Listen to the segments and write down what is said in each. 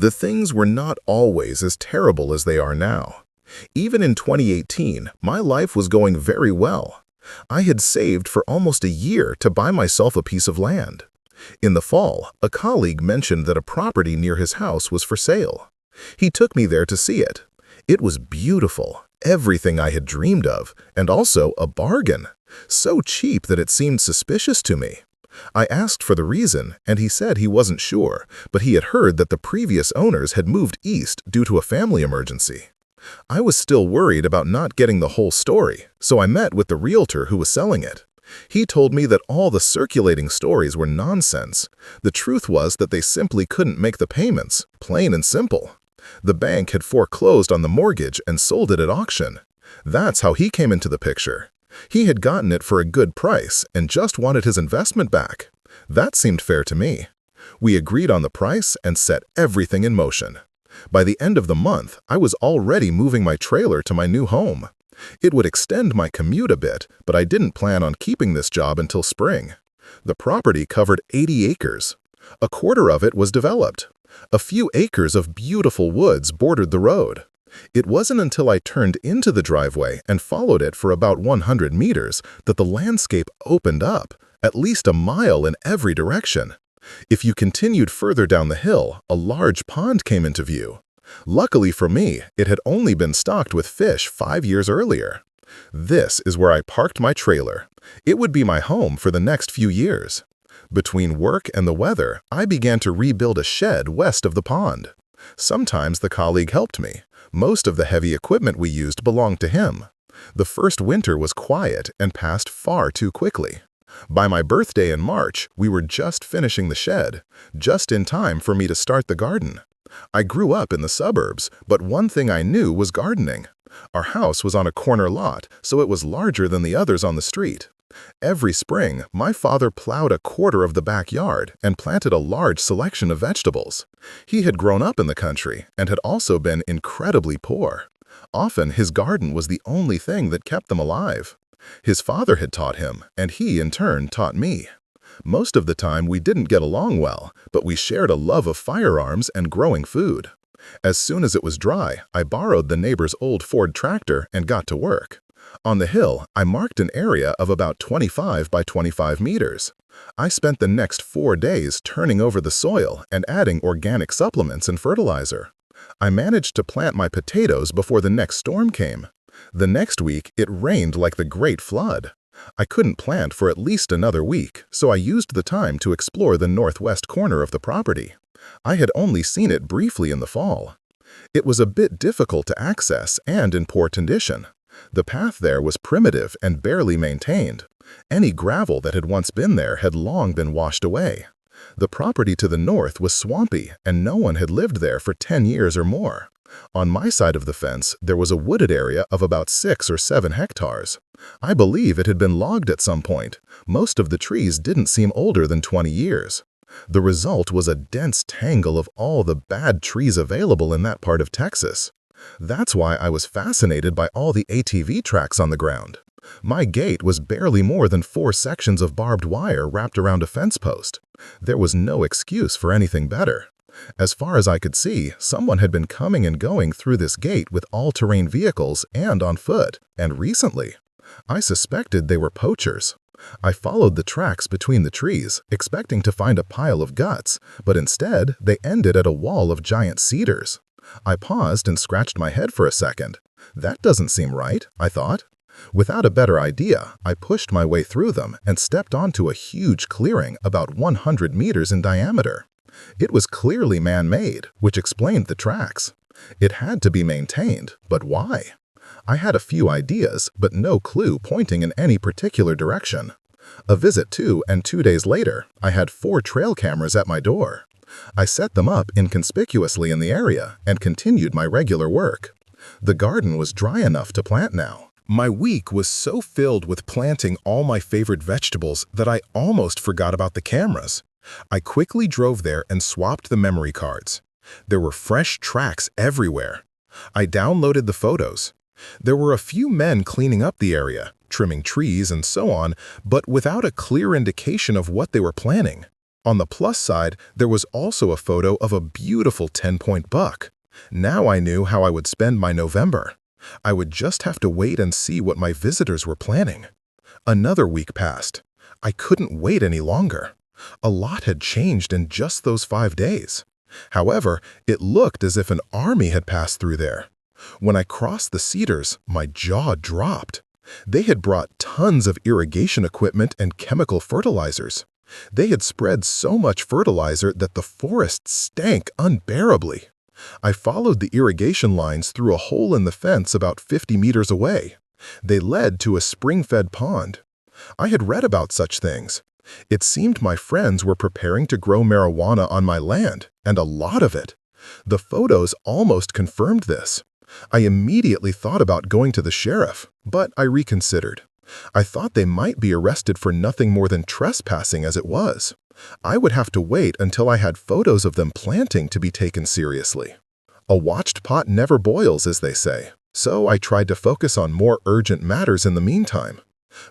The things were not always as terrible as they are now. Even in 2018, my life was going very well. I had saved for almost a year to buy myself a piece of land. In the fall, a colleague mentioned that a property near his house was for sale. He took me there to see it. It was beautiful, everything I had dreamed of, and also a bargain. So cheap that it seemed suspicious to me. I asked for the reason, and he said he wasn't sure, but he had heard that the previous owners had moved east due to a family emergency. I was still worried about not getting the whole story, so I met with the realtor who was selling it. He told me that all the circulating stories were nonsense. The truth was that they simply couldn't make the payments, plain and simple. The bank had foreclosed on the mortgage and sold it at auction. That's how he came into the picture. He had gotten it for a good price and just wanted his investment back. That seemed fair to me. We agreed on the price and set everything in motion. By the end of the month, I was already moving my trailer to my new home. It would extend my commute a bit, but I didn't plan on keeping this job until spring. The property covered 80 acres. A quarter of it was developed. A few acres of beautiful woods bordered the road. It wasn't until I turned into the driveway and followed it for about 100 meters that the landscape opened up, at least a mile in every direction. If you continued further down the hill, a large pond came into view. Luckily for me, it had only been stocked with fish 5 years earlier. This is where I parked my trailer. It would be my home for the next few years. Between work and the weather, I began to rebuild a shed west of the pond. Sometimes the colleague helped me. Most of the heavy equipment we used belonged to him. The first winter was quiet and passed far too quickly. By my birthday in March, we were just finishing the shed, just in time for me to start the garden. I grew up in the suburbs, but one thing I knew was gardening. Our house was on a corner lot, so it was larger than the others on the street. Every spring, my father plowed a quarter of the backyard and planted a large selection of vegetables. He had grown up in the country and had also been incredibly poor. Often, his garden was the only thing that kept them alive. His father had taught him, and he, in turn, taught me. Most of the time, we didn't get along well, but we shared a love of firearms and growing food. As soon as it was dry, I borrowed the neighbor's old Ford tractor and got to work. On the hill, I marked an area of about 25 by 25 meters. I spent the next 4 days turning over the soil and adding organic supplements and fertilizer. I managed to plant my potatoes before the next storm came. The next week, it rained like the Great Flood. I couldn't plant for at least another week, so I used the time to explore the northwest corner of the property. I had only seen it briefly in the fall. It was a bit difficult to access and in poor condition. The path there was primitive and barely maintained. Any gravel that had once been there had long been washed away. The property to the north was swampy, and no one had lived there for 10 years or more. On my side of the fence, there was a wooded area of about 6 or 7 hectares. I believe it had been logged at some point. Most of the trees didn't seem older than 20 years. The result was a dense tangle of all the bad trees available in that part of Texas. That's why I was fascinated by all the ATV tracks on the ground. My gate was barely more than 4 sections of barbed wire wrapped around a fence post. There was no excuse for anything better. As far as I could see, someone had been coming and going through this gate with all-terrain vehicles and on foot, and recently. I suspected they were poachers. I followed the tracks between the trees, expecting to find a pile of guts, but instead they ended at a wall of giant cedars. I paused and scratched my head for a second. That doesn't seem right, I thought. Without a better idea, I pushed my way through them and stepped onto a huge clearing about 100 meters in diameter. It was clearly man-made, which explained the tracks. It had to be maintained, but why? I had a few ideas, but no clue pointing in any particular direction. A visit to, and 2 days later, I had 4 trail cameras at my door. I set them up inconspicuously in the area and continued my regular work. The garden was dry enough to plant now. My week was so filled with planting all my favorite vegetables that I almost forgot about the cameras. I quickly drove there and swapped the memory cards. There were fresh tracks everywhere. I downloaded the photos. There were a few men cleaning up the area, trimming trees and so on, but without a clear indication of what they were planning. On the plus side, there was also a photo of a beautiful 10-point buck. Now I knew how I would spend my November. I would just have to wait and see what my visitors were planning. Another week passed. I couldn't wait any longer. A lot had changed in just those 5 days. However, it looked as if an army had passed through there. When I crossed the cedars, my jaw dropped. They had brought tons of irrigation equipment and chemical fertilizers. They had spread so much fertilizer that the forest stank unbearably. I followed the irrigation lines through a hole in the fence about 50 meters away. They led to a spring-fed pond. I had read about such things. It seemed my friends were preparing to grow marijuana on my land, and a lot of it. The photos almost confirmed this. I immediately thought about going to the sheriff, but I reconsidered. I thought they might be arrested for nothing more than trespassing as it was. I would have to wait until I had photos of them planting to be taken seriously. A watched pot never boils, as they say, so I tried to focus on more urgent matters in the meantime.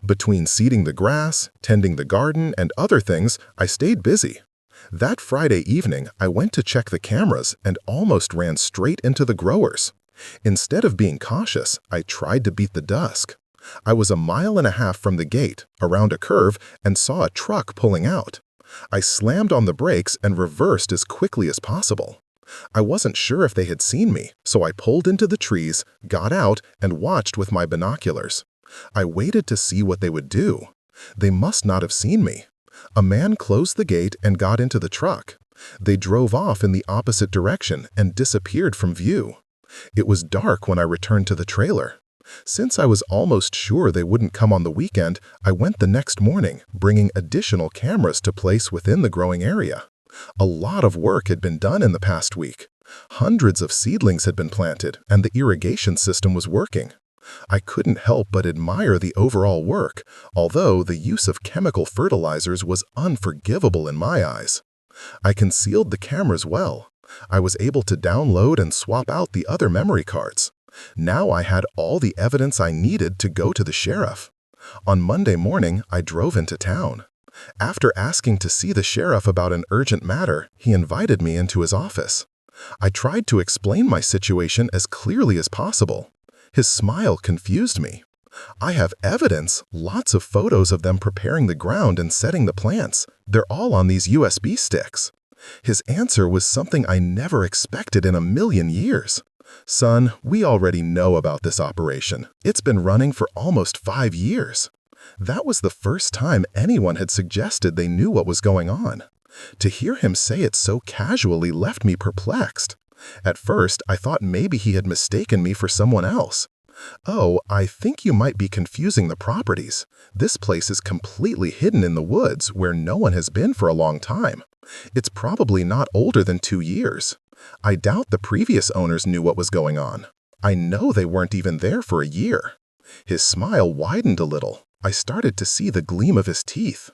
Between seeding the grass, tending the garden, and other things, I stayed busy. That Friday evening, I went to check the cameras and almost ran straight into the growers. Instead of being cautious, I tried to beat the dusk. I was 1.5 miles from the gate, around a curve, and saw a truck pulling out. I slammed on the brakes and reversed as quickly as possible. I wasn't sure if they had seen me, so I pulled into the trees, got out, and watched with my binoculars. I waited to see what they would do. They must not have seen me. A man closed the gate and got into the truck. They drove off in the opposite direction and disappeared from view. It was dark when I returned to the trailer. Since I was almost sure they wouldn't come on the weekend, I went the next morning, bringing additional cameras to place within the growing area. A lot of work had been done in the past week. Hundreds of seedlings had been planted, and the irrigation system was working. I couldn't help but admire the overall work, although the use of chemical fertilizers was unforgivable in my eyes. I concealed the cameras well. I was able to download and swap out the other memory cards. Now I had all the evidence I needed to go to the sheriff. On Monday morning, I drove into town. After asking to see the sheriff about an urgent matter, he invited me into his office. I tried to explain my situation as clearly as possible. His smile confused me. I have evidence, lots of photos of them preparing the ground and setting the plants. They're all on these USB sticks. His answer was something I never expected in a million years. Son, we already know about this operation. It's been running for almost 5 years. That was the first time anyone had suggested they knew what was going on. To hear him say it so casually left me perplexed. At first, I thought maybe he had mistaken me for someone else. "Oh, I think you might be confusing the properties. This place is completely hidden in the woods where no one has been for a long time. It's probably not older than 2 years. I doubt the previous owners knew what was going on. I know they weren't even there for a year." His smile widened a little. I started to see the gleam of his teeth.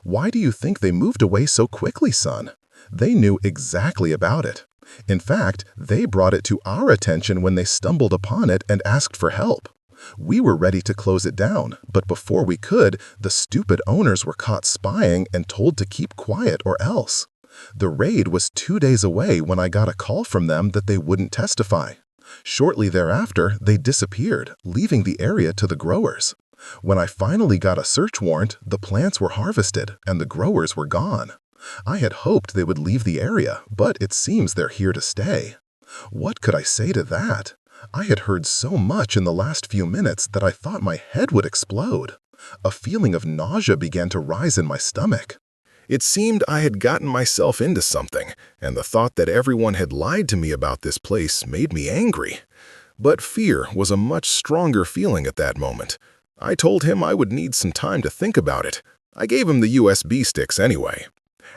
"Why do you think they moved away so quickly, son? They knew exactly about it. In fact, they brought it to our attention when they stumbled upon it and asked for help. We were ready to close it down, but before we could, the stupid owners were caught spying and told to keep quiet or else. The raid was 2 days away when I got a call from them that they wouldn't testify. Shortly thereafter, they disappeared, leaving the area to the growers. When I finally got a search warrant, the plants were harvested and the growers were gone. I had hoped they would leave the area, but it seems they're here to stay. What could I say to that? I had heard so much in the last few minutes that I thought my head would explode. A feeling of nausea began to rise in my stomach. It seemed I had gotten myself into something, and the thought that everyone had lied to me about this place made me angry. But fear was a much stronger feeling at that moment. I told him I would need some time to think about it. I gave him the USB sticks anyway.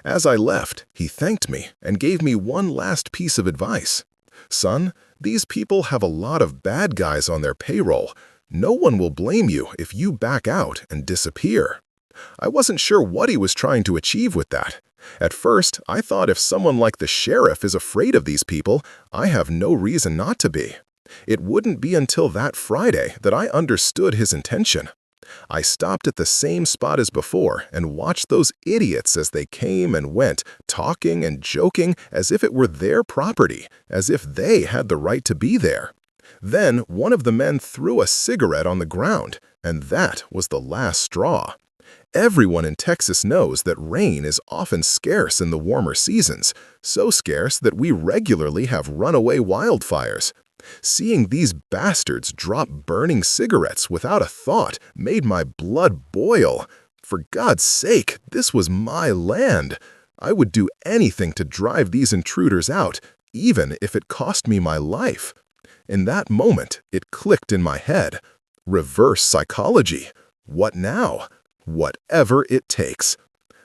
As I left, he thanked me and gave me one last piece of advice. "Son, these people have a lot of bad guys on their payroll. No one will blame you if you back out and disappear." I wasn't sure what he was trying to achieve with that. At first, I thought if someone like the sheriff is afraid of these people, I have no reason not to be. It wouldn't be until that Friday that I understood his intention. I stopped at the same spot as before and watched those idiots as they came and went, talking and joking as if it were their property, as if they had the right to be there. Then one of the men threw a cigarette on the ground, and that was the last straw. Everyone in Texas knows that rain is often scarce in the warmer seasons, so scarce that we regularly have runaway wildfires. Seeing these bastards drop burning cigarettes without a thought made my blood boil. For God's sake, this was my land. I would do anything to drive these intruders out, even if it cost me my life. In that moment, it clicked in my head. Reverse psychology. What now? Whatever it takes.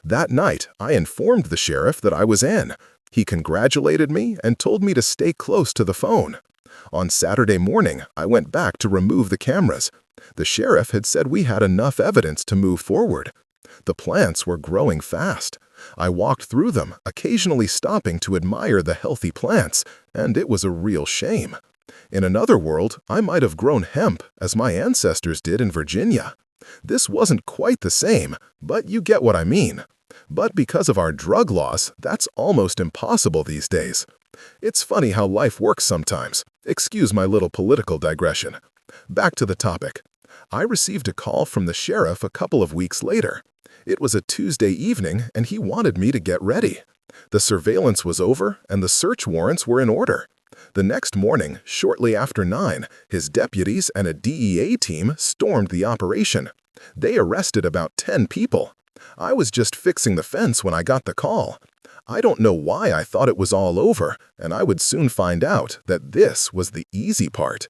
That night, I informed the sheriff that I was in. He congratulated me and told me to stay close to the phone. On Saturday morning, I went back to remove the cameras. The sheriff had said we had enough evidence to move forward. The plants were growing fast. I walked through them, occasionally stopping to admire the healthy plants, and it was a real shame. In another world, I might have grown hemp, as my ancestors did in Virginia. This wasn't quite the same, but you get what I mean. But because of our drug laws, that's almost impossible these days. It's funny how life works sometimes. Excuse my little political digression. Back to the topic. I received a call from the sheriff a couple of weeks later. It was a Tuesday evening, and he wanted me to get ready. The surveillance was over, and the search warrants were in order. The next morning, shortly after 9, his deputies and a DEA team stormed the operation. They arrested about 10 people. I was just fixing the fence when I got the call. I don't know why I thought it was all over, and I would soon find out that this was the easy part.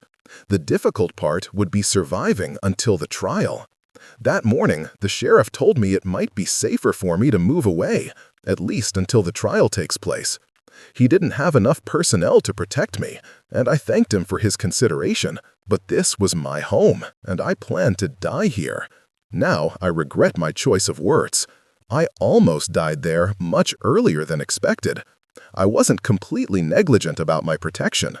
The difficult part would be surviving until the trial. That morning, the sheriff told me it might be safer for me to move away, at least until the trial takes place. He didn't have enough personnel to protect me, and I thanked him for his consideration, but this was my home, and I planned to die here. Now I regret my choice of words. I almost died there much earlier than expected. I wasn't completely negligent about my protection.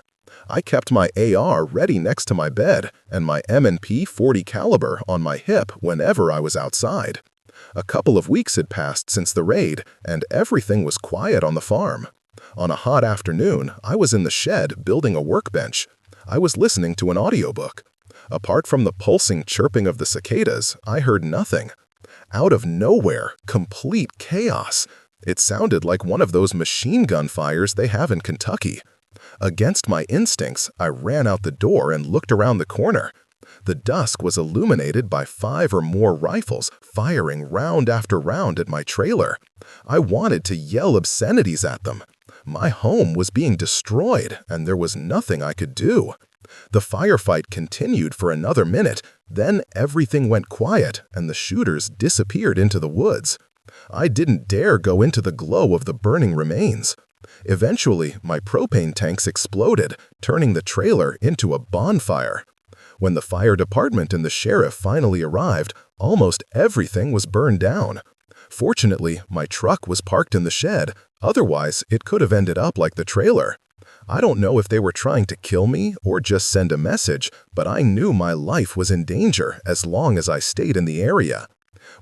I kept my AR ready next to my bed and my M&P .40 caliber on my hip whenever I was outside. A couple of weeks had passed since the raid, and everything was quiet on the farm. On a hot afternoon, I was in the shed building a workbench. I was listening to an audiobook. Apart from the pulsing chirping of the cicadas, I heard nothing. Out of nowhere, complete chaos. It sounded like one of those machine gun fires they have in Kentucky. Against my instincts, I ran out the door and looked around the corner. The dusk was illuminated by 5 or more rifles firing round after round at my trailer. I wanted to yell obscenities at them. My home was being destroyed, and there was nothing I could do. The firefight continued for another minute, then everything went quiet and the shooters disappeared into the woods. I didn't dare go into the glow of the burning remains. Eventually, my propane tanks exploded, turning the trailer into a bonfire. When the fire department and the sheriff finally arrived, almost everything was burned down. Fortunately, my truck was parked in the shed, otherwise it could have ended up like the trailer. I don't know if they were trying to kill me or just send a message, but I knew my life was in danger as long as I stayed in the area.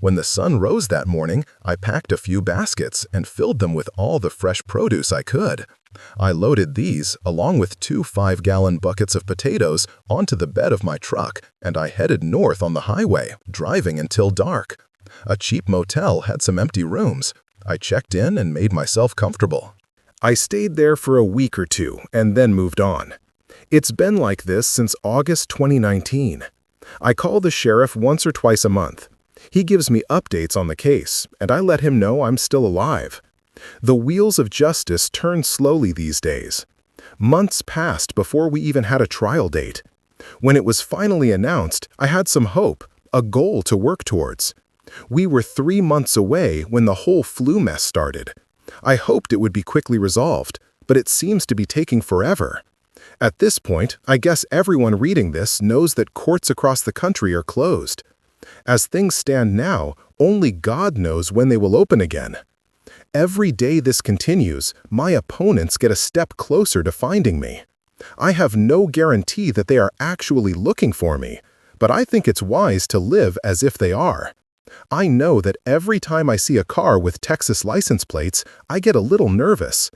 When the sun rose that morning, I packed a few baskets and filled them with all the fresh produce I could. I loaded these, along with 2 5-gallon buckets of potatoes, onto the bed of my truck, and I headed north on the highway, driving until dark. A cheap motel had some empty rooms. I checked in and made myself comfortable. I stayed there for a week or two and then moved on. It's been like this since August 2019. I call the sheriff once or twice a month. He gives me updates on the case, and I let him know I'm still alive. The wheels of justice turn slowly these days. Months passed before we even had a trial date. When it was finally announced, I had some hope, a goal to work towards. We were 3 months away when the whole flu mess started. I hoped it would be quickly resolved, but it seems to be taking forever. At this point, I guess everyone reading this knows that courts across the country are closed. As things stand now, only God knows when they will open again. Every day this continues, my opponents get a step closer to finding me. I have no guarantee that they are actually looking for me, but I think it's wise to live as if they are. I know that every time I see a car with Texas license plates, I get a little nervous.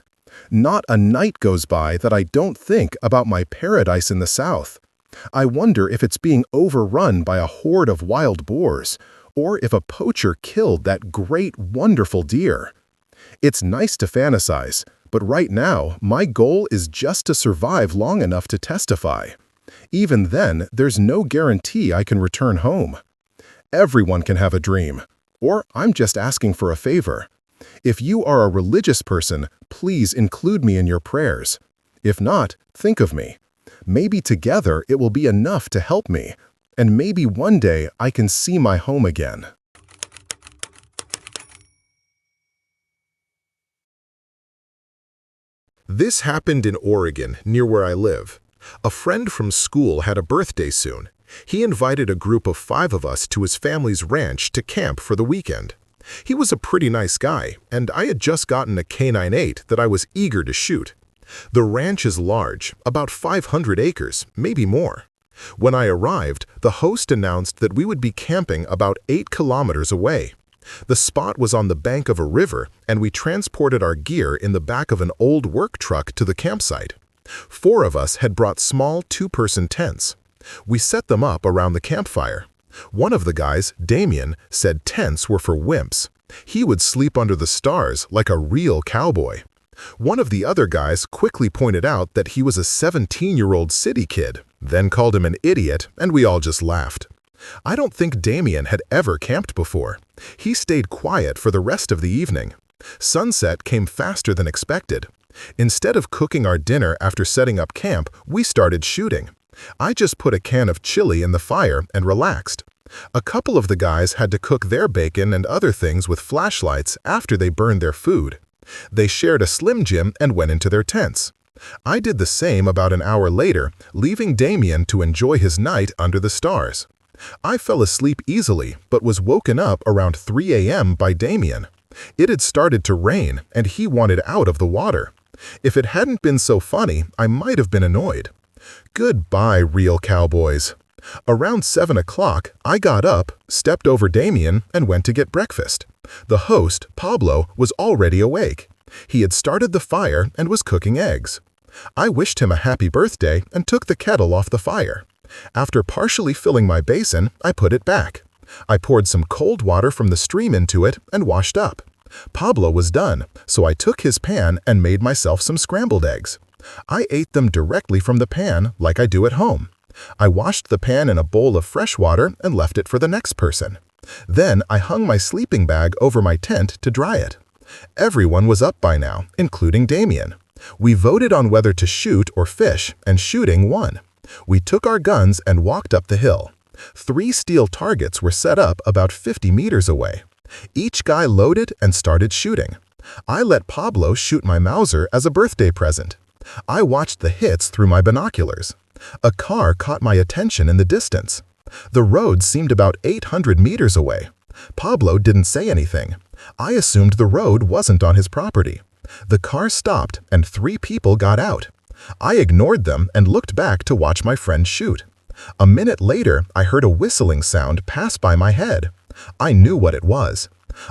Not a night goes by that I don't think about my paradise in the South. I wonder if it's being overrun by a horde of wild boars, or if a poacher killed that great, wonderful deer. It's nice to fantasize, but right now, my goal is just to survive long enough to testify. Even then, there's no guarantee I can return home. Everyone can have a dream, or I'm just asking for a favor. If you are a religious person, please include me in your prayers. If not, think of me. Maybe together it will be enough to help me, and maybe one day I can see my home again. This happened in Oregon, near where I live. A friend from school had a birthday soon. He invited a group of 5 of us to his family's ranch to camp for the weekend. He was a pretty nice guy, and I had just gotten a K9.8 that I was eager to shoot. The ranch is large, about 500 acres, maybe more. When I arrived, the host announced that we would be camping about 8 kilometers away. The spot was on the bank of a river, and we transported our gear in the back of an old work truck to the campsite. 4 of us had brought small 2-person tents. We set them up around the campfire. One of the guys, Damien, said tents were for wimps. He would sleep under the stars like a real cowboy. One of the other guys quickly pointed out that he was a 17-year-old city kid, then called him an idiot, and we all just laughed. I don't think Damien had ever camped before. He stayed quiet for the rest of the evening. Sunset came faster than expected. Instead of cooking our dinner after setting up camp, we started shooting. I just put a can of chili in the fire and relaxed. A couple of the guys had to cook their bacon and other things with flashlights after they burned their food. They shared a Slim Jim and went into their tents. I did the same about an hour later, leaving Damien to enjoy his night under the stars. I fell asleep easily, but was woken up around 3 a.m. by Damien. It had started to rain, and he wanted out of the water. If it hadn't been so funny, I might have been annoyed. Goodbye, real cowboys. Around 7 o'clock, I got up, stepped over Damien, and went to get breakfast. The host, Pablo, was already awake. He had started the fire and was cooking eggs. I wished him a happy birthday and took the kettle off the fire. After partially filling my basin, I put it back. I poured some cold water from the stream into it and washed up. Pablo was done, so I took his pan and made myself some scrambled eggs. I ate them directly from the pan like I do at home. I washed the pan in a bowl of fresh water and left it for the next person. Then I hung my sleeping bag over my tent to dry it. Everyone was up by now, including Damien. We voted on whether to shoot or fish, and shooting won. We took our guns and walked up the hill. 3 steel targets were set up about 50 meters away. Each guy loaded and started shooting. I let Pablo shoot my Mauser as a birthday present. I watched the hits through my binoculars. A car caught my attention in the distance. The road seemed about 800 meters away. Pablo didn't say anything. I assumed the road wasn't on his property. The car stopped and 3 people got out. I ignored them and looked back to watch my friend shoot. A minute later, I heard a whistling sound pass by my head. I knew what it was.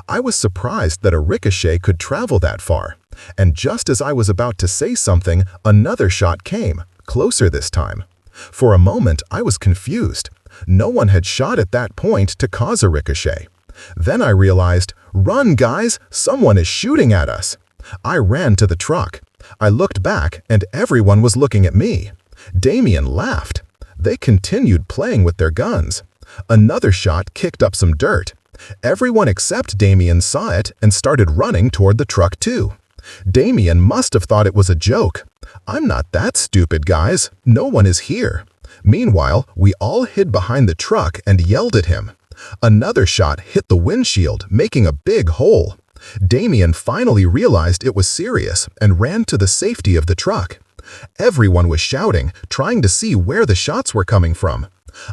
I was surprised that a ricochet could travel that far. And just as I was about to say something, another shot came, closer this time. For a moment, I was confused. No one had shot at that point to cause a ricochet. Then I realized, run guys, someone is shooting at us. I ran to the truck. I looked back and everyone was looking at me. Damien laughed. They continued playing with their guns. Another shot kicked up some dirt. Everyone except Damien saw it and started running toward the truck too. Damien must have thought it was a joke. I'm not that stupid, guys. No one is here. Meanwhile, we all hid behind the truck and yelled at him. Another shot hit the windshield, making a big hole. Damien finally realized it was serious and ran to the safety of the truck. Everyone was shouting, trying to see where the shots were coming from.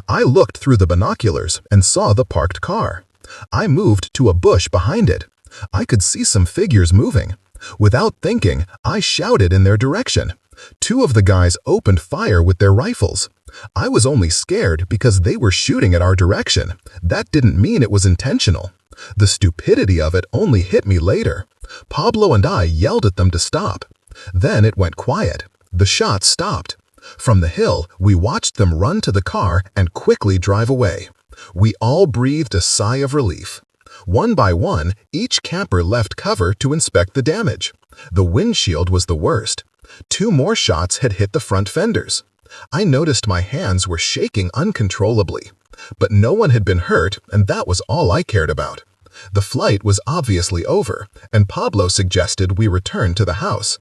I looked through the binoculars and saw the parked car. I moved to a bush behind it. I could see some figures moving. Without thinking, I shouted in their direction. Two of the guys opened fire with their rifles. I was only scared because they were shooting at our direction. That didn't mean it was intentional. The stupidity of it only hit me later. Pablo and I yelled at them to stop. Then it went quiet. The shots stopped. From the hill, we watched them run to the car and quickly drive away. We all breathed a sigh of relief. One by one, each camper left cover to inspect the damage. The windshield was the worst. Two more shots had hit the front fenders. I noticed my hands were shaking uncontrollably. But no one had been hurt, and that was all I cared about. The flight was obviously over, and Pablo suggested we return to the house.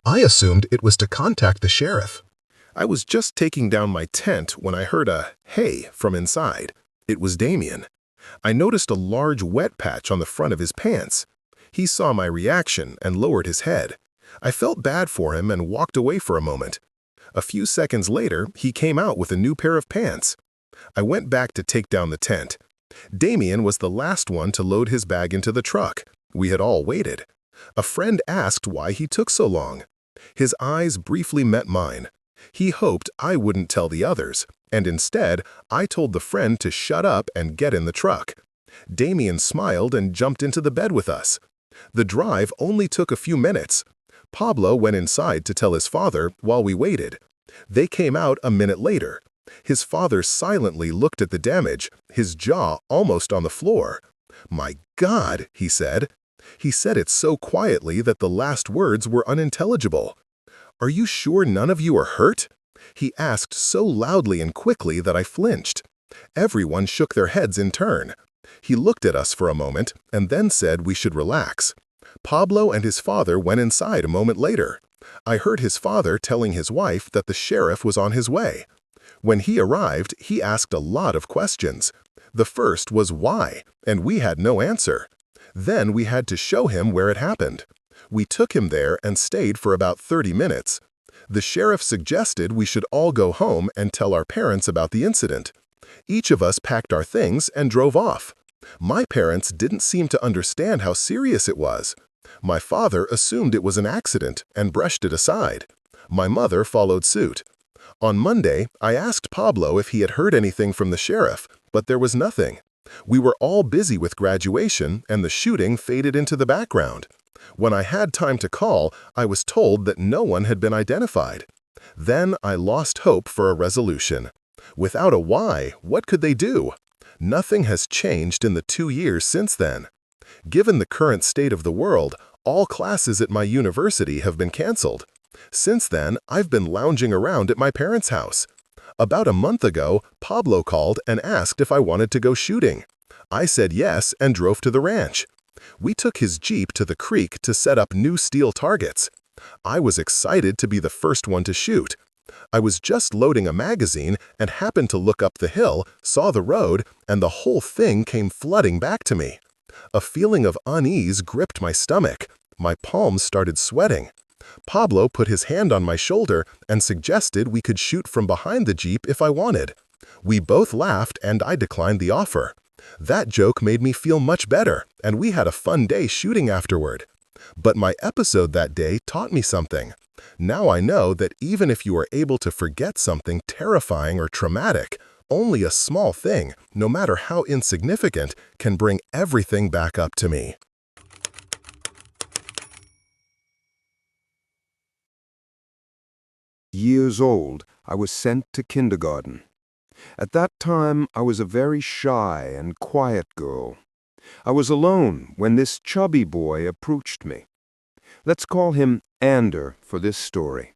I assumed it was to contact the sheriff. I was just taking down my tent when I heard a "hey" from inside. It was Damien. I noticed a large wet patch on the front of his pants. He saw my reaction and lowered his head. I felt bad for him and walked away for a moment. A few seconds later, he came out with a new pair of pants. I went back to take down the tent. Damien was the last one to load his bag into the truck. We had all waited. A friend asked why he took so long. His eyes briefly met mine. He hoped I wouldn't tell the others, and instead, I told the friend to shut up and get in the truck. Damien smiled and jumped into the bed with us. The drive only took a few minutes. Pablo went inside to tell his father while we waited. They came out a minute later. His father silently looked at the damage, his jaw almost on the floor. "My God," he said. He said it so quietly that the last words were unintelligible. "Are you sure none of you are hurt?" He asked so loudly and quickly that I flinched. Everyone shook their heads in turn. He looked at us for a moment and then said we should relax. Pablo and his father went inside a moment later. I heard his father telling his wife that the sheriff was on his way. When he arrived, he asked a lot of questions. The first was why, and we had no answer. Then we had to show him where it happened. We took him there and stayed for about 30 minutes. The sheriff suggested we should all go home and tell our parents about the incident. Each of us packed our things and drove off. My parents didn't seem to understand how serious it was. My father assumed it was an accident and brushed it aside. My mother followed suit. On Monday, I asked Pablo if he had heard anything from the sheriff, but there was nothing. We were all busy with graduation, and the shooting faded into the background. When I had time to call, I was told that no one had been identified. Then I lost hope for a resolution. Without a why, what could they do? Nothing has changed in the 2 years since then. Given the current state of the world, all classes at my university have been canceled. Since then, I've been lounging around at my parents' house. About a month ago, Pablo called and asked if I wanted to go shooting. I said yes and drove to the ranch. We took his Jeep to the creek to set up new steel targets. I was excited to be the first one to shoot. I was just loading a magazine and happened to look up the hill, saw the road, and the whole thing came flooding back to me. A feeling of unease gripped my stomach. My palms started sweating. Pablo put his hand on my shoulder and suggested we could shoot from behind the Jeep if I wanted. We both laughed and I declined the offer. That joke made me feel much better, and we had a fun day shooting afterward. But my episode that day taught me something. Now I know that even if you are able to forget something terrifying or traumatic, only a small thing, no matter how insignificant, can bring everything back up to me. Years old, I was sent to kindergarten. At that time, I was a very shy and quiet girl. I was alone when this chubby boy approached me. Let's call him Ander for this story.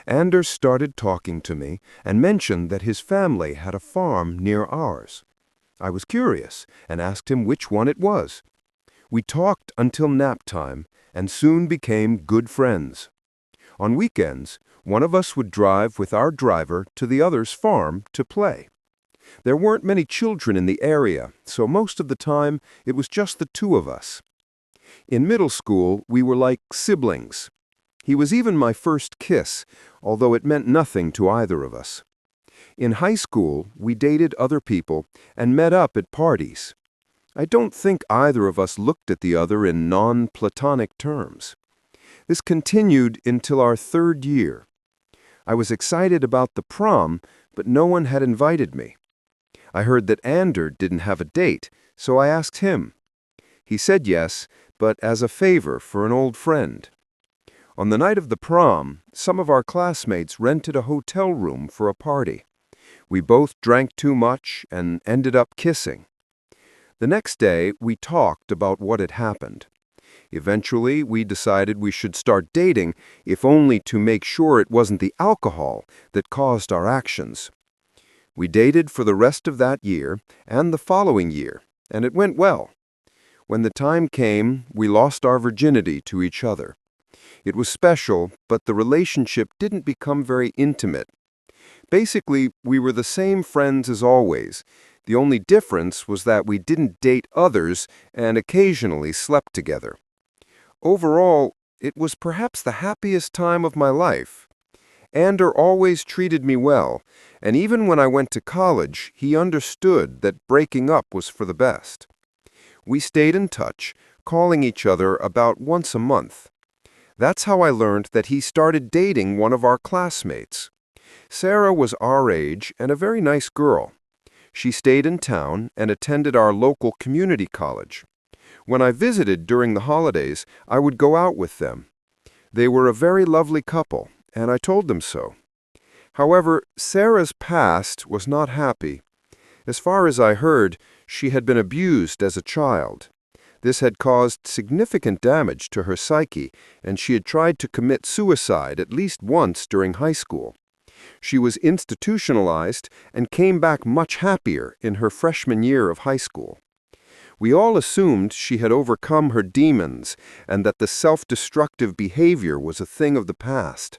Ander started talking to me and mentioned that his family had a farm near ours. I was curious and asked him which one it was. We talked until nap time and soon became good friends. On weekends, one of us would drive with our driver to the other's farm to play. There weren't many children in the area, so most of the time it was just the two of us. In middle school, we were like siblings. He was even my first kiss, although it meant nothing to either of us. In high school, we dated other people and met up at parties. I don't think either of us looked at the other in non-platonic terms. This continued until our third year. I was excited about the prom, but no one had invited me. I heard that Ander didn't have a date, so I asked him. He said yes, but as a favor for an old friend. On the night of the prom, some of our classmates rented a hotel room for a party. We both drank too much and ended up kissing. The next day, we talked about what had happened. Eventually, we decided we should start dating, if only to make sure it wasn't the alcohol that caused our actions. We dated for the rest of that year and the following year, and it went well. When the time came, we lost our virginity to each other. It was special, but the relationship didn't become very intimate. Basically, we were the same friends as always. The only difference was that we didn't date others and occasionally slept together. Overall, it was perhaps the happiest time of my life. Ander always treated me well, and even when I went to college, he understood that breaking up was for the best. We stayed in touch, calling each other about once a month. That's how I learned that he started dating one of our classmates. Sarah was our age and a very nice girl. She stayed in town and attended our local community college. When I visited during the holidays, I would go out with them. They were a very lovely couple, and I told them so. However, Sarah's past was not happy. As far as I heard, she had been abused as a child. This had caused significant damage to her psyche, and she had tried to commit suicide at least once during high school. She was institutionalized and came back much happier in her freshman year of high school. We all assumed she had overcome her demons and that the self-destructive behavior was a thing of the past.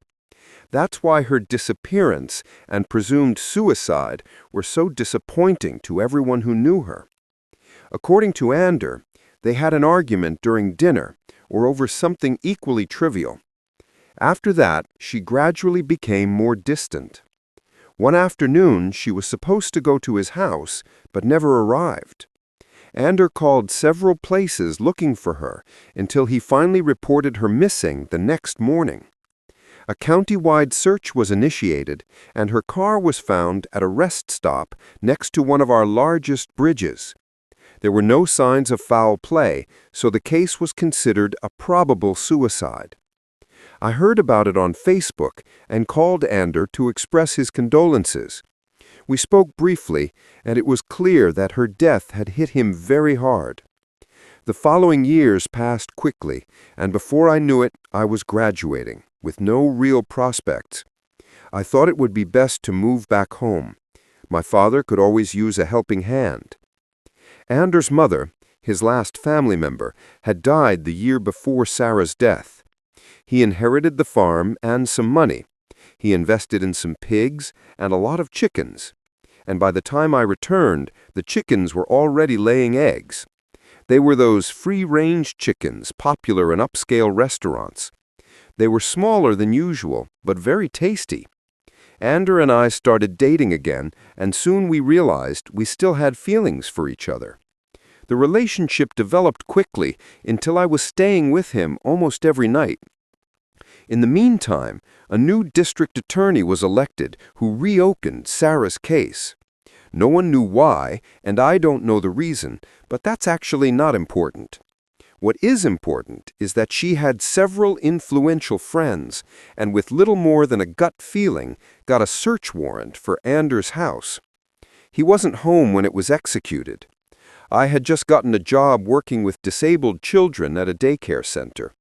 That's why her disappearance and presumed suicide were so disappointing to everyone who knew her. According to Ander, they had an argument during dinner or over something equally trivial. After that, she gradually became more distant. One afternoon, she was supposed to go to his house, but never arrived. Ander called several places looking for her until he finally reported her missing the next morning. A county-wide search was initiated, and her car was found at a rest stop next to one of our largest bridges. There were no signs of foul play, so the case was considered a probable suicide. I heard about it on Facebook and called Ander to express his condolences. We spoke briefly, and it was clear that her death had hit him very hard. The following years passed quickly, and before I knew it, I was graduating, with no real prospects. I thought it would be best to move back home. My father could always use a helping hand. Ander's mother, his last family member, had died the year before Sarah's death. He inherited the farm and some money. He invested in some pigs and a lot of chickens. And by the time I returned, the chickens were already laying eggs. They were those free-range chickens popular in upscale restaurants. They were smaller than usual, but very tasty. Ander and I started dating again, and soon we realized we still had feelings for each other. The relationship developed quickly until I was staying with him almost every night. In the meantime, a new district attorney was elected who reopened Sarah's case. No one knew why, and I don't know the reason, but that's actually not important. What is important is that she had several influential friends, and with little more than a gut feeling, got a search warrant for Ander's house. He wasn't home when it was executed. I had just gotten a job working with disabled children at a daycare center.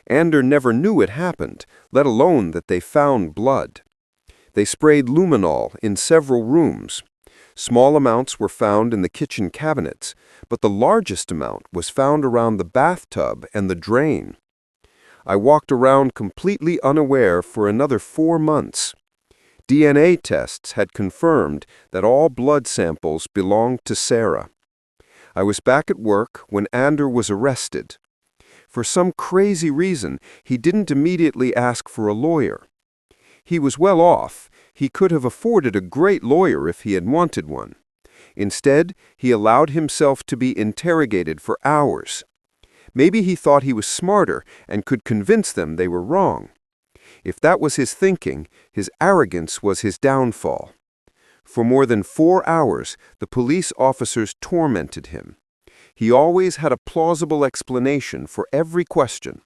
Ander never knew it happened, let alone that they found blood. They sprayed luminol in several rooms. Small amounts were found in the kitchen cabinets, but the largest amount was found around the bathtub and the drain. I walked around completely unaware for another 4 months. DNA tests had confirmed that all blood samples belonged to Sarah. I was back at work when Ander was arrested. For some crazy reason, he didn't immediately ask for a lawyer. He was well off. He could have afforded a great lawyer if he had wanted one. Instead, he allowed himself to be interrogated for hours. Maybe he thought he was smarter and could convince them they were wrong. If that was his thinking, his arrogance was his downfall. For more than 4 hours, the police officers tormented him. He always had a plausible explanation for every question.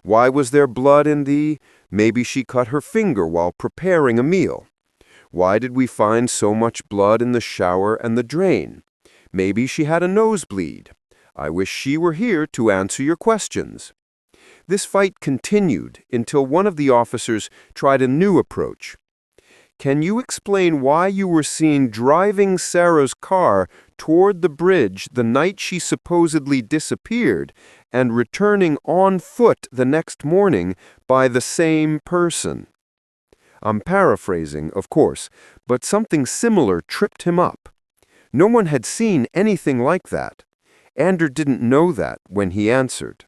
Why was there blood in the... Maybe she cut her finger while preparing a meal. Why did we find so much blood in the shower and the drain? Maybe she had a nosebleed. I wish she were here to answer your questions. This fight continued until one of the officers tried a new approach. Can you explain why you were seen driving Sarah's car toward the bridge the night she supposedly disappeared and returning on foot the next morning by the same person? I'm paraphrasing, of course, but something similar tripped him up. No one had seen anything like that. Ander didn't know that when he answered.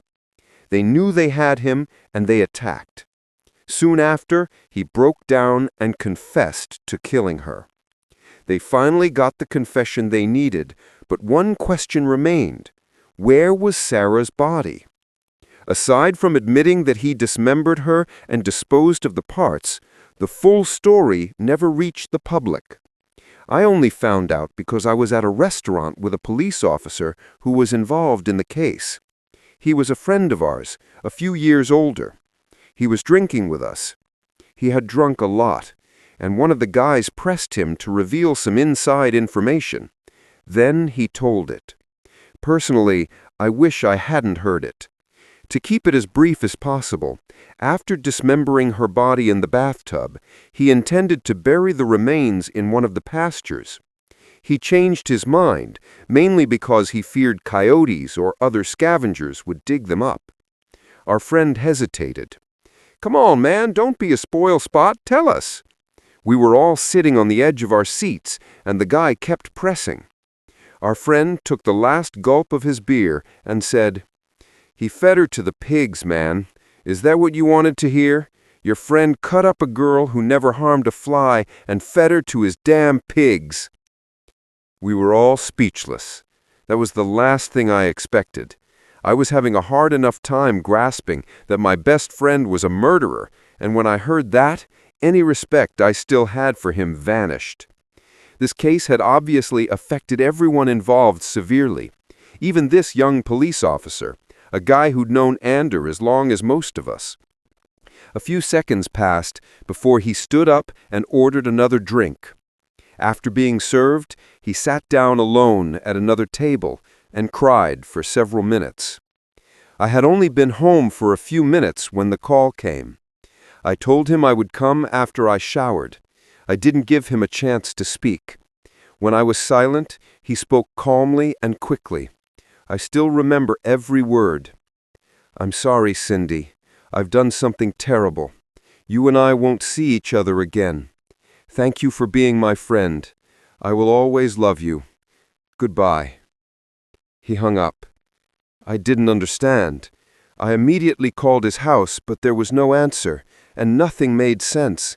They knew they had him, and they attacked. Soon after, he broke down and confessed to killing her. They finally got the confession they needed, but one question remained. Where was Sarah's body? Aside from admitting that he dismembered her and disposed of the parts, the full story never reached the public. I only found out because I was at a restaurant with a police officer who was involved in the case. He was a friend of ours, a few years older. He was drinking with us. He had drunk a lot, and one of the guys pressed him to reveal some inside information. Then he told it. Personally, I wish I hadn't heard it. To keep it as brief as possible, after dismembering her body in the bathtub, he intended to bury the remains in one of the pastures. He changed his mind, mainly because he feared coyotes or other scavengers would dig them up. Our friend hesitated. "Come on, man, don't be a spoil spot, tell us." We were all sitting on the edge of our seats, and the guy kept pressing. Our friend took the last gulp of his beer and said, "He fed her to the pigs, man. Is that what you wanted to hear? Your friend cut up a girl who never harmed a fly and fed her to his damn pigs." We were all speechless. That was the last thing I expected. I was having a hard enough time grasping that my best friend was a murderer, and when I heard that, any respect I still had for him vanished. This case had obviously affected everyone involved severely. Even this young police officer, a guy who'd known Ander as long as most of us. A few seconds passed before he stood up and ordered another drink. After being served, he sat down alone at another table and cried for several minutes. I had only been home for a few minutes when the call came. I told him I would come after I showered. I didn't give him a chance to speak. When I was silent, he spoke calmly and quickly. I still remember every word. "I'm sorry, Cindy. I've done something terrible. You and I won't see each other again. Thank you for being my friend. I will always love you. Goodbye." He hung up. I didn't understand. I immediately called his house, but there was no answer, and nothing made sense.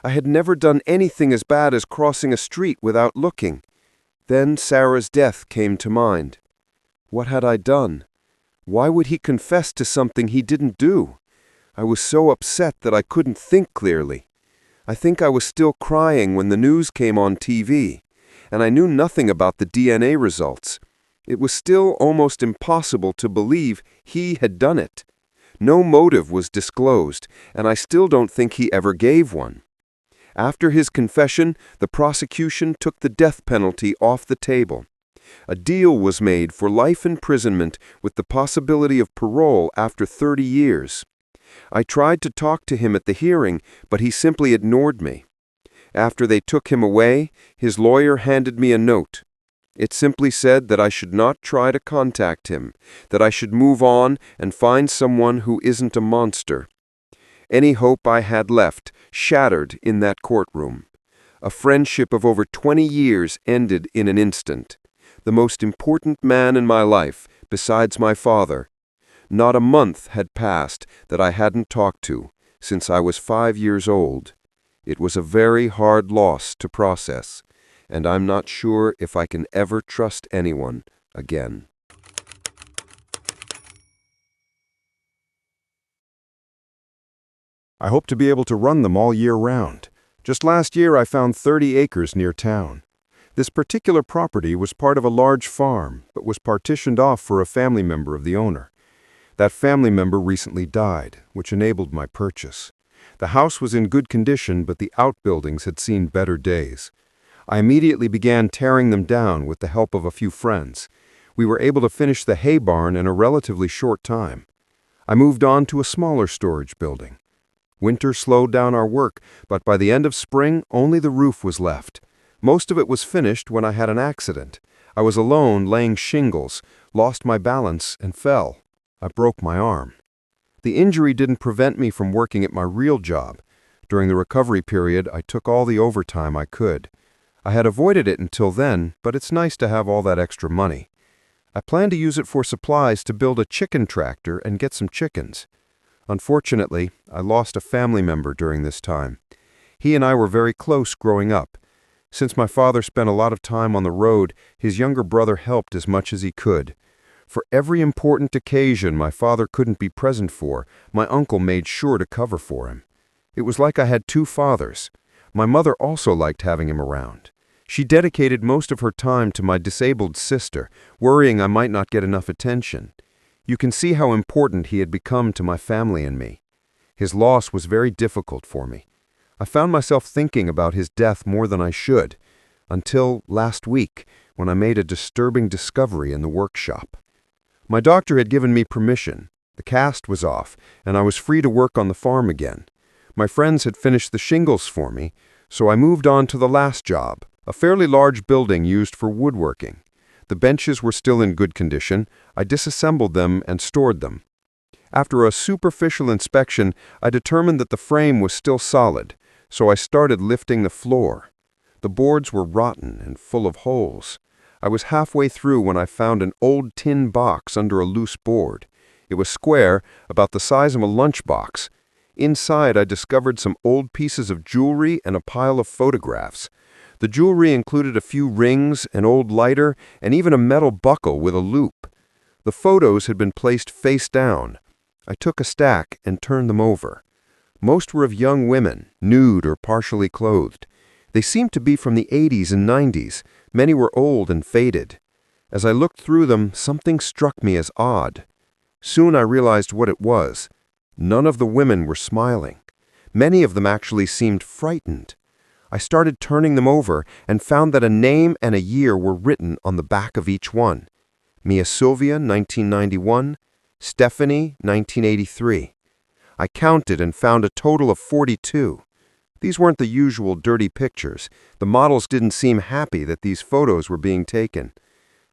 I had never done anything as bad as crossing a street without looking. Then Sarah's death came to mind. What had I done? Why would he confess to something he didn't do? I was so upset that I couldn't think clearly. I think I was still crying when the news came on TV, and I knew nothing about the DNA results. It was still almost impossible to believe he had done it. No motive was disclosed, and I still don't think he ever gave one. After his confession, the prosecution took the death penalty off the table. A deal was made for life imprisonment with the possibility of parole after 30 years. I tried to talk to him at the hearing, but he simply ignored me. After they took him away, his lawyer handed me a note. It simply said that I should not try to contact him, that I should move on and find someone who isn't a monster. Any hope I had left shattered in that courtroom. A friendship of over 20 years ended in an instant. The most important man in my life, besides my father. Not a month had passed that I hadn't talked to, since I was 5 years old. It was a very hard loss to process, and I'm not sure if I can ever trust anyone again. I hope to be able to run them all year round. Just last year I found 30 acres near town. This particular property was part of a large farm, but was partitioned off for a family member of the owner. That family member recently died, which enabled my purchase. The house was in good condition, but the outbuildings had seen better days. I immediately began tearing them down with the help of a few friends. We were able to finish the hay barn in a relatively short time. I moved on to a smaller storage building. Winter slowed down our work, but by the end of spring, only the roof was left. Most of it was finished when I had an accident. I was alone laying shingles, lost my balance, and fell. I broke my arm. The injury didn't prevent me from working at my real job. During the recovery period, I took all the overtime I could. I had avoided it until then, but it's nice to have all that extra money. I plan to use it for supplies to build a chicken tractor and get some chickens. Unfortunately, I lost a family member during this time. He and I were very close growing up. Since my father spent a lot of time on the road, his younger brother helped as much as he could. For every important occasion my father couldn't be present for, my uncle made sure to cover for him. It was like I had two fathers. My mother also liked having him around. She dedicated most of her time to my disabled sister, worrying I might not get enough attention. You can see how important he had become to my family and me. His loss was very difficult for me. I found myself thinking about his death more than I should, until last week when I made a disturbing discovery in the workshop. My doctor had given me permission. The cast was off, and I was free to work on the farm again. My friends had finished the shingles for me, so I moved on to the last job, a fairly large building used for woodworking. The benches were still in good condition. I disassembled them and stored them. After a superficial inspection, I determined that the frame was still solid, so I started lifting the floor. The boards were rotten and full of holes. I was halfway through when I found an old tin box under a loose board. It was square, about the size of a lunchbox. Inside, I discovered some old pieces of jewelry and a pile of photographs. The jewelry included a few rings, an old lighter, and even a metal buckle with a loop. The photos had been placed face down. I took a stack and turned them over. Most were of young women, nude or partially clothed. They seemed to be from the 80s and 90s. Many were old and faded. As I looked through them, something struck me as odd. Soon I realized what it was. None of the women were smiling. Many of them actually seemed frightened. I started turning them over and found that a name and a year were written on the back of each one. Mia Sylvia, 1991. Stephanie, 1983. I counted and found a total of 42. These weren't the usual dirty pictures. The models didn't seem happy that these photos were being taken.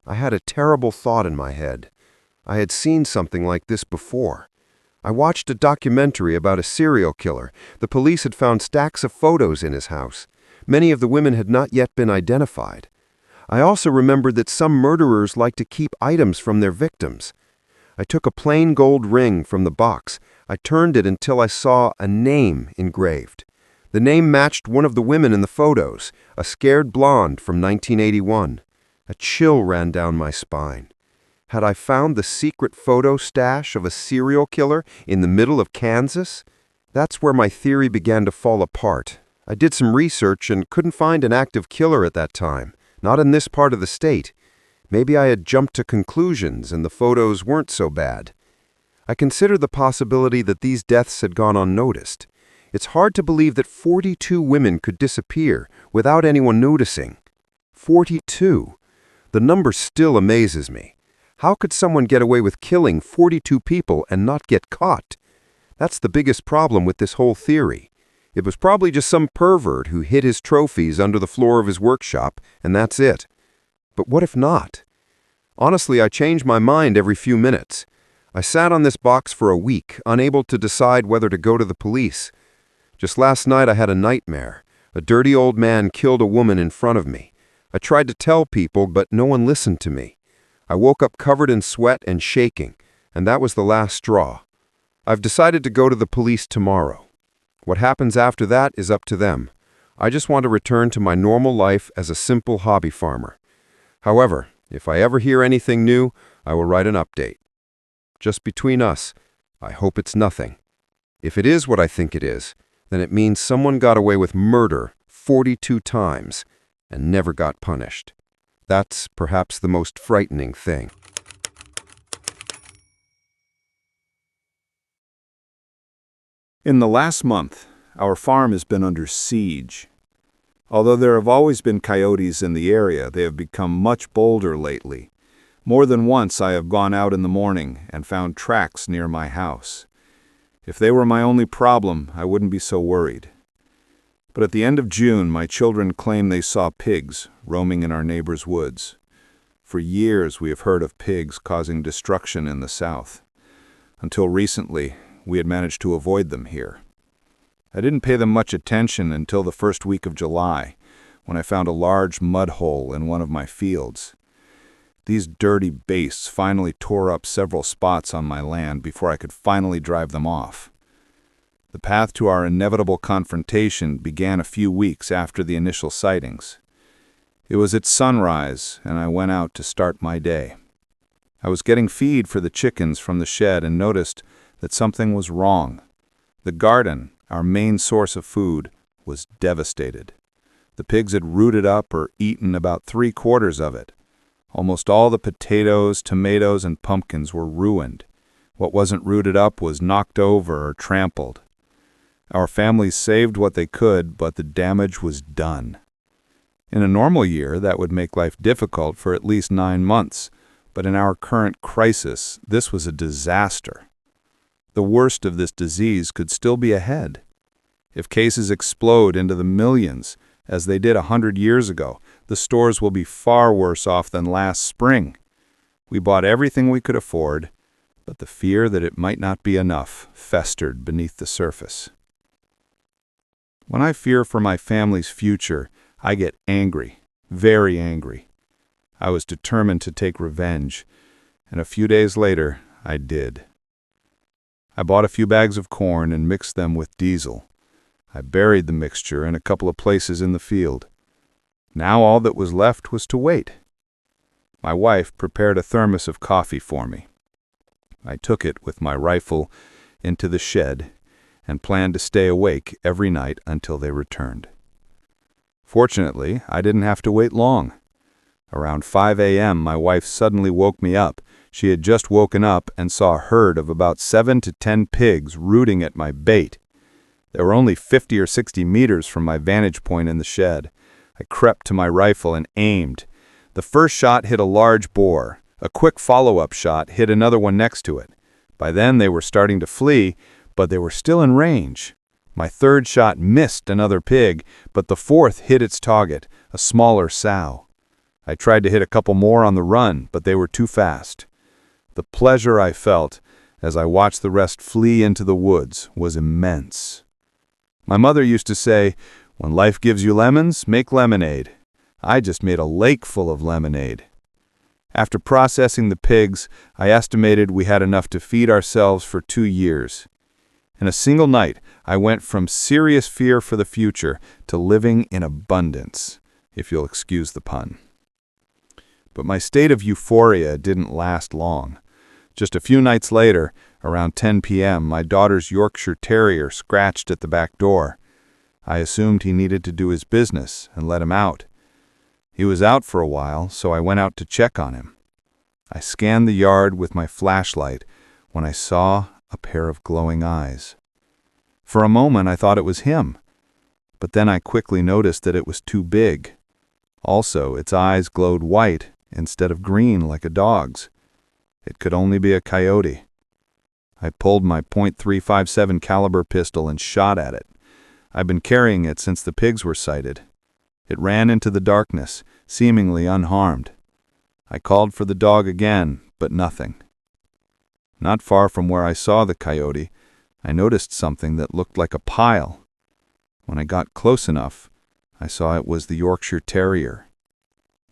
I had a terrible thought in my head. I had seen something like this before. I watched a documentary about a serial killer. The police had found stacks of photos in his house. Many of the women had not yet been identified. I also remembered that some murderers like to keep items from their victims. I took a plain gold ring from the box. I turned it until I saw a name engraved. The name matched one of the women in the photos, a scared blonde from 1981. A chill ran down my spine. Had I found the secret photo stash of a serial killer in the middle of Kansas? That's where my theory began to fall apart. I did some research and couldn't find an active killer at that time, not in this part of the state. Maybe I had jumped to conclusions and the photos weren't so bad. I considered the possibility that these deaths had gone unnoticed. It's hard to believe that 42 women could disappear without anyone noticing. 42. The number still amazes me. How could someone get away with killing 42 people and not get caught? That's the biggest problem with this whole theory. It was probably just some pervert who hid his trophies under the floor of his workshop, and that's it. But what if not? Honestly, I change my mind every few minutes. I sat on this box for a week, unable to decide whether to go to the police. Just last night I had a nightmare. A dirty old man killed a woman in front of me. I tried to tell people, but no one listened to me. I woke up covered in sweat and shaking, and that was the last straw. I've decided to go to the police tomorrow. What happens after that is up to them. I just want to return to my normal life as a simple hobby farmer. However, if I ever hear anything new, I will write an update. Just between us, I hope it's nothing If it is what I think it is, then it means someone got away with murder 42 times and never got punished. That's perhaps the most frightening thing. In the last month, our farm has been under siege. Although there have always been coyotes in the area, they have become much bolder lately. More than once I have gone out in the morning and found tracks near my house. If they were my only problem, I wouldn't be so worried. But at the end of June, my children claim they saw pigs roaming in our neighbor's woods. For years we have heard of pigs causing destruction in the south. Until recently, we had managed to avoid them here. I didn't pay them much attention until the first week of July, when I found a large mud hole in one of my fields. These dirty beasts finally tore up several spots on my land before I could finally drive them off. The path to our inevitable confrontation began a few weeks after the initial sightings. It was at sunrise, and I went out to start my day. I was getting feed for the chickens from the shed and noticed that something was wrong. The garden, our main source of food, was devastated. The pigs had rooted up or eaten about 3/4 of it. Almost all the potatoes, tomatoes, and pumpkins were ruined. What wasn't rooted up was knocked over or trampled. Our family saved what they could, but the damage was done. In a normal year, that would make life difficult for at least 9 months, but in our current crisis, this was a disaster. The worst of this disease could still be ahead. If cases explode into the millions, as they did 100 years ago, the stores will be far worse off than last spring. We bought everything we could afford, but the fear that it might not be enough festered beneath the surface. When I fear for my family's future, I get angry, very angry. I was determined to take revenge, and a few days later, I did. I bought a few bags of corn and mixed them with diesel. I buried the mixture in a couple of places in the field. Now all that was left was to wait. My wife prepared a thermos of coffee for me. I took it with my rifle into the shed and planned to stay awake every night until they returned. Fortunately, I didn't have to wait long. Around 5 a.m., my wife suddenly woke me up. She had just woken up and saw a herd of about 7 to 10 pigs rooting at my bait. They were only 50 or 60 meters from my vantage point in the shed. I crept to my rifle and aimed. The first shot hit a large boar. A quick follow-up shot hit another one next to it. By then they were starting to flee, but they were still in range. My third shot missed another pig, but the fourth hit its target, a smaller sow. I tried to hit a couple more on the run, but they were too fast. The pleasure I felt as I watched the rest flee into the woods was immense. My mother used to say, "When life gives you lemons, make lemonade." I just made a lake full of lemonade. After processing the pigs, I estimated we had enough to feed ourselves for 2 years. In a single night, I went from serious fear for the future to living in abundance, if you'll excuse the pun. But my state of euphoria didn't last long. Just a few nights later, around 10 p.m., my daughter's Yorkshire Terrier scratched at the back door. I assumed he needed to do his business and let him out. He was out for a while, so I went out to check on him. I scanned the yard with my flashlight when I saw a pair of glowing eyes. For a moment I thought it was him, but then I quickly noticed that it was too big. Also, its eyes glowed white instead of green like a dog's. It could only be a coyote. I pulled my .357 caliber pistol and shot at it. I've been carrying it since the pigs were sighted. It ran into the darkness, seemingly unharmed. I called for the dog again, but nothing. Not far from where I saw the coyote, I noticed something that looked like a pile. When I got close enough, I saw it was the Yorkshire Terrier.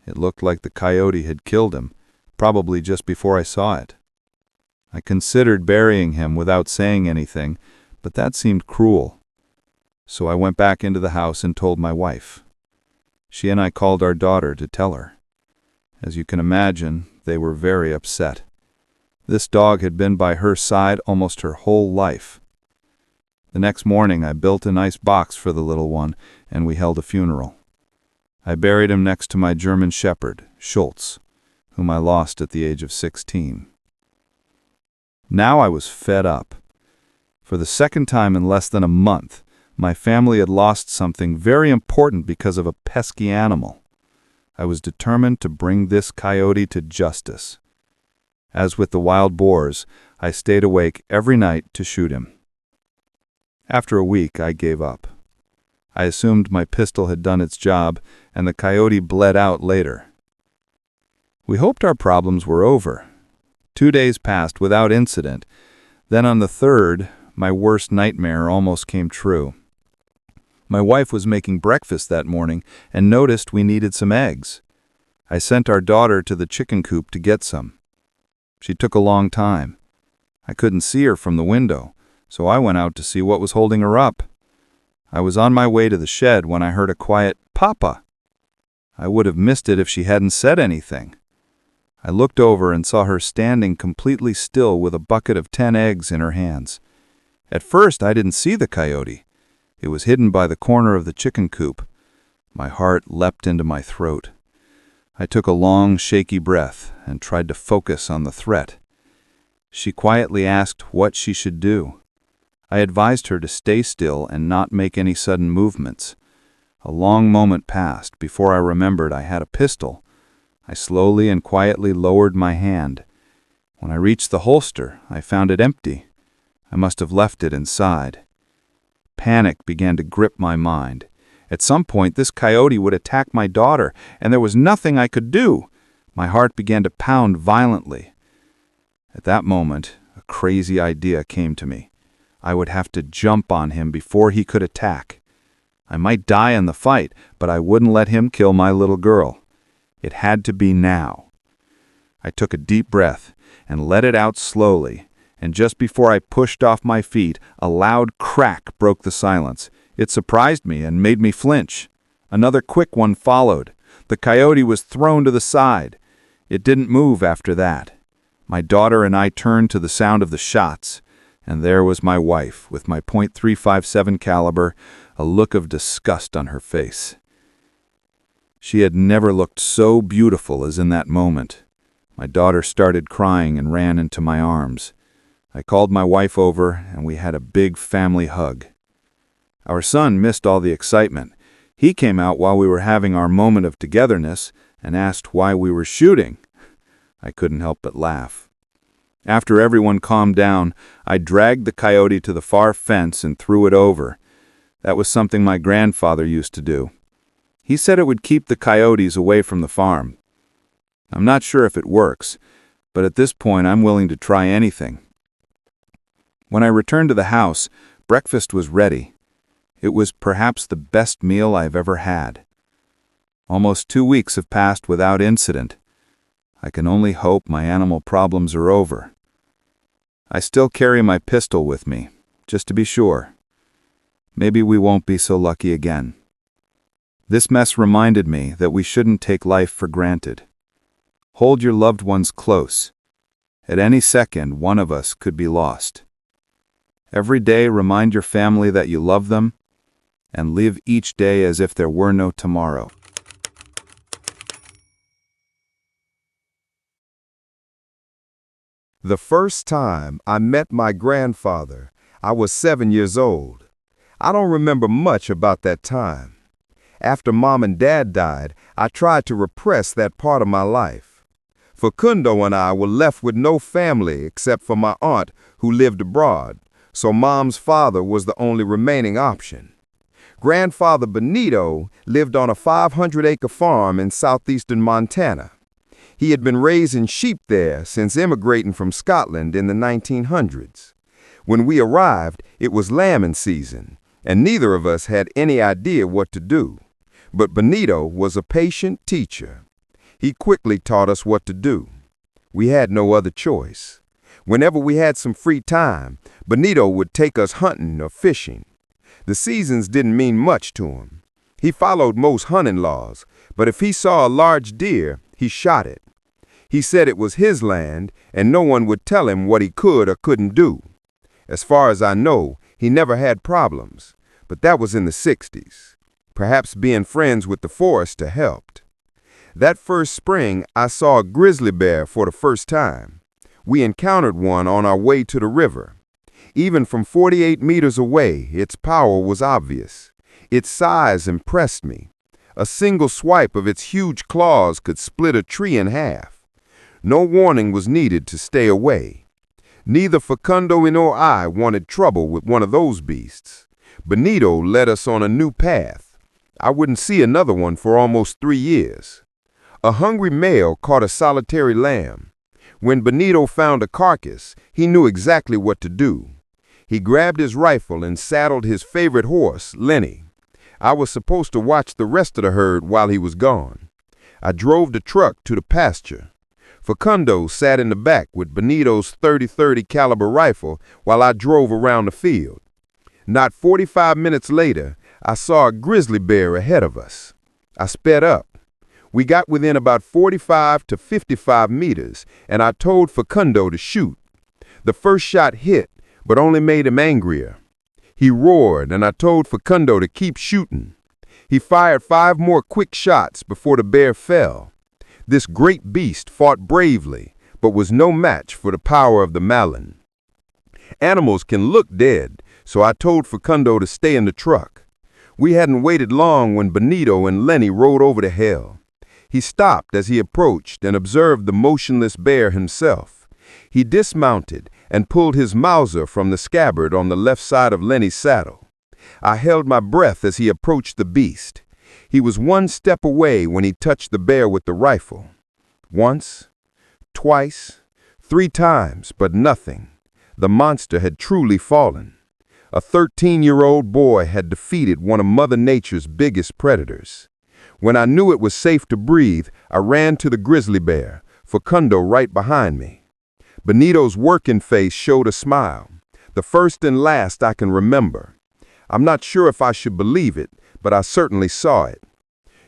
It looked like the coyote had killed him, probably just before I saw it. I considered burying him without saying anything, but that seemed cruel. So I went back into the house and told my wife. She and I called our daughter to tell her. As you can imagine, they were very upset. This dog had been by her side almost her whole life. The next morning, I built a nice box for the little one, and we held a funeral. I buried him next to my German shepherd, Schultz, whom I lost at the age of 16. Now I was fed up. For the second time in less than a month, my family had lost something very important because of a pesky animal. I was determined to bring this coyote to justice. As with the wild boars, I stayed awake every night to shoot him. After a week, I gave up. I assumed my pistol had done its job, and the coyote bled out later. We hoped our problems were over. 2 days passed without incident. Then on the third, my worst nightmare almost came true. My wife was making breakfast that morning and noticed we needed some eggs. I sent our daughter to the chicken coop to get some. She took a long time. I couldn't see her from the window, so I went out to see what was holding her up. I was on my way to the shed when I heard a quiet, "Papa." I would have missed it if she hadn't said anything. I looked over and saw her standing completely still with a bucket of 10 eggs in her hands. At first, I didn't see the coyote. It was hidden by the corner of the chicken coop. My heart leapt into my throat. I took a long, shaky breath and tried to focus on the threat. She quietly asked what she should do. I advised her to stay still and not make any sudden movements. A long moment passed before I remembered I had a pistol. I slowly and quietly lowered my hand. When I reached the holster, I found it empty. I must have left it inside. Panic began to grip my mind. At some point, this coyote would attack my daughter, and there was nothing I could do. My heart began to pound violently. At that moment, a crazy idea came to me. I would have to jump on him before he could attack. I might die in the fight, but I wouldn't let him kill my little girl. It had to be now. I took a deep breath and let it out slowly, and just before I pushed off my feet, a loud crack broke the silence. It surprised me and made me flinch. Another quick one followed. The coyote was thrown to the side. It didn't move after that. My daughter and I turned to the sound of the shots, and there was my wife with my .357 caliber, a look of disgust on her face. She had never looked so beautiful as in that moment. My daughter started crying and ran into my arms. I called my wife over, and we had a big family hug. Our son missed all the excitement. He came out while we were having our moment of togetherness and asked why we were shooting. I couldn't help but laugh. After everyone calmed down, I dragged the coyote to the far fence and threw it over. That was something my grandfather used to do. He said it would keep the coyotes away from the farm. I'm not sure if it works, but at this point I'm willing to try anything. When I returned to the house, breakfast was ready. It was perhaps the best meal I've ever had. Almost 2 weeks have passed without incident. I can only hope my animal problems are over. I still carry my pistol with me, just to be sure. Maybe we won't be so lucky again. This mess reminded me that we shouldn't take life for granted. Hold your loved ones close. At any second, one of us could be lost. Every day, remind your family that you love them, and live each day as if there were no tomorrow. The first time I met my grandfather, I was 7 years old. I don't remember much about that time. After Mom and Dad died, I tried to repress that part of my life. Facundo and I were left with no family except for my aunt who lived abroad, so Mom's father was the only remaining option. Grandfather Benito lived on a 500-acre farm in southeastern Montana. He had been raising sheep there since immigrating from Scotland in the 1900s. When we arrived, it was lambing season, and neither of us had any idea what to do. But Benito was a patient teacher. He quickly taught us what to do. We had no other choice. Whenever we had some free time, Benito would take us hunting or fishing. The seasons didn't mean much to him. He followed most hunting laws, but if he saw a large deer, he shot it. He said it was his land, and no one would tell him what he could or couldn't do. As far as I know, He never had problems, but that was in the 60s. Perhaps being friends with the forester helped. That first spring, I saw a grizzly bear for the first time. We encountered one on our way to the river. Even from 48 meters away, its power was obvious. Its size impressed me. A single swipe of its huge claws could split a tree in half. No warning was needed to stay away. Neither Facundo nor I wanted trouble with one of those beasts. Benito led us on a new path. I wouldn't see another one for almost 3 years. A hungry male caught a solitary lamb. When Benito found a carcass, he knew exactly what to do. He grabbed his rifle and saddled his favorite horse, Lenny. I was supposed to watch the rest of the herd while he was gone. I drove the truck to the pasture. Facundo sat in the back with Benito's .30-30 caliber rifle while I drove around the field. Not 45 minutes later, I saw a grizzly bear ahead of us. I sped up. We got within about 45 to 55 meters, and I told Facundo to shoot. The first shot hit, but only made him angrier. He roared, and I told Facundo to keep shooting. He fired 5 more quick shots before the bear fell. This great beast fought bravely, but was no match for the power of the Malin. Animals can look dead, so I told Facundo to stay in the truck. We hadn't waited long when Benito and Lenny rode over the hill. He stopped as he approached and observed the motionless bear himself. He dismounted and pulled his Mauser from the scabbard on the left side of Lenny's saddle. I held my breath as he approached the beast. He was 1 step away when he touched the bear with the rifle. Once, twice, 3 times, but nothing. The monster had truly fallen. A 13-year-old boy had defeated one of Mother Nature's biggest predators. When I knew it was safe to breathe, I ran to the grizzly bear, Facundo right behind me. Benito's working face showed a smile, the first and last I can remember. I'm not sure if I should believe it, but I certainly saw it.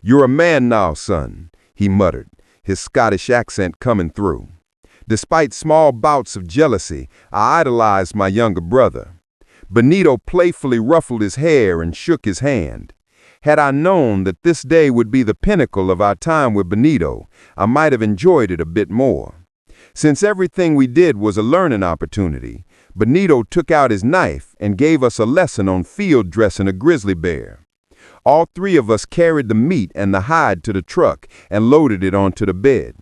"You're a man now, son," he muttered, his Scottish accent coming through. Despite small bouts of jealousy, I idolized my younger brother. Benito playfully ruffled his hair and shook his hand. Had I known that this day would be the pinnacle of our time with Benito, I might have enjoyed it a bit more. Since everything we did was a learning opportunity, Benito took out his knife and gave us a lesson on field dressing a grizzly bear. All 3 of us carried the meat and the hide to the truck and loaded it onto the bed.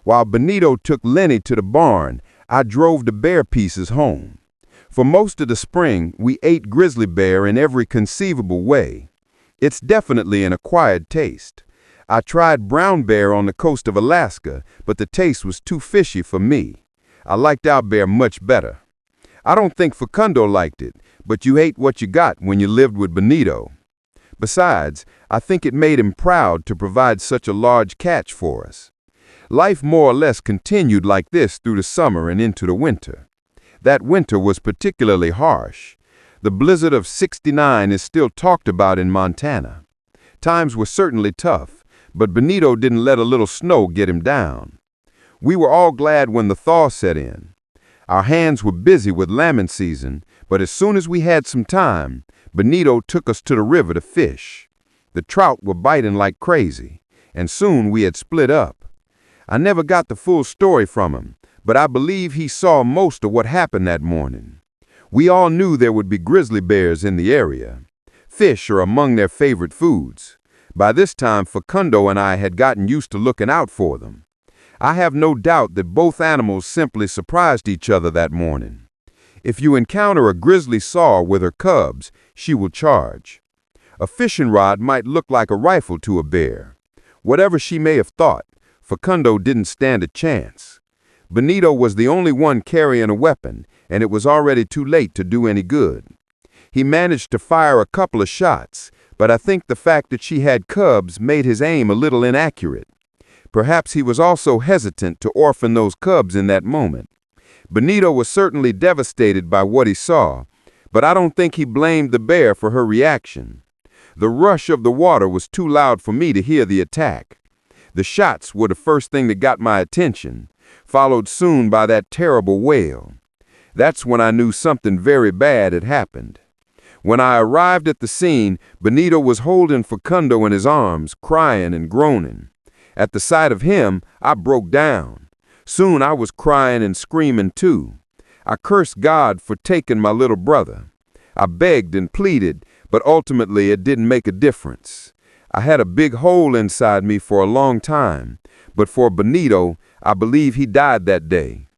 While Benito took Lenny to the barn, I drove the bear pieces home. For most of the spring, we ate grizzly bear in every conceivable way. It's definitely an acquired taste. I tried brown bear on the coast of Alaska, but the taste was too fishy for me. I liked our bear much better. I don't think Facundo liked it, but you ate what you got when you lived with Benito. Besides, I think it made him proud to provide such a large catch for us. Life more or less continued like this through the summer and into the winter. That winter was particularly harsh. The blizzard of '69 is still talked about in Montana. Times were certainly tough, but Benito didn't let a little snow get him down. We were all glad when the thaw set in. Our hands were busy with lambing season, but as soon as we had some time, Benito took us to the river to fish. The trout were biting like crazy, and soon we had split up. I never got the full story from him, but I believe he saw most of what happened that morning. We all knew there would be grizzly bears in the area. Fish are among their favorite foods. By this time, Facundo and I had gotten used to looking out for them. I have no doubt that both animals simply surprised each other that morning. If you encounter a grizzly saw with her cubs, she will charge. A fishing rod might look like a rifle to a bear. Whatever she may have thought, Facundo didn't stand a chance. Benito was the only one carrying a weapon, and it was already too late to do any good. He managed to fire a couple of shots, but I think the fact that she had cubs made his aim a little inaccurate. Perhaps he was also hesitant to orphan those cubs in that moment. Benito was certainly devastated by what he saw, but I don't think he blamed the bear for her reaction. The rush of the water was too loud for me to hear the attack. The shots were the first thing that got my attention, followed soon by that terrible wail. That's when I knew something very bad had happened. When I arrived at the scene, Benito was holding Facundo in his arms, crying and groaning. At the sight of him, I broke down. Soon I was crying and screaming too. I cursed God for taking my little brother. I begged and pleaded, but ultimately it didn't make a difference. I had a big hole inside me for a long time, but for Benito, I believe he died that day.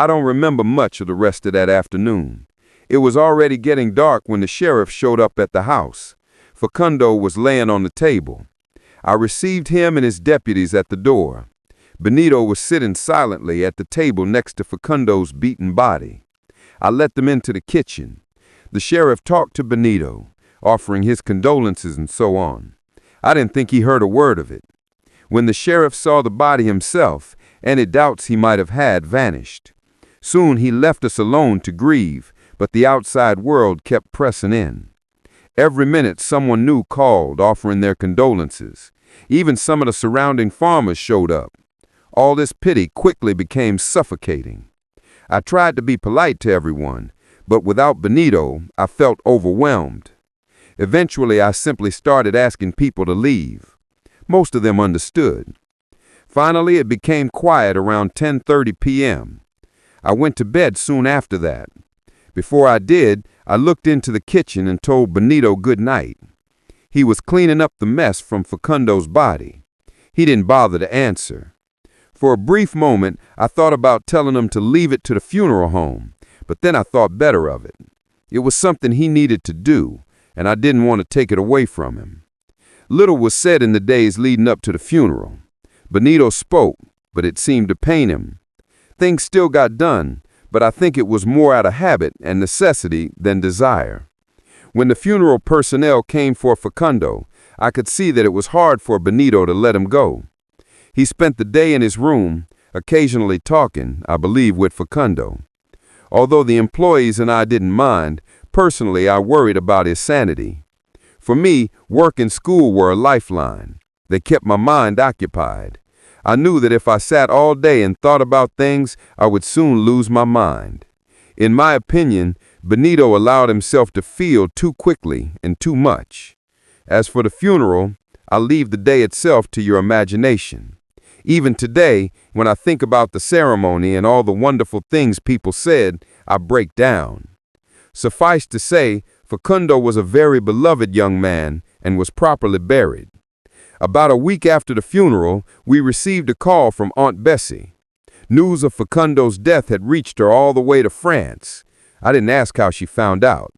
I don't remember much of the rest of that afternoon. It was already getting dark when the sheriff showed up at the house. Facundo was laying on the table. I received him and his deputies at the door. Benito was sitting silently at the table next to Facundo's beaten body. I let them into the kitchen. The sheriff talked to Benito, offering his condolences and so on. I didn't think he heard a word of it. When the sheriff saw the body himself, any doubts he might have had vanished. Soon he left us alone to grieve, but the outside world kept pressing in. Every minute someone new called, offering their condolences. Even some of the surrounding farmers showed up. All this pity quickly became suffocating. I tried to be polite to everyone, but without Benito, I felt overwhelmed. Eventually, I simply started asking people to leave. Most of them understood. Finally, it became quiet around 10:30 p.m. I went to bed soon after that. Before I did, I looked into the kitchen and told Benito good night. He was cleaning up the mess from Facundo's body. He didn't bother to answer. For a brief moment, I thought about telling him to leave it to the funeral home, but then I thought better of it. It was something he needed to do, and I didn't want to take it away from him. Little was said in the days leading up to the funeral. Benito spoke, but it seemed to pain him. Things still got done, but I think it was more out of habit and necessity than desire. When the funeral personnel came for Facundo, I could see that it was hard for Benito to let him go. He spent the day in his room, occasionally talking, I believe, with Facundo. Although the employees and I didn't mind, personally I worried about his sanity. For me, work and school were a lifeline. They kept my mind occupied. I knew that if I sat all day and thought about things, I would soon lose my mind. In my opinion, Benito allowed himself to feel too quickly and too much. As for the funeral, I'll leave the day itself to your imagination. Even today, when I think about the ceremony and all the wonderful things people said, I break down. Suffice to say, Facundo was a very beloved young man and was properly buried. About a week after the funeral, we received a call from Aunt Bessie. News of Facundo's death had reached her all the way to France. I didn't ask how she found out.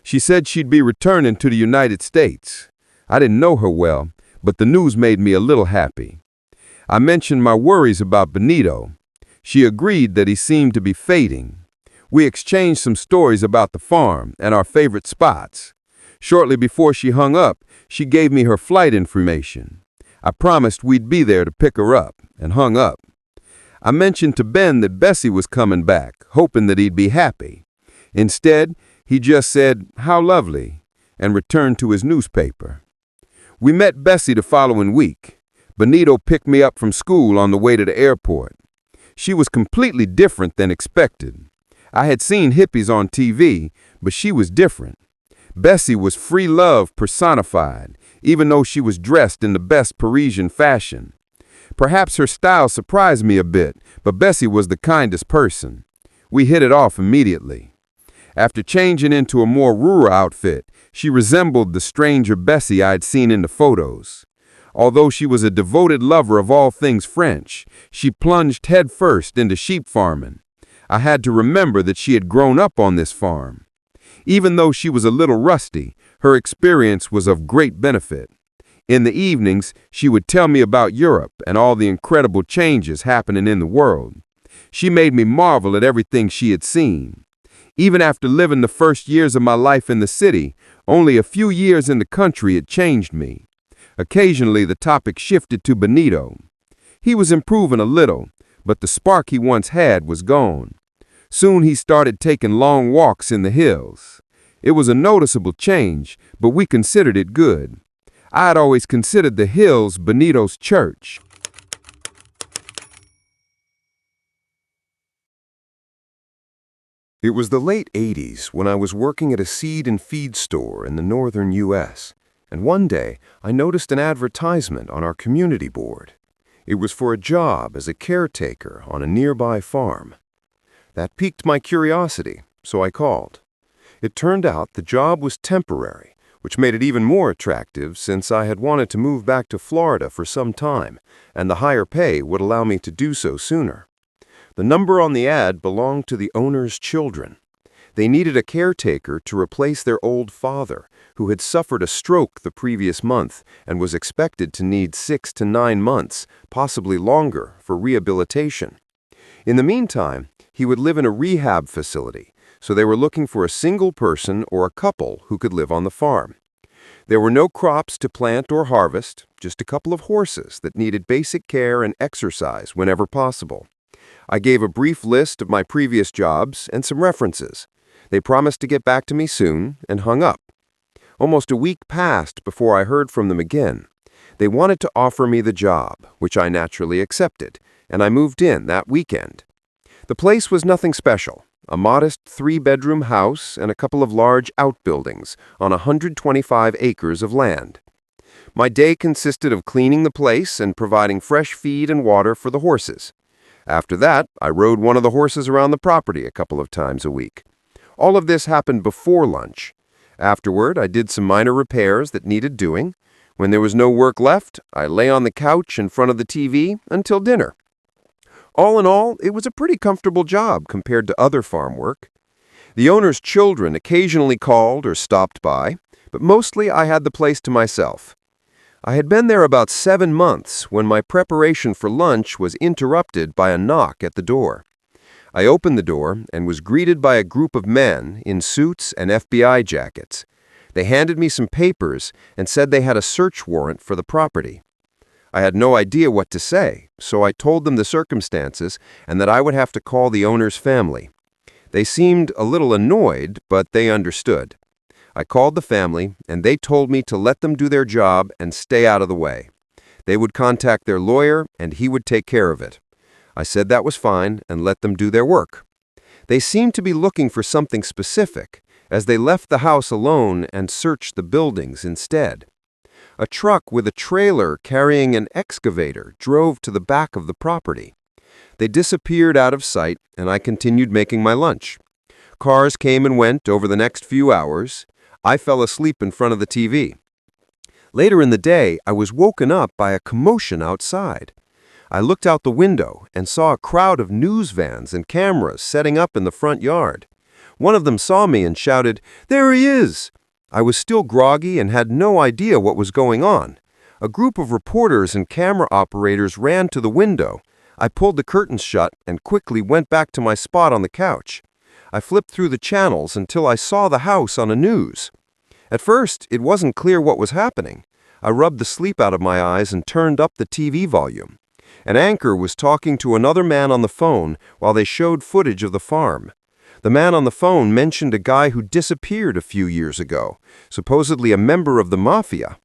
She said she'd be returning to the United States. I didn't know her well, but the news made me a little happy. I mentioned my worries about Benito. She agreed that he seemed to be fading. We exchanged some stories about the farm and our favorite spots. Shortly before she hung up, she gave me her flight information. I promised we'd be there to pick her up, and hung up. I mentioned to Ben that Bessie was coming back, hoping that he'd be happy. Instead, he just said, "How lovely," and returned to his newspaper. We met Bessie the following week. Benito picked me up from school on the way to the airport. She was completely different than expected. I had seen hippies on TV, but she was different. Bessie was free love personified, even though she was dressed in the best Parisian fashion. Perhaps her style surprised me a bit, but Bessie was the kindest person. We hit it off immediately. After changing into a more rural outfit, she resembled the stranger Bessie I'd seen in the photos. Although she was a devoted lover of all things French, she plunged headfirst into sheep farming. I had to remember that she had grown up on this farm. Even though she was a little rusty, her experience was of great benefit. In the evenings, she would tell me about Europe and all the incredible changes happening in the world. She made me marvel at everything she had seen. Even after living the first years of my life in the city, only a few years in the country had changed me. Occasionally, the topic shifted to Benito. He was improving a little, but the spark he once had was gone. Soon he started taking long walks in the hills. It was a noticeable change, but we considered it good. I had always considered the hills Benito's church. It was the late 80s when I was working at a seed and feed store in the northern U.S., and one day I noticed an advertisement on our community board. It was for a job as a caretaker on a nearby farm. That piqued my curiosity, so I called. It turned out the job was temporary, which made it even more attractive since I had wanted to move back to Florida for some time, and the higher pay would allow me to do so sooner. The number on the ad belonged to the owner's children. They needed a caretaker to replace their old father, who had suffered a stroke the previous month and was expected to need 6 to 9 months, possibly longer, for rehabilitation. In the meantime, he would live in a rehab facility, so they were looking for a single person or a couple who could live on the farm. There were no crops to plant or harvest, just a couple of horses that needed basic care and exercise whenever possible. I gave a brief list of my previous jobs and some references. They promised to get back to me soon and hung up. Almost a week passed before I heard from them again. They wanted to offer me the job, which I naturally accepted, and I moved in that weekend. The place was nothing special, a modest 3-bedroom house and a couple of large outbuildings on 125 acres of land. My day consisted of cleaning the place and providing fresh feed and water for the horses. After that, I rode one of the horses around the property a couple of times a week. All of this happened before lunch. Afterward, I did some minor repairs that needed doing. When there was no work left, I lay on the couch in front of the TV until dinner. All in all, it was a pretty comfortable job compared to other farm work. The owner's children occasionally called or stopped by, but mostly I had the place to myself. I had been there about 7 months when my preparation for lunch was interrupted by a knock at the door. I opened the door and was greeted by a group of men in suits and FBI jackets. They handed me some papers and said they had a search warrant for the property. I had no idea what to say, so I told them the circumstances and that I would have to call the owner's family. They seemed a little annoyed, but they understood. I called the family, and they told me to let them do their job and stay out of the way. They would contact their lawyer, and he would take care of it. I said that was fine and let them do their work. They seemed to be looking for something specific, as they left the house alone and searched the buildings instead. A truck with a trailer carrying an excavator drove to the back of the property. They disappeared out of sight, and I continued making my lunch. Cars came and went over the next few hours. I fell asleep in front of the TV. Later in the day, I was woken up by a commotion outside. I looked out the window and saw a crowd of news vans and cameras setting up in the front yard. One of them saw me and shouted, "There he is!" I was still groggy and had no idea what was going on. A group of reporters and camera operators ran to the window. I pulled the curtains shut and quickly went back to my spot on the couch. I flipped through the channels until I saw the house on the news. At first, it wasn't clear what was happening. I rubbed the sleep out of my eyes and turned up the TV volume. An anchor was talking to another man on the phone while they showed footage of the farm. The man on the phone mentioned a guy who disappeared a few years ago, supposedly a member of the mafia.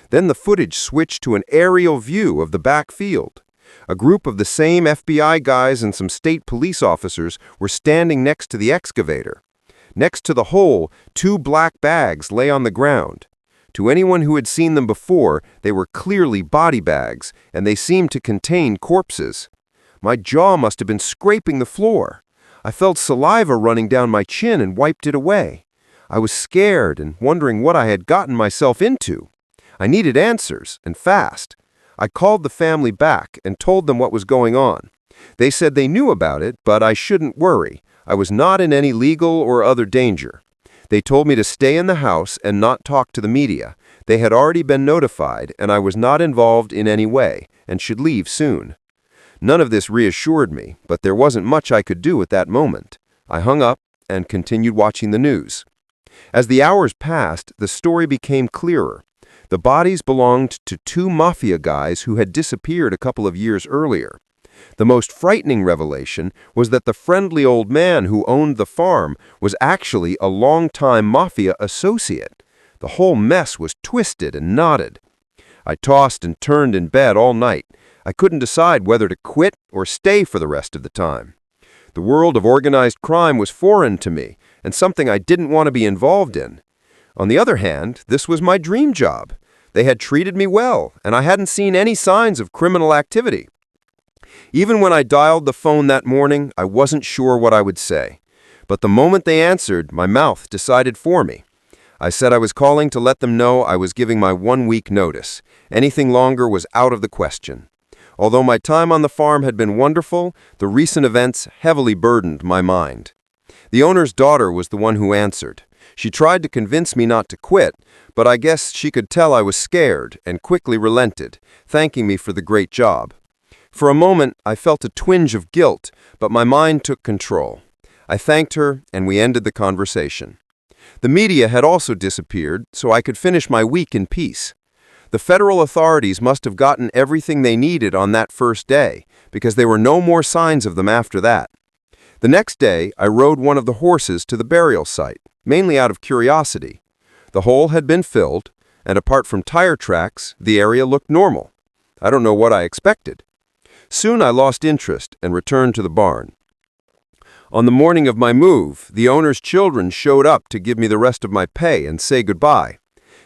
Then the footage switched to an aerial view of the back field. A group of the same FBI guys and some state police officers were standing next to the excavator. Next to the hole, 2 black bags lay on the ground. To anyone who had seen them before, they were clearly body bags, and they seemed to contain corpses. My jaw must have been scraping the floor. I felt saliva running down my chin and wiped it away. I was scared and wondering what I had gotten myself into. I needed answers, and fast. I called the family back and told them what was going on. They said they knew about it, but I shouldn't worry. I was not in any legal or other danger. They told me to stay in the house and not talk to the media. They had already been notified, and I was not involved in any way, and should leave soon. None of this reassured me, but there wasn't much I could do at that moment. I hung up and continued watching the news. As the hours passed, the story became clearer. The bodies belonged to 2 mafia guys who had disappeared a couple of years earlier. The most frightening revelation was that the friendly old man who owned the farm was actually a longtime mafia associate. The whole mess was twisted and knotted. I tossed and turned in bed all night. I couldn't decide whether to quit or stay for the rest of the time. The world of organized crime was foreign to me, and something I didn't want to be involved in. On the other hand, this was my dream job. They had treated me well, and I hadn't seen any signs of criminal activity. Even when I dialed the phone that morning, I wasn't sure what I would say. But the moment they answered, my mouth decided for me. I said I was calling to let them know I was giving my 1-week notice. Anything longer was out of the question. Although my time on the farm had been wonderful, the recent events heavily burdened my mind. The owner's daughter was the one who answered. She tried to convince me not to quit, but I guess she could tell I was scared and quickly relented, thanking me for the great job. For a moment, I felt a twinge of guilt, but my mind took control. I thanked her, and we ended the conversation. The media had also disappeared, so I could finish my week in peace. The federal authorities must have gotten everything they needed on that first day, because there were no more signs of them after that. The next day, I rode one of the horses to the burial site, mainly out of curiosity. The hole had been filled, and apart from tire tracks, the area looked normal. I don't know what I expected. Soon I lost interest and returned to the barn. On the morning of my move, the owner's children showed up to give me the rest of my pay and say goodbye.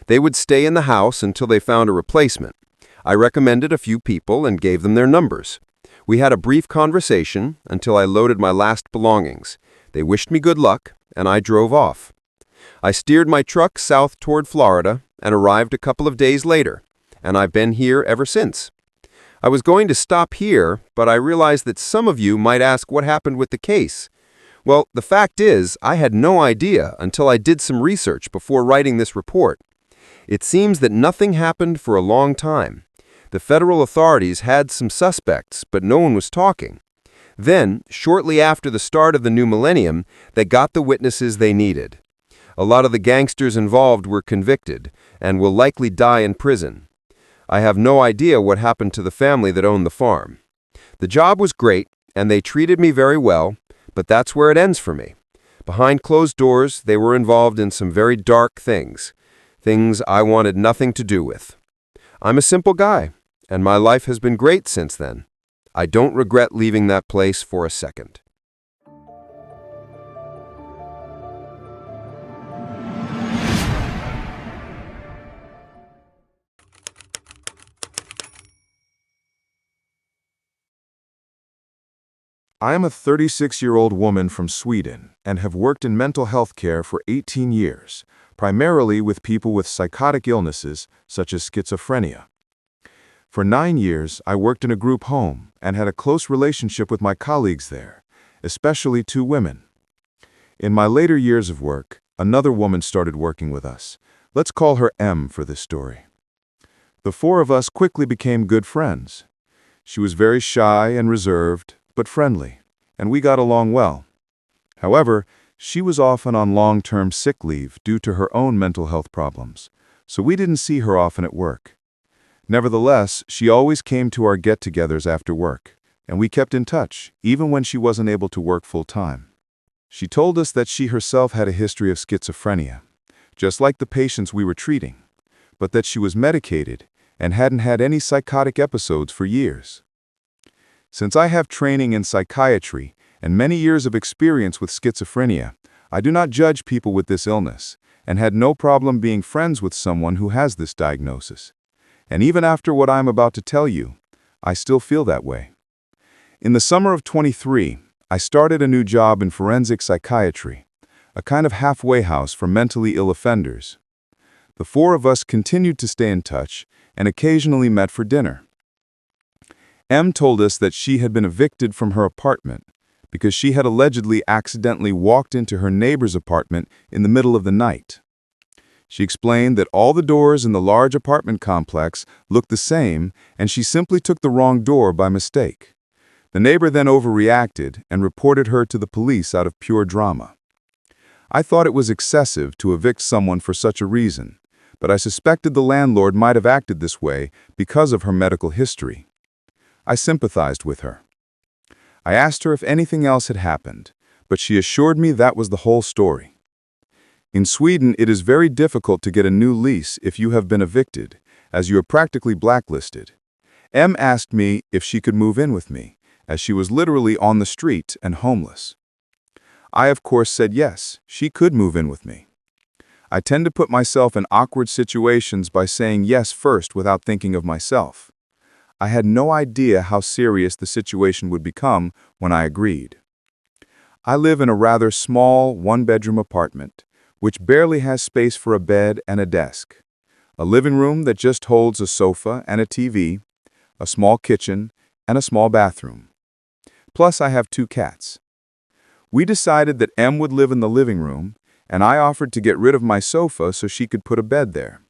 They would stay in the house until they found a replacement. I recommended a few people and gave them their numbers. We had a brief conversation until I loaded my last belongings. They wished me good luck, and I drove off. I steered my truck south toward Florida and arrived a couple of days later, and I've been here ever since. I was going to stop here, but I realized that some of you might ask what happened with the case. Well, the fact is, I had no idea until I did some research before writing this report. It seems that nothing happened for a long time. The federal authorities had some suspects, but no one was talking. Then, shortly after the start of the new millennium, they got the witnesses they needed. A lot of the gangsters involved were convicted and will likely die in prison. I have no idea what happened to the family that owned the farm. The job was great, and they treated me very well, but that's where it ends for me. Behind closed doors, they were involved in some very dark things I wanted nothing to do with. I'm a simple guy, and my life has been great since then. I don't regret leaving that place for a second. I am a 36-year-old woman from Sweden and have worked in mental health care for 18 years, primarily with people with psychotic illnesses such as schizophrenia. For 9 years, I worked in a group home and had a close relationship with my colleagues there, especially 2 women. In my later years of work, another woman started working with us. Let's call her M for this story. The 4 of us quickly became good friends. She was very shy and reserved, but friendly, and we got along well. However, she was often on long-term sick leave due to her own mental health problems, so we didn't see her often at work. Nevertheless, she always came to our get-togethers after work, and we kept in touch, even when she wasn't able to work full-time. She told us that she herself had a history of schizophrenia, just like the patients we were treating, but that she was medicated and hadn't had any psychotic episodes for years. Since I have training in psychiatry and many years of experience with schizophrenia, I do not judge people with this illness and had no problem being friends with someone who has this diagnosis. And even after what I am about to tell you, I still feel that way. In the summer of 23, I started a new job in forensic psychiatry, a kind of halfway house for mentally ill offenders. The 4 of us continued to stay in touch and occasionally met for dinner. M told us that she had been evicted from her apartment because she had allegedly accidentally walked into her neighbor's apartment in the middle of the night. She explained that all the doors in the large apartment complex looked the same and she simply took the wrong door by mistake. The neighbor then overreacted and reported her to the police out of pure drama. I thought it was excessive to evict someone for such a reason, but I suspected the landlord might have acted this way because of her medical history. I sympathized with her. I asked her if anything else had happened, but she assured me that was the whole story. In Sweden, it is very difficult to get a new lease if you have been evicted, as you are practically blacklisted. M asked me if she could move in with me, as she was literally on the street and homeless. I, of course, said yes, she could move in with me. I tend to put myself in awkward situations by saying yes first without thinking of myself. I had no idea how serious the situation would become when I agreed. I live in a rather small, one-bedroom apartment, which barely has space for a bed and a desk, a living room that just holds a sofa and a TV, a small kitchen, and a small bathroom. Plus, I have 2 cats. We decided that Em would live in the living room, and I offered to get rid of my sofa so she could put a bed there.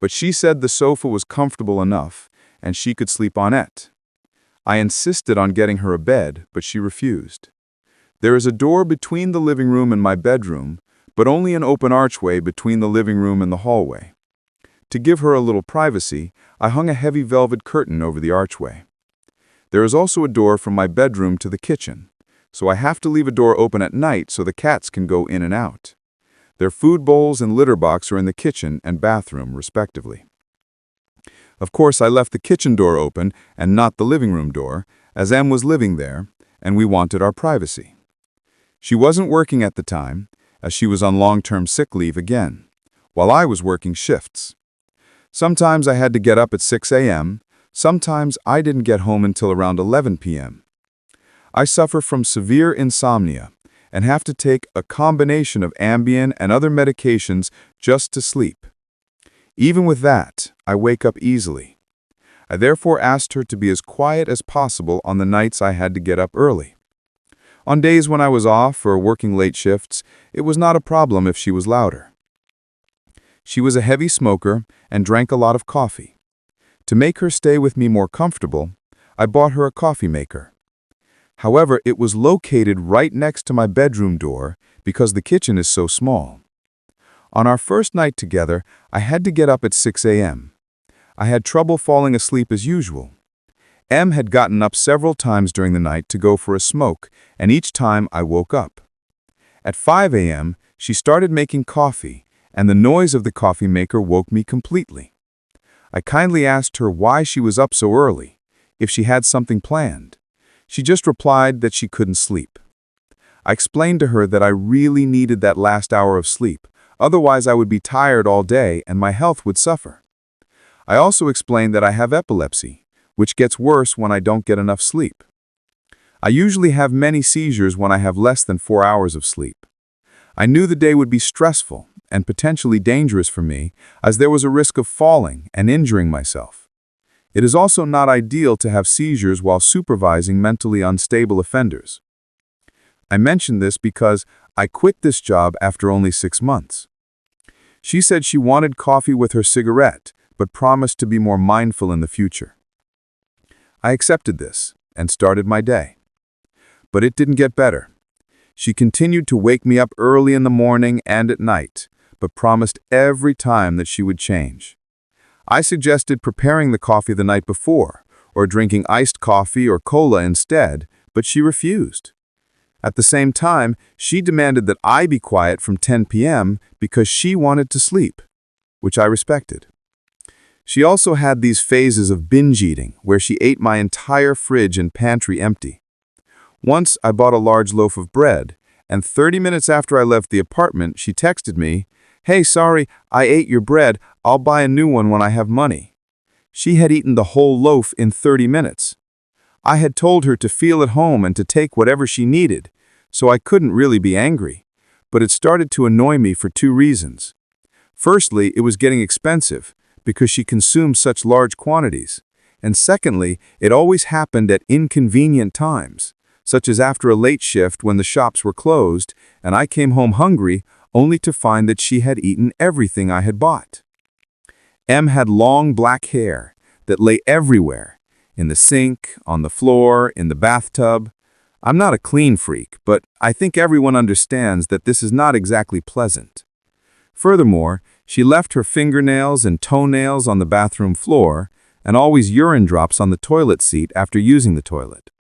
But she said the sofa was comfortable enough, and she could sleep on it. I insisted on getting her a bed, but she refused. There is a door between the living room and my bedroom, but only an open archway between the living room and the hallway. To give her a little privacy, I hung a heavy velvet curtain over the archway. There is also a door from my bedroom to the kitchen, so I have to leave a door open at night so the cats can go in and out. Their food bowls and litter box are in the kitchen and bathroom, respectively. Of course, I left the kitchen door open and not the living room door, as Em was living there, and we wanted our privacy. She wasn't working at the time, as she was on long-term sick leave again, while I was working shifts. Sometimes I had to get up at 6 a.m., sometimes I didn't get home until around 11 p.m. I suffer from severe insomnia and have to take a combination of Ambien and other medications just to sleep. Even with that, I wake up easily. I therefore asked her to be as quiet as possible on the nights I had to get up early. On days when I was off or working late shifts, it was not a problem if she was louder. She was a heavy smoker and drank a lot of coffee. To make her stay with me more comfortable, I bought her a coffee maker. However, it was located right next to my bedroom door because the kitchen is so small. On our first night together, I had to get up at 6 a.m. I had trouble falling asleep as usual. Em had gotten up several times during the night to go for a smoke, and each time I woke up. At 5 a.m., she started making coffee, and the noise of the coffee maker woke me completely. I kindly asked her why she was up so early, if she had something planned. She just replied that she couldn't sleep. I explained to her that I really needed that last hour of sleep, otherwise I would be tired all day and my health would suffer. I also explained that I have epilepsy, which gets worse when I don't get enough sleep. I usually have many seizures when I have less than 4 hours of sleep. I knew the day would be stressful and potentially dangerous for me, as there was a risk of falling and injuring myself. It is also not ideal to have seizures while supervising mentally unstable offenders. I mention this because I quit this job after only 6 months. She said she wanted coffee with her cigarette, but promised to be more mindful in the future. I accepted this and started my day. But it didn't get better. She continued to wake me up early in the morning and at night, but promised every time that she would change. I suggested preparing the coffee the night before, or drinking iced coffee or cola instead, but she refused. At the same time, she demanded that I be quiet from 10 p.m. because she wanted to sleep, which I respected. She also had these phases of binge eating, where she ate my entire fridge and pantry empty. Once, I bought a large loaf of bread, and 30 minutes after I left the apartment, she texted me, "Hey, sorry, I ate your bread. I'll buy a new one when I have money." She had eaten the whole loaf in 30 minutes. I had told her to feel at home and to take whatever she needed, so I couldn't really be angry. But it started to annoy me for 2 reasons. Firstly, it was getting expensive because she consumed such large quantities. And secondly, it always happened at inconvenient times, such as after a late shift when the shops were closed, and I came home hungry, only to find that she had eaten everything I had bought. Em had long black hair that lay everywhere, in the sink, on the floor, in the bathtub. I'm not a clean freak, but I think everyone understands that this is not exactly pleasant. Furthermore, she left her fingernails and toenails on the bathroom floor, and always urine drops on the toilet seat after using the toilet.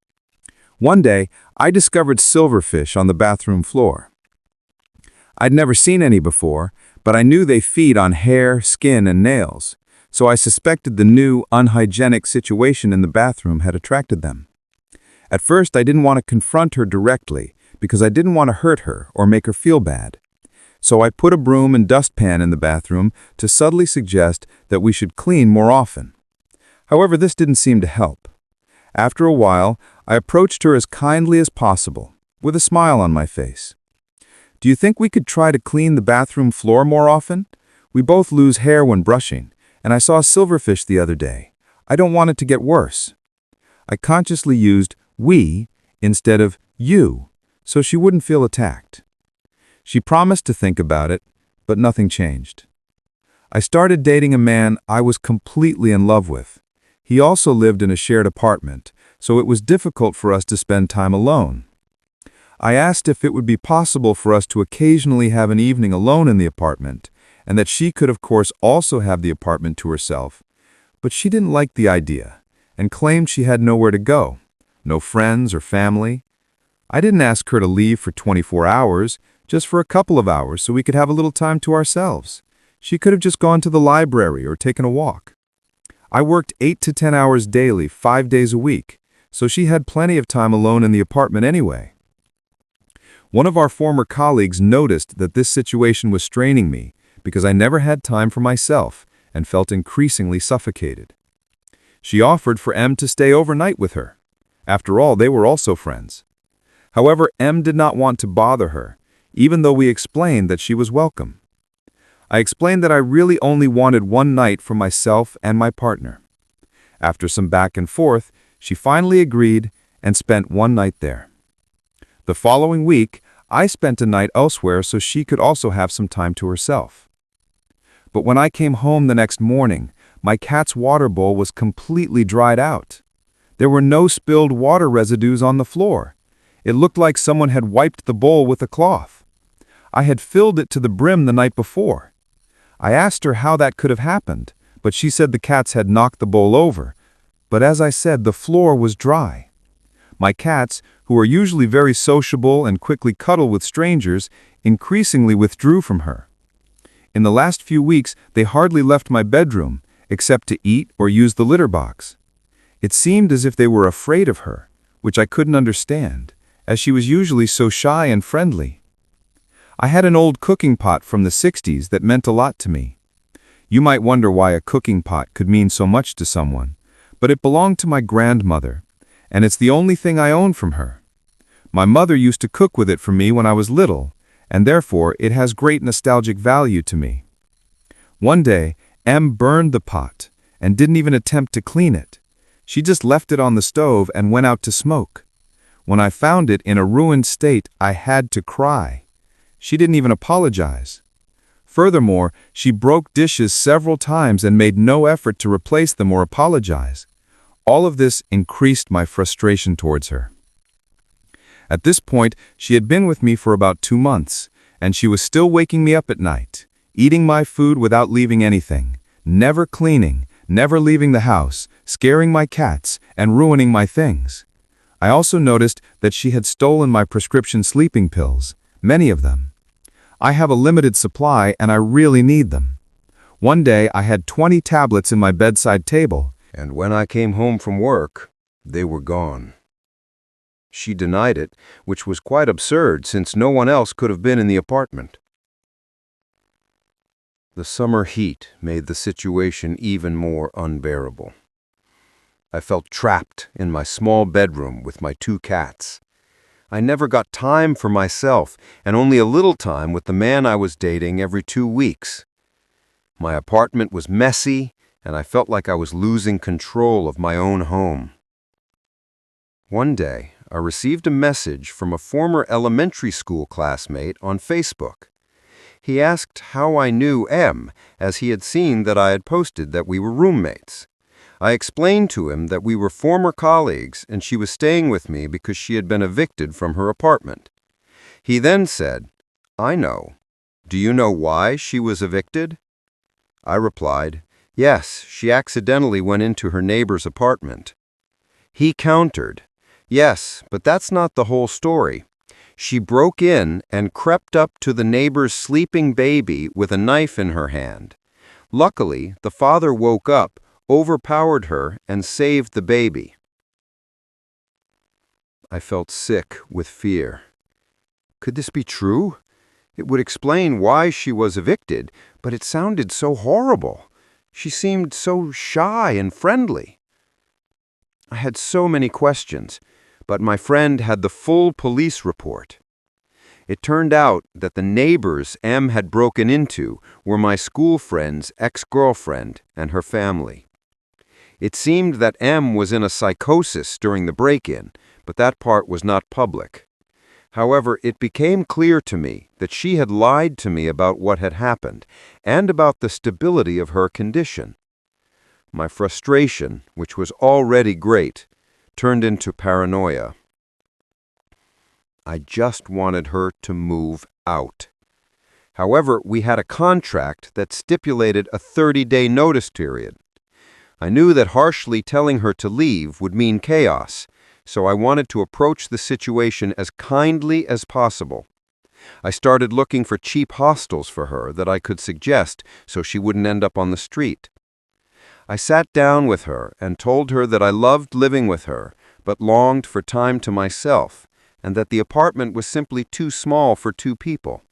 One day, I discovered silverfish on the bathroom floor. I'd never seen any before, but I knew they feed on hair, skin, and nails, so I suspected the new, unhygienic situation in the bathroom had attracted them. At first, I didn't want to confront her directly because I didn't want to hurt her or make her feel bad. So I put a broom and dustpan in the bathroom to subtly suggest that we should clean more often. However, this didn't seem to help. After a while, I approached her as kindly as possible, with a smile on my face. "Do you think we could try to clean the bathroom floor more often? We both lose hair when brushing, and I saw a silverfish the other day. I don't want it to get worse." I consciously used we instead of you, so she wouldn't feel attacked. She promised to think about it, but nothing changed. I started dating a man I was completely in love with. He also lived in a shared apartment, so it was difficult for us to spend time alone. I asked if it would be possible for us to occasionally have an evening alone in the apartment, and that she could of course also have the apartment to herself, but she didn't like the idea, and claimed she had nowhere to go, no friends or family. I didn't ask her to leave for 24 hours, just for a couple of hours so we could have a little time to ourselves. She could have just gone to the library or taken a walk. I worked 8 to 10 hours daily, 5 days a week, so she had plenty of time alone in the apartment anyway. One of our former colleagues noticed that this situation was straining me because I never had time for myself and felt increasingly suffocated. She offered for M to stay overnight with her. After all, they were also friends. However, M did not want to bother her, even though we explained that she was welcome. I explained that I really only wanted one night for myself and my partner. After some back and forth, she finally agreed and spent one night there. The following week, I spent a night elsewhere so she could also have some time to herself. But when I came home the next morning, my cat's water bowl was completely dried out. There were no spilled water residues on the floor. It looked like someone had wiped the bowl with a cloth. I had filled it to the brim the night before. I asked her how that could have happened, but she said the cats had knocked the bowl over. But as I said, the floor was dry. My cats, who are usually very sociable and quickly cuddle with strangers, increasingly withdrew from her. In the last few weeks, they hardly left my bedroom, except to eat or use the litter box. It seemed as if they were afraid of her, which I couldn't understand, as she was usually so shy and friendly. I had an old cooking pot from the 60s that meant a lot to me. You might wonder why a cooking pot could mean so much to someone, but it belonged to my grandmother, and it's the only thing I own from her. My mother used to cook with it for me when I was little, and therefore it has great nostalgic value to me. One day, M burned the pot and didn't even attempt to clean it. She just left it on the stove and went out to smoke. When I found it in a ruined state, I had to cry. She didn't even apologize. Furthermore, she broke dishes several times and made no effort to replace them or apologize. All of this increased my frustration towards her. At this point, she had been with me for about 2 months, and she was still waking me up at night, eating my food without leaving anything, never cleaning, never leaving the house, scaring my cats, and ruining my things. I also noticed that she had stolen my prescription sleeping pills, many of them. I have a limited supply and I really need them. One day I had 20 tablets in my bedside table, And when I came home from work, they were gone. She denied it, which was quite absurd since no one else could have been in the apartment. The summer heat made the situation even more unbearable. I felt trapped in my small bedroom with my 2 cats. I never got time for myself, and only a little time with the man I was dating every 2 weeks. My apartment was messy, and I felt like I was losing control of my own home. One day, I received a message from a former elementary school classmate on Facebook. He asked how I knew M, as he had seen that I had posted that we were roommates. I explained to him that we were former colleagues and she was staying with me because she had been evicted from her apartment. He then said, "I know. Do you know why she was evicted?" I replied, "Yes, she accidentally went into her neighbor's apartment." He countered, "Yes, but that's not the whole story. She broke in and crept up to the neighbor's sleeping baby with a knife in her hand. Luckily, the father woke up, overpowered her, and saved the baby." I felt sick with fear. Could this be true? It would explain why she was evicted, but it sounded so horrible. She seemed so shy and friendly. I had so many questions, but my friend had the full police report. It turned out that the neighbors M had broken into were my school friend's ex-girlfriend and her family. It seemed that M was in a psychosis during the break-in, but that part was not public. However, it became clear to me that she had lied to me about what had happened and about the stability of her condition. My frustration, which was already great, turned into paranoia. I just wanted her to move out. However, we had a contract that stipulated a 30-day notice period. I knew that harshly telling her to leave would mean chaos, so I wanted to approach the situation as kindly as possible. I started looking for cheap hostels for her that I could suggest so she wouldn't end up on the street. I sat down with her and told her that I loved living with her, but longed for time to myself, and that the apartment was simply too small for 2 people.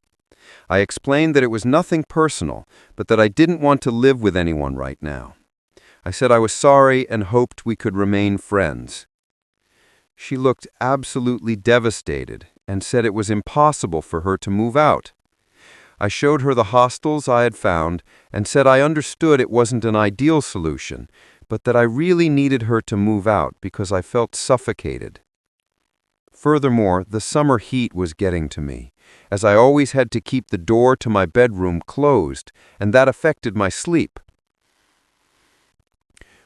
I explained that it was nothing personal, but that I didn't want to live with anyone right now. I said I was sorry and hoped we could remain friends. She looked absolutely devastated and said it was impossible for her to move out. I showed her the hostels I had found and said I understood it wasn't an ideal solution, but that I really needed her to move out because I felt suffocated. Furthermore, the summer heat was getting to me, as I always had to keep the door to my bedroom closed, and that affected my sleep.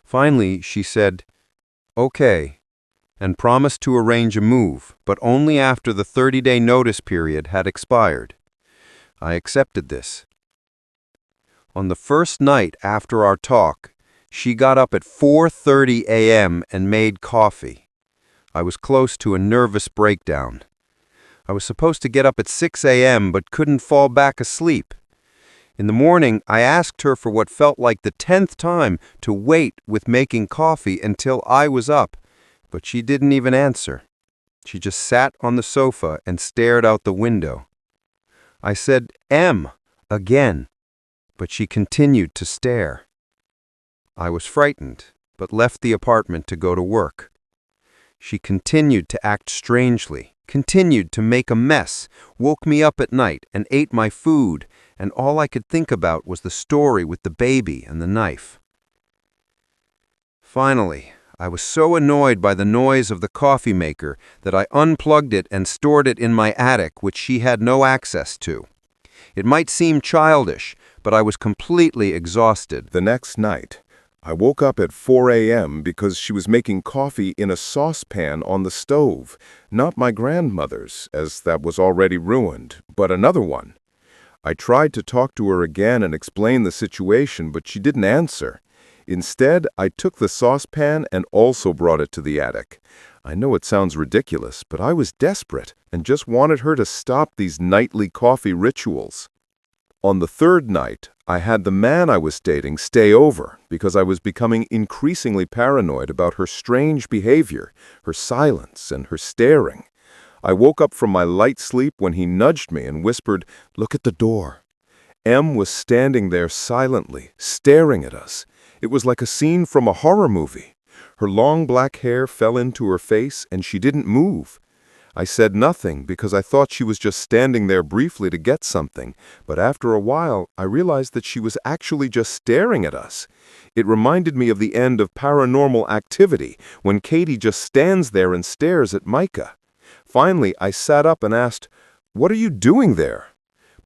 Finally, she said, "Okay," and promised to arrange a move, but only after the 30-day notice period had expired. I accepted this. On the first night after our talk, she got up at 4:30 a.m. and made coffee. I was close to a nervous breakdown. I was supposed to get up at 6 a.m. but couldn't fall back asleep. In the morning, I asked her for what felt like the 10th time to wait with making coffee until I was up, but she didn't even answer. She just sat on the sofa and stared out the window. I said, "M," again, but she continued to stare. I was frightened, but left the apartment to go to work. She continued to act strangely, continued to make a mess, woke me up at night and ate my food, and all I could think about was the story with the baby and the knife. Finally, I was so annoyed by the noise of the coffee maker that I unplugged it and stored it in my attic, which she had no access to. It might seem childish, but I was completely exhausted. The next night, I woke up at 4 a.m. because she was making coffee in a saucepan on the stove, not my grandmother's, as that was already ruined, but another one. I tried to talk to her again and explain the situation, but she didn't answer. Instead, I took the saucepan and also brought it to the attic. I know it sounds ridiculous, but I was desperate and just wanted her to stop these nightly coffee rituals. On the 3rd night, I had the man I was dating stay over because I was becoming increasingly paranoid about her strange behavior, her silence, and her staring. I woke up from my light sleep when he nudged me and whispered, "Look at the door." M was standing there silently, staring at us. It was like a scene from a horror movie. Her long black hair fell into her face and she didn't move. I said nothing because I thought she was just standing there briefly to get something, but after a while I realized that she was actually just staring at us. It reminded me of the end of Paranormal Activity, when Katie just stands there and stares at Micah. Finally, I sat up and asked, "What are you doing there?"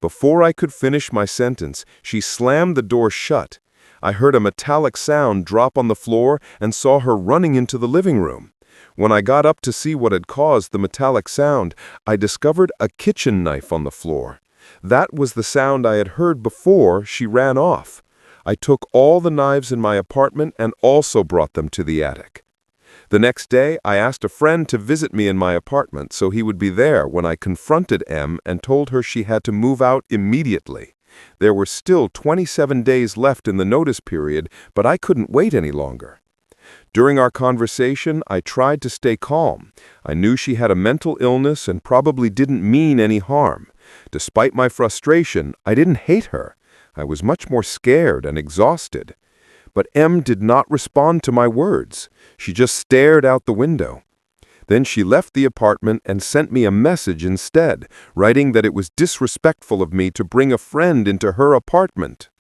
Before I could finish my sentence, she slammed the door shut. I heard a metallic sound drop on the floor and saw her running into the living room. When I got up to see what had caused the metallic sound, I discovered a kitchen knife on the floor. That was the sound I had heard before she ran off. I took all the knives in my apartment and also brought them to the attic. The next day, I asked a friend to visit me in my apartment so he would be there when I confronted M and told her she had to move out immediately. There were still 27 days left in the notice period, but I couldn't wait any longer. During our conversation, I tried to stay calm. I knew she had a mental illness and probably didn't mean any harm. Despite my frustration, I didn't hate her. I was much more scared and exhausted. But M did not respond to my words. She just stared out the window. Then she left the apartment and sent me a message instead, writing that it was disrespectful of me to bring a friend into her apartment.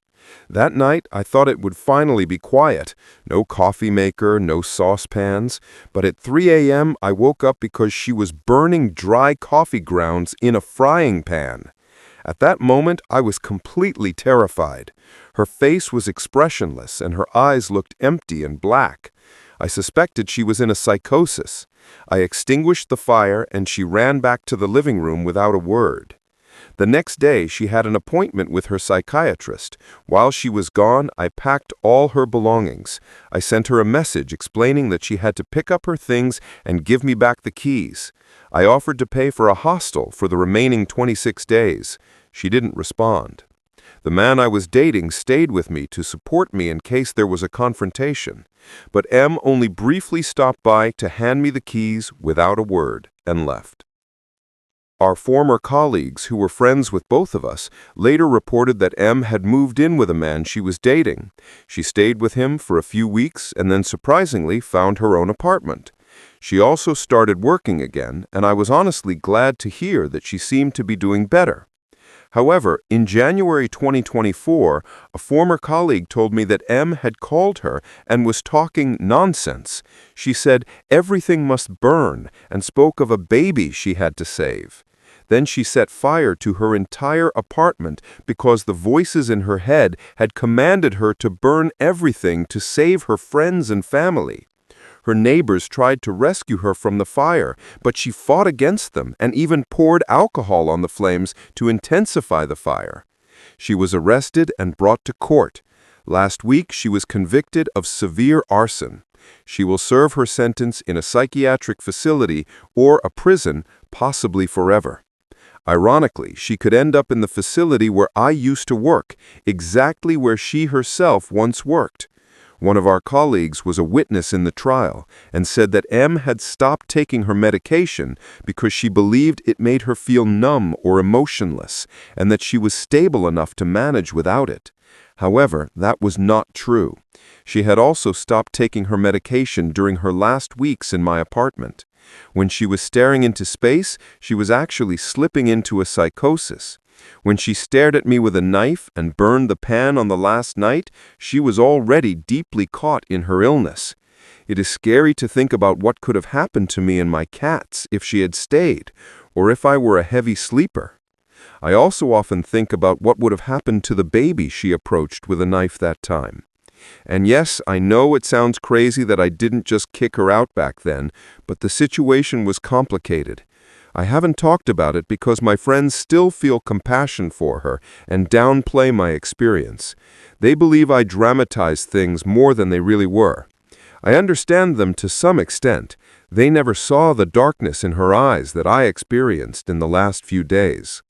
That night, I thought it would finally be quiet. No coffee maker, no saucepans. But at 3 a.m., I woke up because she was burning dry coffee grounds in a frying pan. At that moment, I was completely terrified. Her face was expressionless and her eyes looked empty and black. I suspected she was in a psychosis. I extinguished the fire and she ran back to the living room without a word. The next day, she had an appointment with her psychiatrist. While she was gone, I packed all her belongings. I sent her a message explaining that she had to pick up her things and give me back the keys. I offered to pay for a hostel for the remaining 26 days. She didn't respond. The man I was dating stayed with me to support me in case there was a confrontation. But M only briefly stopped by to hand me the keys without a word and left. Our former colleagues, who were friends with both of us, later reported that M had moved in with a man she was dating. She stayed with him for a few weeks and then surprisingly found her own apartment. She also started working again, and I was honestly glad to hear that she seemed to be doing better. However, in January 2024, a former colleague told me that M had called her and was talking nonsense. She said everything must burn and spoke of a baby she had to save. Then she set fire to her entire apartment because the voices in her head had commanded her to burn everything to save her friends and family. Her neighbors tried to rescue her from the fire, but she fought against them and even poured alcohol on the flames to intensify the fire. She was arrested and brought to court. Last week, she was convicted of severe arson. She will serve her sentence in a psychiatric facility or a prison, possibly forever. Ironically, she could end up in the facility where I used to work, exactly where she herself once worked. One of our colleagues was a witness in the trial and said that M had stopped taking her medication because she believed it made her feel numb or emotionless, and that she was stable enough to manage without it. However, that was not true. She had also stopped taking her medication during her last weeks in my apartment. When she was staring into space, she was actually slipping into a psychosis. When she stared at me with a knife and burned the pan on the last night, she was already deeply caught in her illness. It is scary to think about what could have happened to me and my cats if she had stayed, or if I were a heavy sleeper. I also often think about what would have happened to the baby she approached with a knife that time. And yes, I know it sounds crazy that I didn't just kick her out back then, but the situation was complicated. I haven't talked about it because my friends still feel compassion for her and downplay my experience. They believe I dramatize things more than they really were. I understand them to some extent. They never saw the darkness in her eyes that I experienced in the last few days.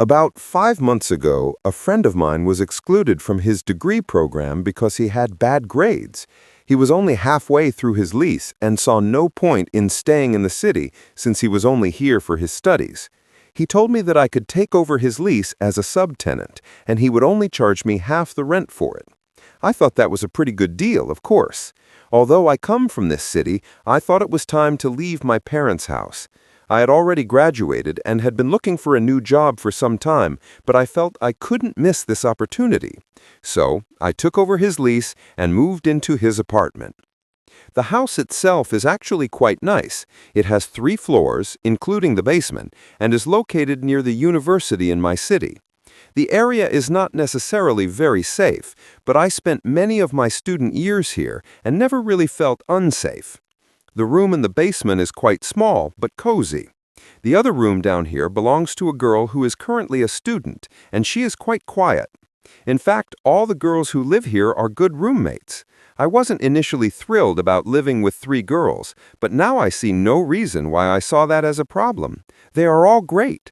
About 5 months ago, a friend of mine was excluded from his degree program because he had bad grades. He was only halfway through his lease and saw no point in staying in the city since he was only here for his studies. He told me that I could take over his lease as a subtenant, and he would only charge me half the rent for it. I thought that was a pretty good deal, of course. Although I come from this city, I thought it was time to leave my parents' house. I had already graduated and had been looking for a new job for some time, but I felt I couldn't miss this opportunity. So I took over his lease and moved into his apartment. The house itself is actually quite nice. It has 3 floors, including the basement, and is located near the university in my city. The area is not necessarily very safe, but I spent many of my student years here and never really felt unsafe. The room in the basement is quite small, but cozy. The other room down here belongs to a girl who is currently a student, and she is quite quiet. In fact, all the girls who live here are good roommates. I wasn't initially thrilled about living with 3 girls, but now I see no reason why I saw that as a problem. They are all great.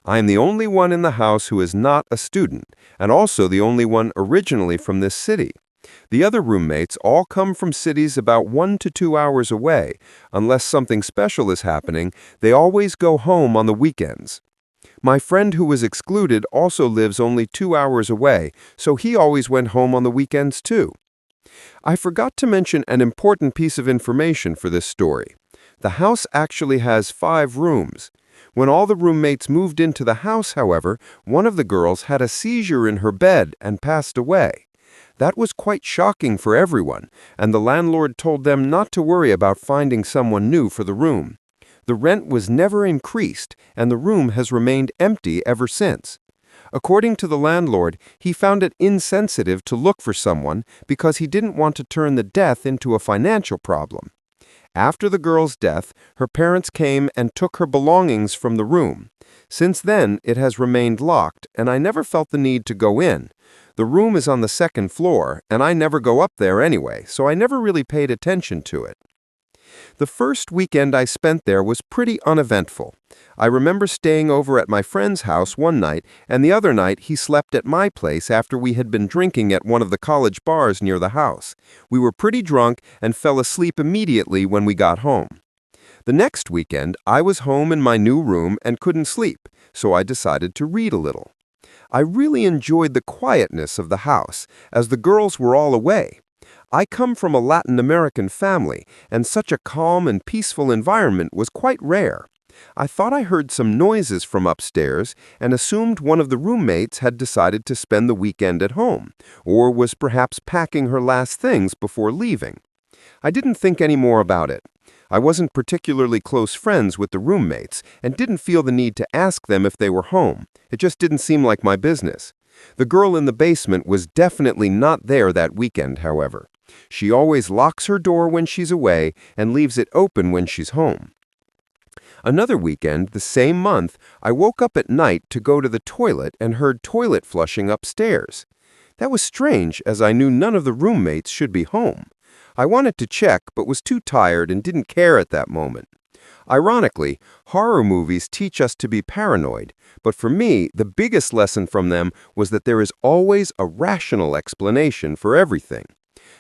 I am the only one in the house who is not a student, and also the only one originally from this city. The other roommates all come from cities about 1 to 2 hours away. Unless something special is happening, they always go home on the weekends. My friend who was excluded also lives only 2 hours away, so he always went home on the weekends too. I forgot to mention an important piece of information for this story. The house actually has 5 rooms. When all the roommates moved into the house, however, one of the girls had a seizure in her bed and passed away. That was quite shocking for everyone, and the landlord told them not to worry about finding someone new for the room. The rent was never increased, and the room has remained empty ever since. According to the landlord, he found it insensitive to look for someone because he didn't want to turn the death into a financial problem. After the girl's death, her parents came and took her belongings from the room. Since then, it has remained locked, and I never felt the need to go in. The room is on the 2nd floor, and I never go up there anyway, so I never really paid attention to it. The first weekend I spent there was pretty uneventful. I remember staying over at my friend's house one night, and the other night he slept at my place after we had been drinking at one of the college bars near the house. We were pretty drunk and fell asleep immediately when we got home. The next weekend, I was home in my new room and couldn't sleep, so I decided to read a little. I really enjoyed the quietness of the house, as the girls were all away. I come from a Latin American family, and such a calm and peaceful environment was quite rare. I thought I heard some noises from upstairs and assumed one of the roommates had decided to spend the weekend at home, or was perhaps packing her last things before leaving. I didn't think any more about it. I wasn't particularly close friends with the roommates and didn't feel the need to ask them if they were home. It just didn't seem like my business. The girl in the basement was definitely not there that weekend, however. She always locks her door when she's away and leaves it open when she's home. Another weekend, the same month, I woke up at night to go to the toilet and heard toilet flushing upstairs. That was strange, as I knew none of the roommates should be home. I wanted to check, but was too tired and didn't care at that moment. Ironically, horror movies teach us to be paranoid, but for me, the biggest lesson from them was that there is always a rational explanation for everything.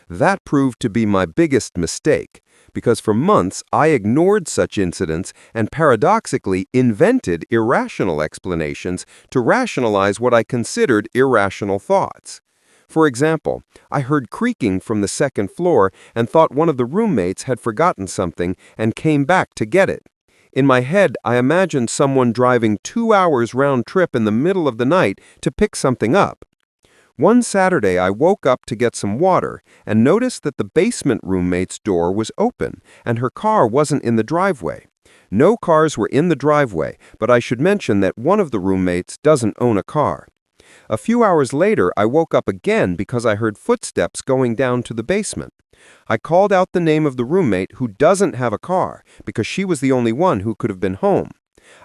That proved to be my biggest mistake, because for months I ignored such incidents and paradoxically invented irrational explanations to rationalize what I considered irrational thoughts. For example, I heard creaking from the 2nd floor and thought one of the roommates had forgotten something and came back to get it. In my head, I imagined someone driving 2 hours round trip in the middle of the night to pick something up. One Saturday, I woke up to get some water and noticed that the basement roommate's door was open and her car wasn't in the driveway. No cars were in the driveway, but I should mention that one of the roommates doesn't own a car. A few hours later, I woke up again because I heard footsteps going down to the basement. I called out the name of the roommate who doesn't have a car because she was the only one who could have been home.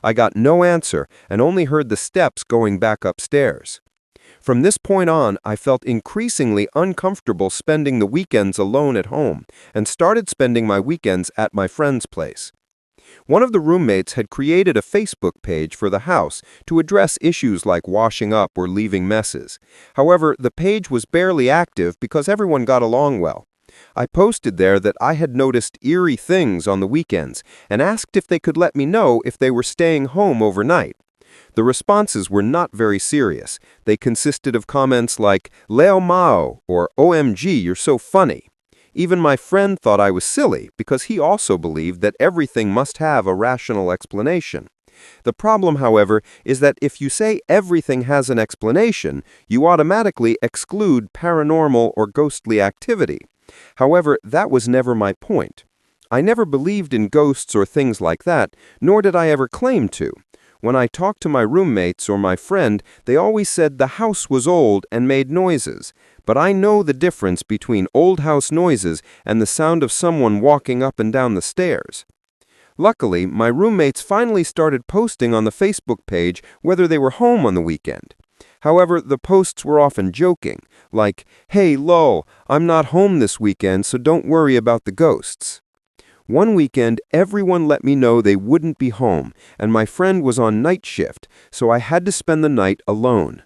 I got no answer and only heard the steps going back upstairs. From this point on, I felt increasingly uncomfortable spending the weekends alone at home and started spending my weekends at my friend's place. One of the roommates had created a Facebook page for the house to address issues like washing up or leaving messes. However, the page was barely active because everyone got along well. I posted there that I had noticed eerie things on the weekends and asked if they could let me know if they were staying home overnight. The responses were not very serious. They consisted of comments like, "Leo Mao," or "OMG, you're so funny." Even my friend thought I was silly because he also believed that everything must have a rational explanation. The problem, however, is that if you say everything has an explanation, you automatically exclude paranormal or ghostly activity. However, that was never my point. I never believed in ghosts or things like that, nor did I ever claim to. When I talked to my roommates or my friend, they always said the house was old and made noises. But I know the difference between old house noises and the sound of someone walking up and down the stairs. Luckily, my roommates finally started posting on the Facebook page whether they were home on the weekend. However, the posts were often joking, like, "Hey, lol, I'm not home this weekend, so don't worry about the ghosts." One weekend, everyone let me know they wouldn't be home, and my friend was on night shift, so I had to spend the night alone.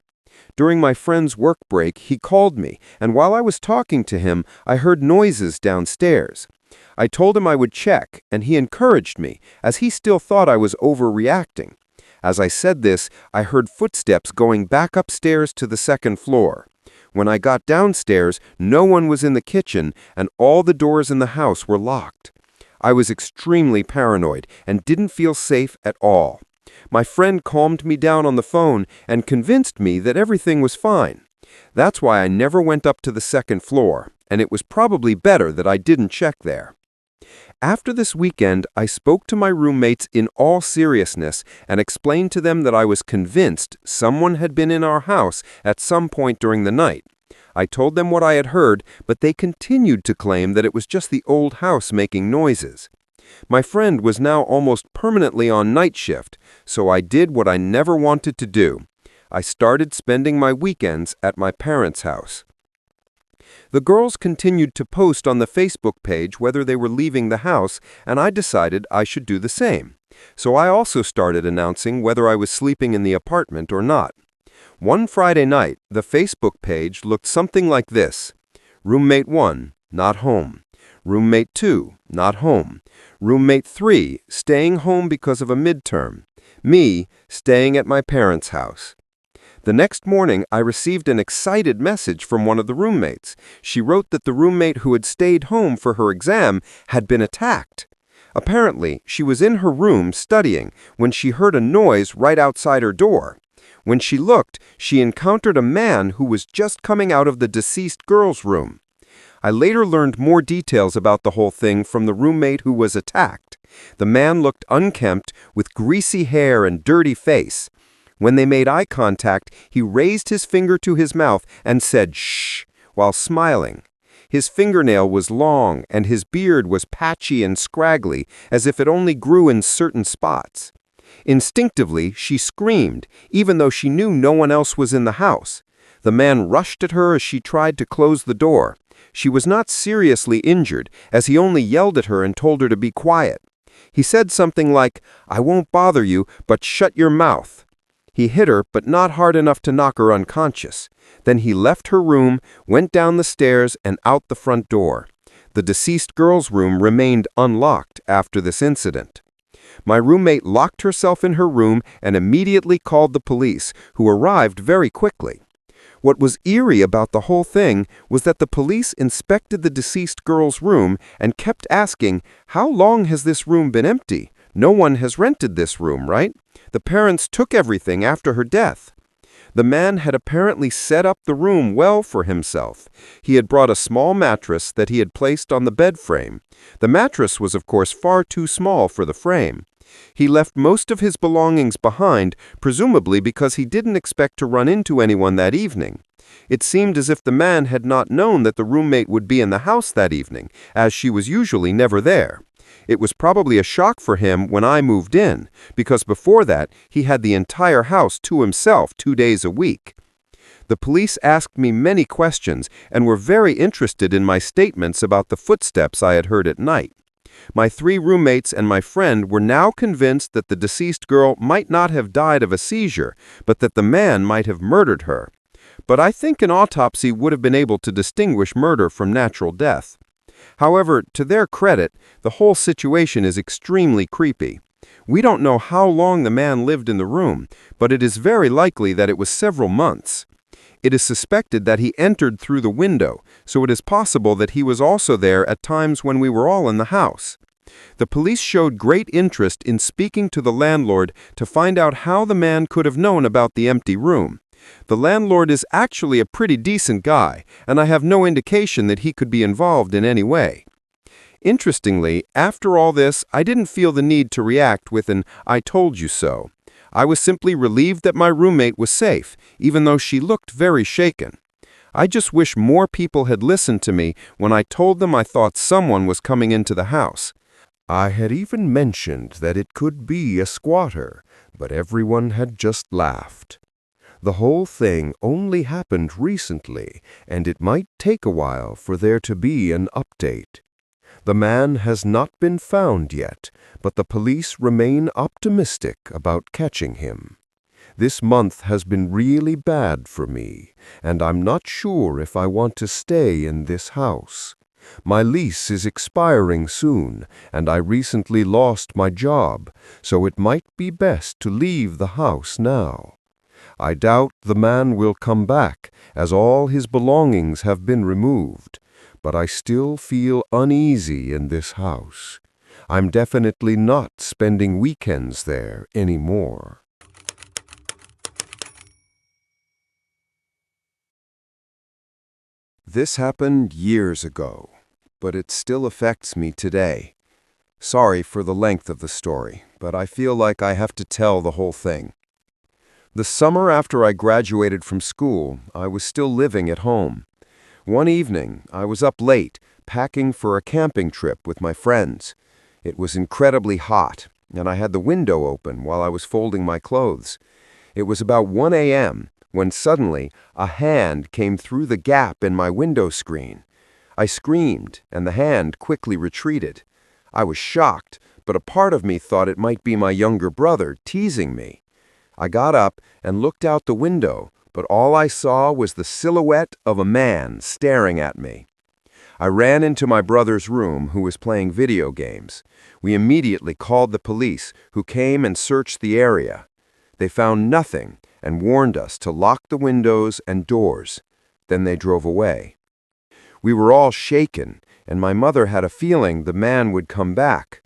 During my friend's work break, he called me, and while I was talking to him, I heard noises downstairs. I told him I would check, and he encouraged me, as he still thought I was overreacting. As I said this, I heard footsteps going back upstairs to the second floor. When I got downstairs, no one was in the kitchen, and all the doors in the house were locked. I was extremely paranoid and didn't feel safe at all. My friend calmed me down on the phone and convinced me that everything was fine. That's why I never went up to the second floor, and it was probably better that I didn't check there. After this weekend, I spoke to my roommates in all seriousness and explained to them that I was convinced someone had been in our house at some point during the night. I told them what I had heard, but they continued to claim that it was just the old house making noises. My friend was now almost permanently on night shift, so I did what I never wanted to do. I started spending my weekends at my parents' house. The girls continued to post on the Facebook page whether they were leaving the house, and I decided I should do the same. So I also started announcing whether I was sleeping in the apartment or not. One Friday night, the Facebook page looked something like this: Roommate 1, not home. Roommate 2, not home. Roommate 3, staying home because of a midterm. Me, staying at my parents' house. The next morning, I received an excited message from one of the roommates. She wrote that the roommate who had stayed home for her exam had been attacked. Apparently, she was in her room studying when she heard a noise right outside her door. When she looked, she encountered a man who was just coming out of the deceased girl's room. I later learned more details about the whole thing from the roommate who was attacked. The man looked unkempt, with greasy hair and dirty face. When they made eye contact, he raised his finger to his mouth and said "shh" while smiling. His fingernail was long and his beard was patchy and scraggly, as if it only grew in certain spots. Instinctively, she screamed, even though she knew no one else was in the house. The man rushed at her as she tried to close the door. She was not seriously injured, as he only yelled at her and told her to be quiet. He said something like, "I won't bother you, but shut your mouth." He hit her, but not hard enough to knock her unconscious. Then he left her room, went down the stairs, and out the front door. The deceased girl's room remained unlocked after this incident. My roommate locked herself in her room and immediately called the police, who arrived very quickly. What was eerie about the whole thing was that the police inspected the deceased girl's room and kept asking, "How long has this room been empty? No one has rented this room, right? The parents took everything after her death." The man had apparently set up the room well for himself. He had brought a small mattress that he had placed on the bed frame. The mattress was, of course, far too small for the frame. He left most of his belongings behind, presumably because he didn't expect to run into anyone that evening. It seemed as if the man had not known that the roommate would be in the house that evening, as she was usually never there. It was probably a shock for him when I moved in, because before that, he had the entire house to himself 2 days a week. The police asked me many questions and were very interested in my statements about the footsteps I had heard at night. My 3 roommates and my friend were now convinced that the deceased girl might not have died of a seizure, but that the man might have murdered her. But I think an autopsy would have been able to distinguish murder from natural death. However, to their credit, the whole situation is extremely creepy. We don't know how long the man lived in the room, but it is very likely that it was several months. It is suspected that he entered through the window, so it is possible that he was also there at times when we were all in the house. The police showed great interest in speaking to the landlord to find out how the man could have known about the empty room. The landlord is actually a pretty decent guy, and I have no indication that he could be involved in any way. Interestingly, after all this, I didn't feel the need to react with an "I told you so." I was simply relieved that my roommate was safe, even though she looked very shaken. I just wish more people had listened to me when I told them I thought someone was coming into the house. I had even mentioned that it could be a squatter, but everyone had just laughed. The whole thing only happened recently, and it might take a while for there to be an update. The man has not been found yet, but the police remain optimistic about catching him. This month has been really bad for me, and I'm not sure if I want to stay in this house. My lease is expiring soon, and I recently lost my job, so it might be best to leave the house now. I doubt the man will come back, as all his belongings have been removed, but I still feel uneasy in this house. I'm definitely not spending weekends there anymore. This happened years ago, but it still affects me today. Sorry for the length of the story, but I feel like I have to tell the whole thing. The summer after I graduated from school, I was still living at home. One evening, I was up late, packing for a camping trip with my friends. It was incredibly hot, and I had the window open while I was folding my clothes. It was about 1 a.m., when suddenly a hand came through the gap in my window screen. I screamed, and the hand quickly retreated. I was shocked, but a part of me thought it might be my younger brother teasing me. I got up and looked out the window, but all I saw was the silhouette of a man staring at me. I ran into my brother's room, who was playing video games. We immediately called the police, who came and searched the area. They found nothing and warned us to lock the windows and doors. Then they drove away. We were all shaken, and my mother had a feeling the man would come back.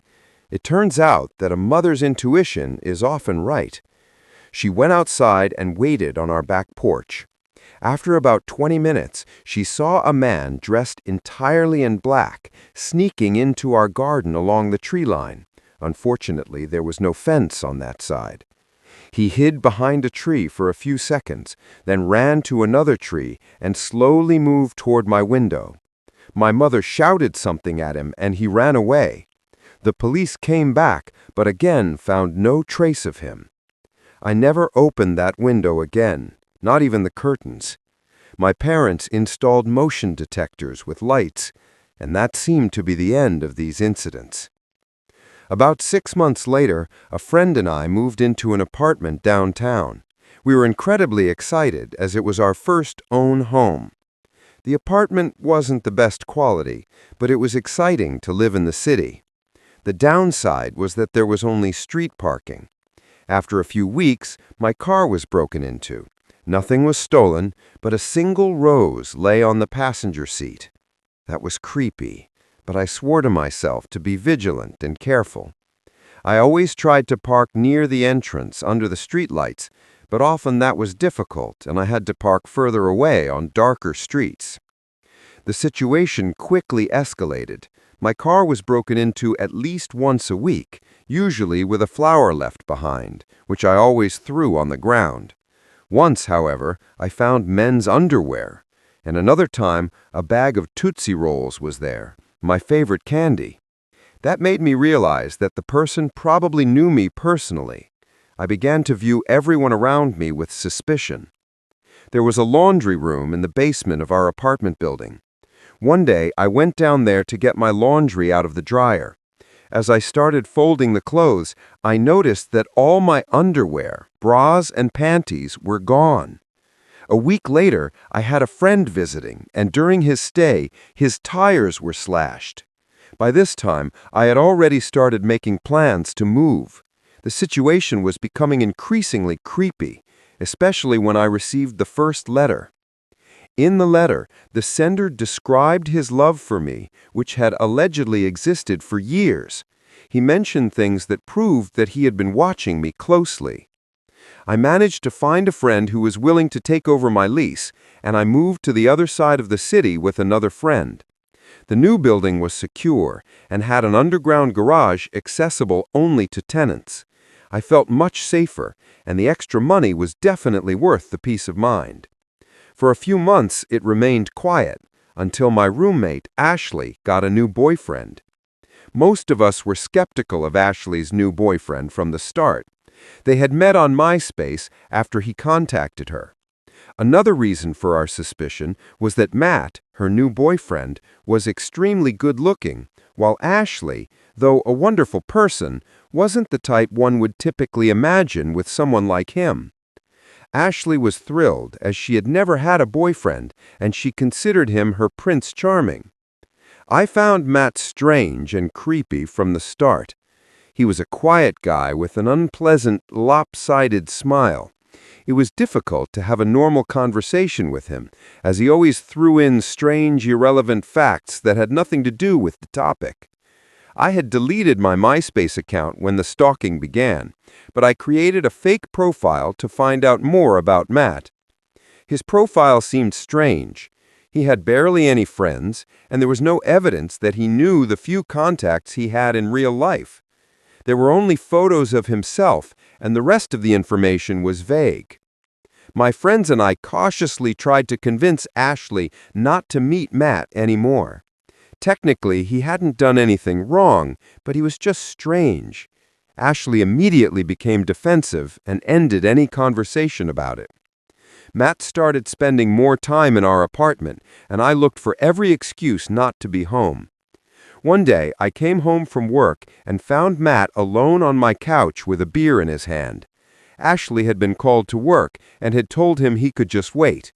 It turns out that a mother's intuition is often right. She went outside and waited on our back porch. After about 20 minutes, she saw a man dressed entirely in black sneaking into our garden along the tree line. Unfortunately, there was no fence on that side. He hid behind a tree for a few seconds, then ran to another tree and slowly moved toward my window. My mother shouted something at him and he ran away. The police came back, but again found no trace of him. I never opened that window again, not even the curtains. My parents installed motion detectors with lights, and that seemed to be the end of these incidents. About 6 months later, a friend and I moved into an apartment downtown. We were incredibly excited as it was our first own home. The apartment wasn't the best quality, but it was exciting to live in the city. The downside was that there was only street parking. After a few weeks, my car was broken into. Nothing was stolen, but a single rose lay on the passenger seat. That was creepy, but I swore to myself to be vigilant and careful. I always tried to park near the entrance under the streetlights, but often that was difficult and I had to park further away on darker streets. The situation quickly escalated. My car was broken into at least once a week, usually with a flower left behind, which I always threw on the ground. Once, however, I found men's underwear, and another time a bag of Tootsie Rolls was there, my favorite candy. That made me realize that the person probably knew me personally. I began to view everyone around me with suspicion. There was a laundry room in the basement of our apartment building. One day, I went down there to get my laundry out of the dryer. As I started folding the clothes, I noticed that all my underwear, bras, and panties were gone. A week later, I had a friend visiting, and during his stay, his tires were slashed. By this time, I had already started making plans to move. The situation was becoming increasingly creepy, especially when I received the first letter. In the letter, the sender described his love for me, which had allegedly existed for years. He mentioned things that proved that he had been watching me closely. I managed to find a friend who was willing to take over my lease, and I moved to the other side of the city with another friend. The new building was secure and had an underground garage accessible only to tenants. I felt much safer, and the extra money was definitely worth the peace of mind. For a few months, it remained quiet, until my roommate, Ashley, got a new boyfriend. Most of us were skeptical of Ashley's new boyfriend from the start. They had met on MySpace after he contacted her. Another reason for our suspicion was that Matt, her new boyfriend, was extremely good-looking, while Ashley, though a wonderful person, wasn't the type one would typically imagine with someone like him. Ashley was thrilled, as she had never had a boyfriend, and she considered him her Prince Charming. I found Matt strange and creepy from the start. He was a quiet guy with an unpleasant, lopsided smile. It was difficult to have a normal conversation with him, as he always threw in strange, irrelevant facts that had nothing to do with the topic. I had deleted my MySpace account when the stalking began, but I created a fake profile to find out more about Matt. His profile seemed strange. He had barely any friends, and there was no evidence that he knew the few contacts he had in real life. There were only photos of himself, and the rest of the information was vague. My friends and I cautiously tried to convince Ashley not to meet Matt anymore. Technically, he hadn't done anything wrong, but he was just strange. Ashley immediately became defensive and ended any conversation about it. Matt started spending more time in our apartment, and I looked for every excuse not to be home. One day, I came home from work and found Matt alone on my couch with a beer in his hand. Ashley had been called to work and had told him he could just wait.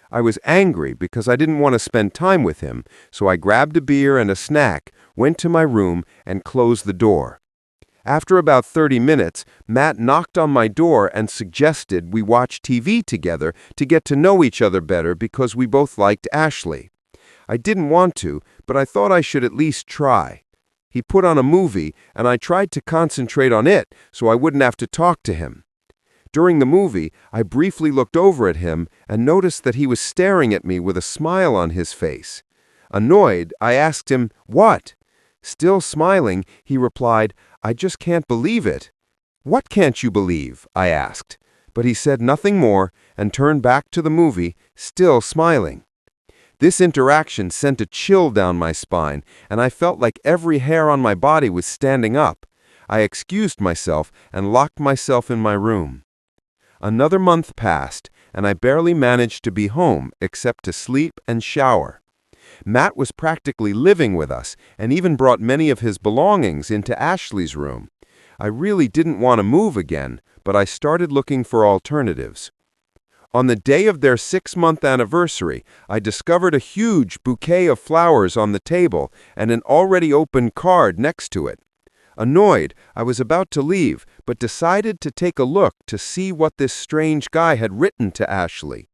I was angry because I didn't want to spend time with him, so I grabbed a beer and a snack, went to my room, and closed the door. After about 30 minutes, Matt knocked on my door and suggested we watch TV together to get to know each other better because we both liked Ashley. I didn't want to, but I thought I should at least try. He put on a movie, and I tried to concentrate on it so I wouldn't have to talk to him. During the movie, I briefly looked over at him and noticed that he was staring at me with a smile on his face. Annoyed, I asked him, "What?" Still smiling, he replied, "I just can't believe it." "What can't you believe?" I asked. But he said nothing more and turned back to the movie, still smiling. This interaction sent a chill down my spine, and I felt like every hair on my body was standing up. I excused myself and locked myself in my room. Another month passed, and I barely managed to be home except to sleep and shower. Matt was practically living with us and even brought many of his belongings into Ashley's room. I really didn't want to move again, but I started looking for alternatives. On the day of their 6-month anniversary, I discovered a huge bouquet of flowers on the table and an already opened card next to it. Annoyed, I was about to leave, but decided to take a look to see what this strange guy had written to Ashley.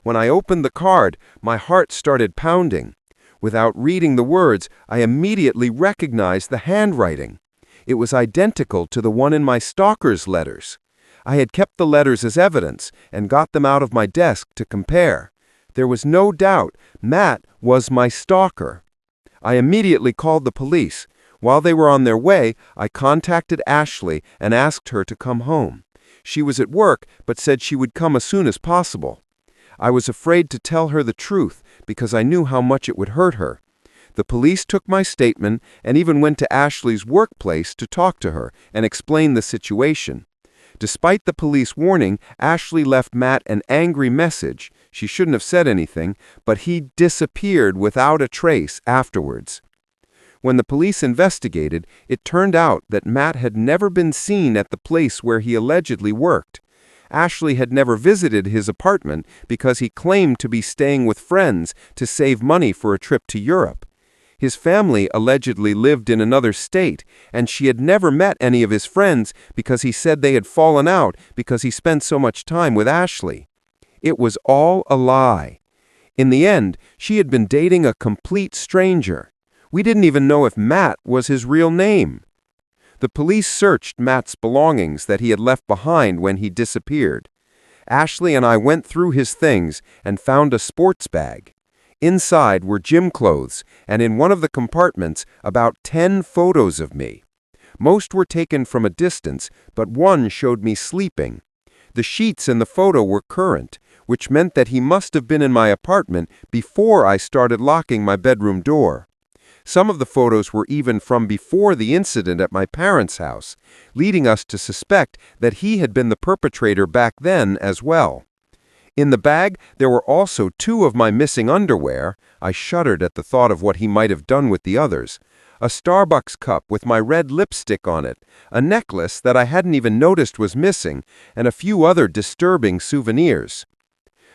When I opened the card, my heart started pounding. Without reading the words, I immediately recognized the handwriting. It was identical to the one in my stalker's letters. I had kept the letters as evidence and got them out of my desk to compare. There was no doubt Matt was my stalker. I immediately called the police. While they were on their way, I contacted Ashley and asked her to come home. She was at work, but said she would come as soon as possible. I was afraid to tell her the truth because I knew how much it would hurt her. The police took my statement and even went to Ashley's workplace to talk to her and explain the situation. Despite the police warning, Ashley left Matt an angry message. She shouldn't have said anything, but he disappeared without a trace afterwards. When the police investigated, it turned out that Matt had never been seen at the place where he allegedly worked. Ashley had never visited his apartment because he claimed to be staying with friends to save money for a trip to Europe. His family allegedly lived in another state, and she had never met any of his friends because he said they had fallen out because he spent so much time with Ashley. It was all a lie. In the end, she had been dating a complete stranger. We didn't even know if Matt was his real name. The police searched Matt's belongings that he had left behind when he disappeared. Ashley and I went through his things and found a sports bag. Inside were gym clothes, and in one of the compartments, about 10 photos of me. Most were taken from a distance, but one showed me sleeping. The sheets in the photo were current, which meant that he must have been in my apartment before I started locking my bedroom door. Some of the photos were even from before the incident at my parents' house, leading us to suspect that he had been the perpetrator back then as well. In the bag, there were also 2 of my missing underwear. I shuddered at the thought of what he might have done with the others. A Starbucks cup with my red lipstick on it, a necklace that I hadn't even noticed was missing, and a few other disturbing souvenirs.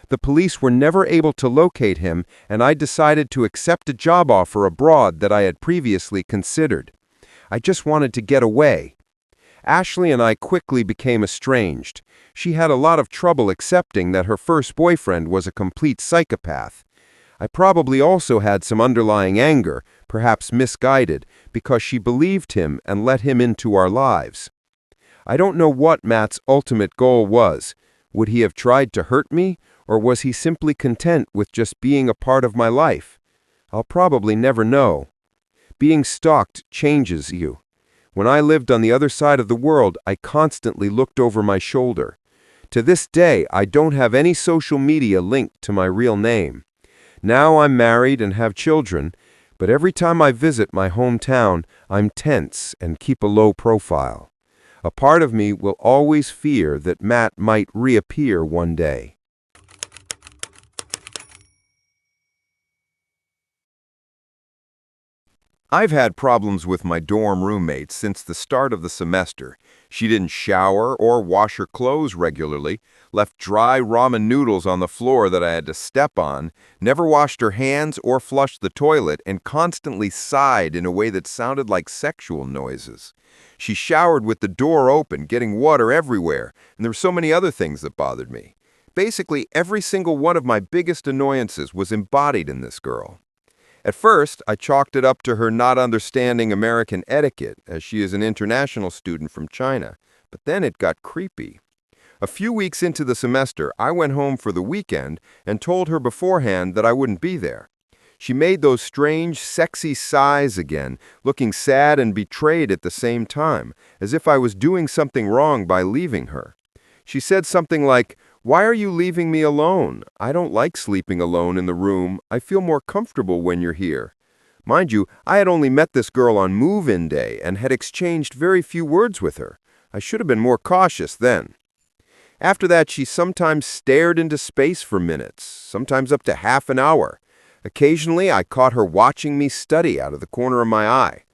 The police were never able to locate him, and I decided to accept a job offer abroad that I had previously considered. I just wanted to get away. Ashley and I quickly became estranged. She had a lot of trouble accepting that her first boyfriend was a complete psychopath. I probably also had some underlying anger, perhaps misguided, because she believed him and let him into our lives. I don't know what Matt's ultimate goal was. Would he have tried to hurt me, or was he simply content with just being a part of my life? I'll probably never know. Being stalked changes you. When I lived on the other side of the world, I constantly looked over my shoulder. To this day, I don't have any social media linked to my real name. Now I'm married and have children, but every time I visit my hometown, I'm tense and keep a low profile. A part of me will always fear that Matt might reappear one day. I've had problems with my dorm roommate since the start of the semester. She didn't shower or wash her clothes regularly, left dry ramen noodles on the floor that I had to step on, never washed her hands or flushed the toilet, and constantly sighed in a way that sounded like sexual noises. She showered with the door open, getting water everywhere, and there were so many other things that bothered me. Basically, every single one of my biggest annoyances was embodied in this girl. At first, I chalked it up to her not understanding American etiquette, as she is an international student from China, but then it got creepy. A few weeks into the semester, I went home for the weekend and told her beforehand that I wouldn't be there. She made those strange, sexy sighs again, looking sad and betrayed at the same time, as if I was doing something wrong by leaving her. She said something like, "Why are you leaving me alone? I don't like sleeping alone in the room. I feel more comfortable when you're here." Mind you, I had only met this girl on move-in day and had exchanged very few words with her. I should have been more cautious then. After that, she sometimes stared into space for minutes, sometimes up to half an hour. Occasionally, I caught her watching me study out of the corner of my eye.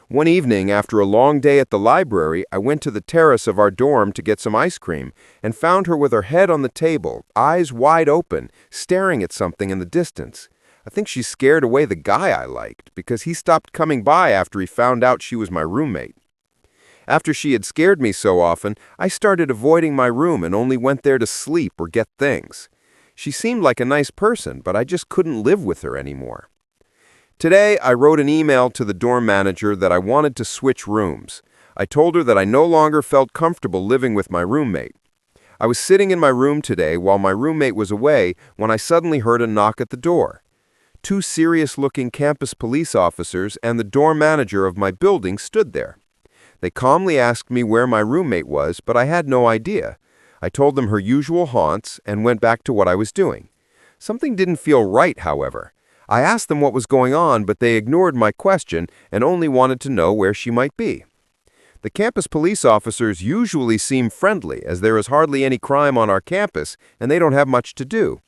One evening, after a long day at the library, I went to the terrace of our dorm to get some ice cream and found her with her head on the table, eyes wide open, staring at something in the distance. I think she scared away the guy I liked because he stopped coming by after he found out she was my roommate. After she had scared me so often, I started avoiding my room and only went there to sleep or get things. She seemed like a nice person, but I just couldn't live with her anymore. Today, I wrote an email to the dorm manager that I wanted to switch rooms. I told her that I no longer felt comfortable living with my roommate. I was sitting in my room today while my roommate was away when I suddenly heard a knock at the door. 2 serious-looking campus police officers and the dorm manager of my building stood there. They calmly asked me where my roommate was, but I had no idea. I told them her usual haunts and went back to what I was doing. Something didn't feel right, however. I asked them what was going on, but they ignored my question and only wanted to know where she might be. The campus police officers usually seem friendly, as there is hardly any crime on our campus and they don't have much to do.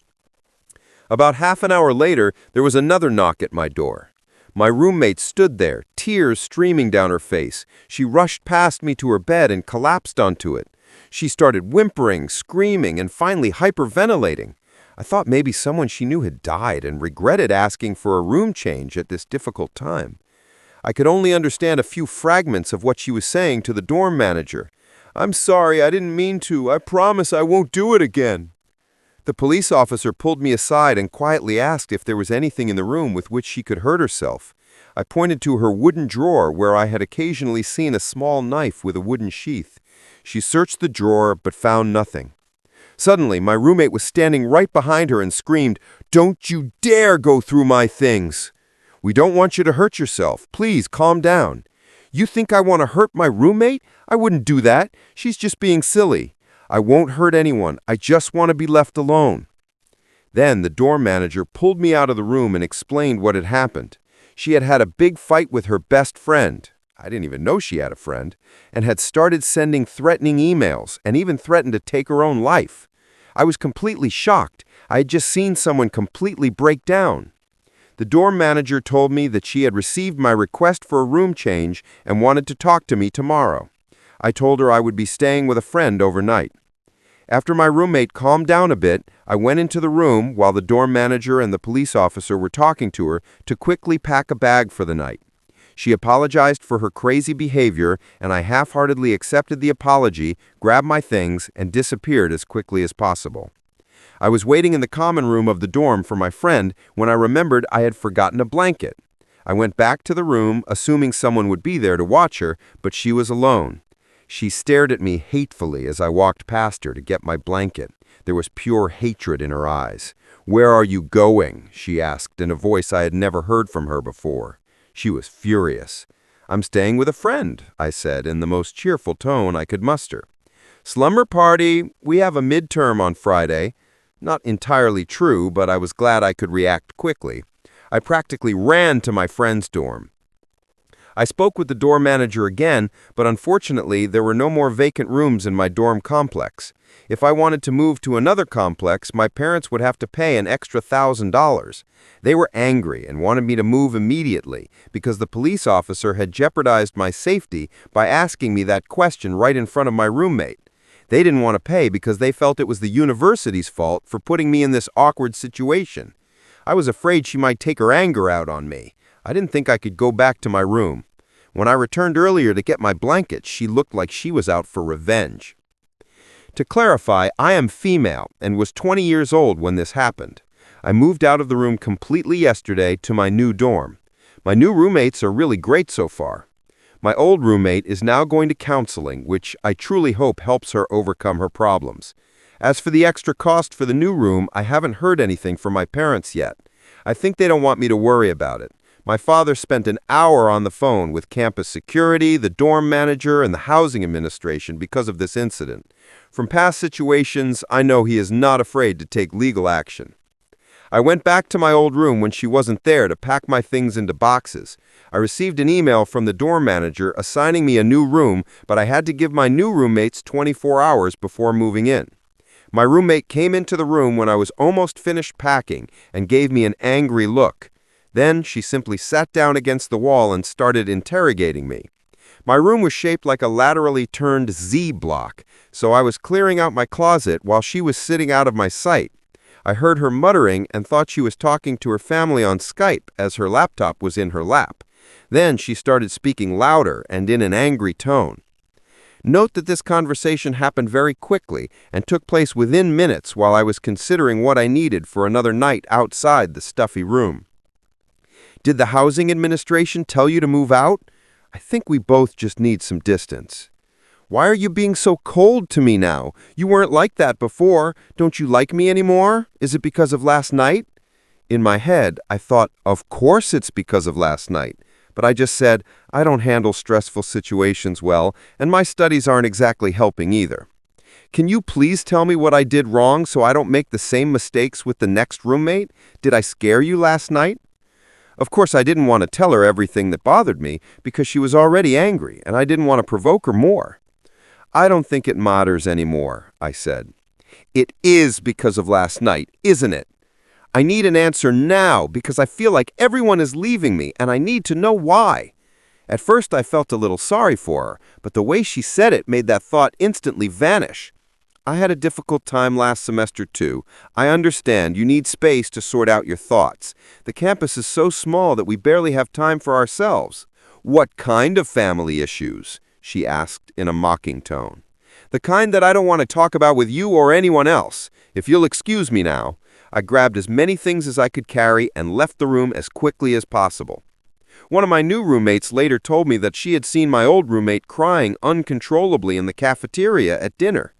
About half an hour later, there was another knock at my door. My roommate stood there, tears streaming down her face. She rushed past me to her bed and collapsed onto it. She started whimpering, screaming, and finally hyperventilating. I thought maybe someone she knew had died and regretted asking for a room change at this difficult time. I could only understand a few fragments of what she was saying to the dorm manager. "I'm sorry, I didn't mean to. I promise I won't do it again." The police officer pulled me aside and quietly asked if there was anything in the room with which she could hurt herself. I pointed to her wooden drawer where I had occasionally seen a small knife with a wooden sheath. She searched the drawer but found nothing. Suddenly, my roommate was standing right behind her and screamed, "Don't you dare go through my things! We don't want you to hurt yourself. Please calm down. You think I want to hurt my roommate? I wouldn't do that. She's just being silly. I won't hurt anyone. I just want to be left alone." Then the dorm manager pulled me out of the room and explained what had happened. She had had a big fight with her best friend. I didn't even know she had a friend, and had started sending threatening emails and even threatened to take her own life. I was completely shocked. I had just seen someone completely break down. The dorm manager told me that she had received my request for a room change and wanted to talk to me tomorrow. I told her I would be staying with a friend overnight. After my roommate calmed down a bit, I went into the room while the dorm manager and the police officer were talking to her to quickly pack a bag for the night. She apologized for her crazy behavior, and I half-heartedly accepted the apology, grabbed my things, and disappeared as quickly as possible. I was waiting in the common room of the dorm for my friend when I remembered I had forgotten a blanket. I went back to the room, assuming someone would be there to watch her, but she was alone. She stared at me hatefully as I walked past her to get my blanket. There was pure hatred in her eyes. "Where are you going?" she asked in a voice I had never heard from her before. She was furious. "I'm staying with a friend," I said in the most cheerful tone I could muster. "Slumber party. We have a midterm on Friday." Not entirely true, but I was glad I could react quickly. I practically ran to my friend's dorm. I spoke with the dorm manager again, but unfortunately there were no more vacant rooms in my dorm complex. If I wanted to move to another complex, my parents would have to pay an extra $1,000. They were angry and wanted me to move immediately because the police officer had jeopardized my safety by asking me that question right in front of my roommate. They didn't want to pay because they felt it was the university's fault for putting me in this awkward situation. I was afraid she might take her anger out on me. I didn't think I could go back to my room. When I returned earlier to get my blanket, she looked like she was out for revenge. To clarify, I am female and was 20 years old when this happened. I moved out of the room completely yesterday to my new dorm. My new roommates are really great so far. My old roommate is now going to counseling, which I truly hope helps her overcome her problems. As for the extra cost for the new room, I haven't heard anything from my parents yet. I think they don't want me to worry about it. My father spent an hour on the phone with campus security, the dorm manager, and the housing administration because of this incident. From past situations, I know he is not afraid to take legal action. I went back to my old room when she wasn't there to pack my things into boxes. I received an email from the dorm manager assigning me a new room, but I had to give my new roommates 24 hours before moving in. My roommate came into the room when I was almost finished packing and gave me an angry look. Then she simply sat down against the wall and started interrogating me. My room was shaped like a laterally turned Z block, so I was clearing out my closet while she was sitting out of my sight. I heard her muttering and thought she was talking to her family on Skype as her laptop was in her lap. Then she started speaking louder and in an angry tone. Note that this conversation happened very quickly and took place within minutes while I was considering what I needed for another night outside the stuffy room. "Did the housing administration tell you to move out? I think we both just need some distance." "Why are you being so cold to me now? You weren't like that before. Don't you like me anymore? Is it because of last night?" In my head, I thought, of course it's because of last night. But I just said, I don't handle stressful situations well, and my studies aren't exactly helping either. "Can you please tell me what I did wrong so I don't make the same mistakes with the next roommate? Did I scare you last night?" Of course, I didn't want to tell her everything that bothered me because she was already angry, and I didn't want to provoke her more. "I don't think it matters anymore," I said. "It is because of last night, isn't it? I need an answer now because I feel like everyone is leaving me and I need to know why." At first I felt a little sorry for her, but the way she said it made that thought instantly vanish. "I had a difficult time last semester too. I understand you need space to sort out your thoughts. The campus is so small that we barely have time for ourselves." "What kind of family issues?" she asked in a mocking tone. "The kind that I don't want to talk about with you or anyone else. If you'll excuse me now." I grabbed as many things as I could carry and left the room as quickly as possible. One of my new roommates later told me that she had seen my old roommate crying uncontrollably in the cafeteria at dinner.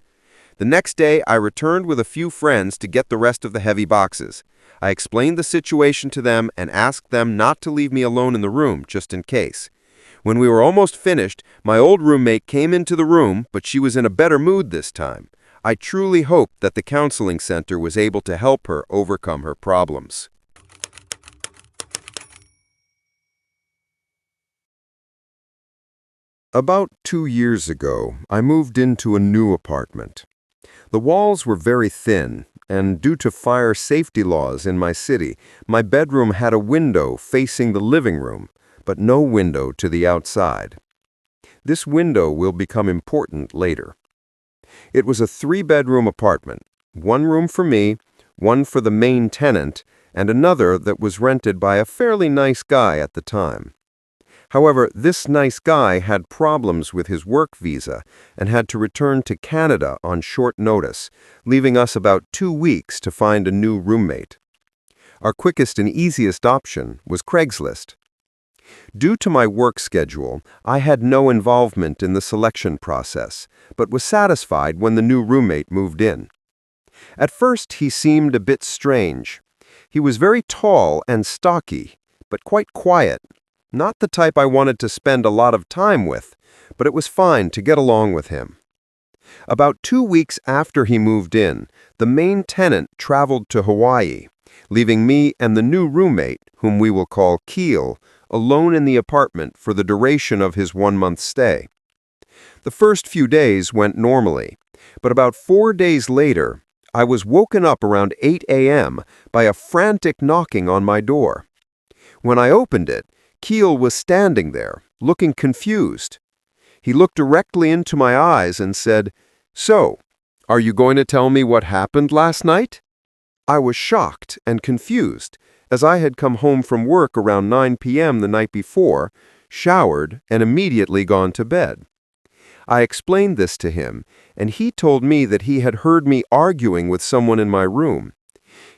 The next day, I returned with a few friends to get the rest of the heavy boxes. I explained the situation to them and asked them not to leave me alone in the room, just in case. When we were almost finished, my old roommate came into the room, but she was in a better mood this time. I truly hope that the counseling center was able to help her overcome her problems. About 2 years ago, I moved into a new apartment. The walls were very thin, and due to fire safety laws in my city, my bedroom had a window facing the living room, but no window to the outside. This window will become important later. It was a 3-bedroom apartment, one room for me, one for the main tenant, and another that was rented by a fairly nice guy at the time. However, this nice guy had problems with his work visa and had to return to Canada on short notice, leaving us about 2 weeks to find a new roommate. Our quickest and easiest option was Craigslist. Due to my work schedule, I had no involvement in the selection process, but was satisfied when the new roommate moved in. At first, he seemed a bit strange. He was very tall and stocky, but quite quiet. Not the type I wanted to spend a lot of time with, but it was fine to get along with him. About 2 weeks after he moved in, the main tenant traveled to Hawaii, leaving me and the new roommate, whom we will call Keel, alone in the apartment for the duration of his 1-month stay. The first few days went normally, but about 4 days later, I was woken up around 8 a.m. by a frantic knocking on my door. When I opened it, Keel was standing there, looking confused. He looked directly into my eyes and said, "So, are you going to tell me what happened last night?" I was shocked and confused, as I had come home from work around 9 p.m. the night before, showered, and immediately gone to bed. I explained this to him, and he told me that he had heard me arguing with someone in my room.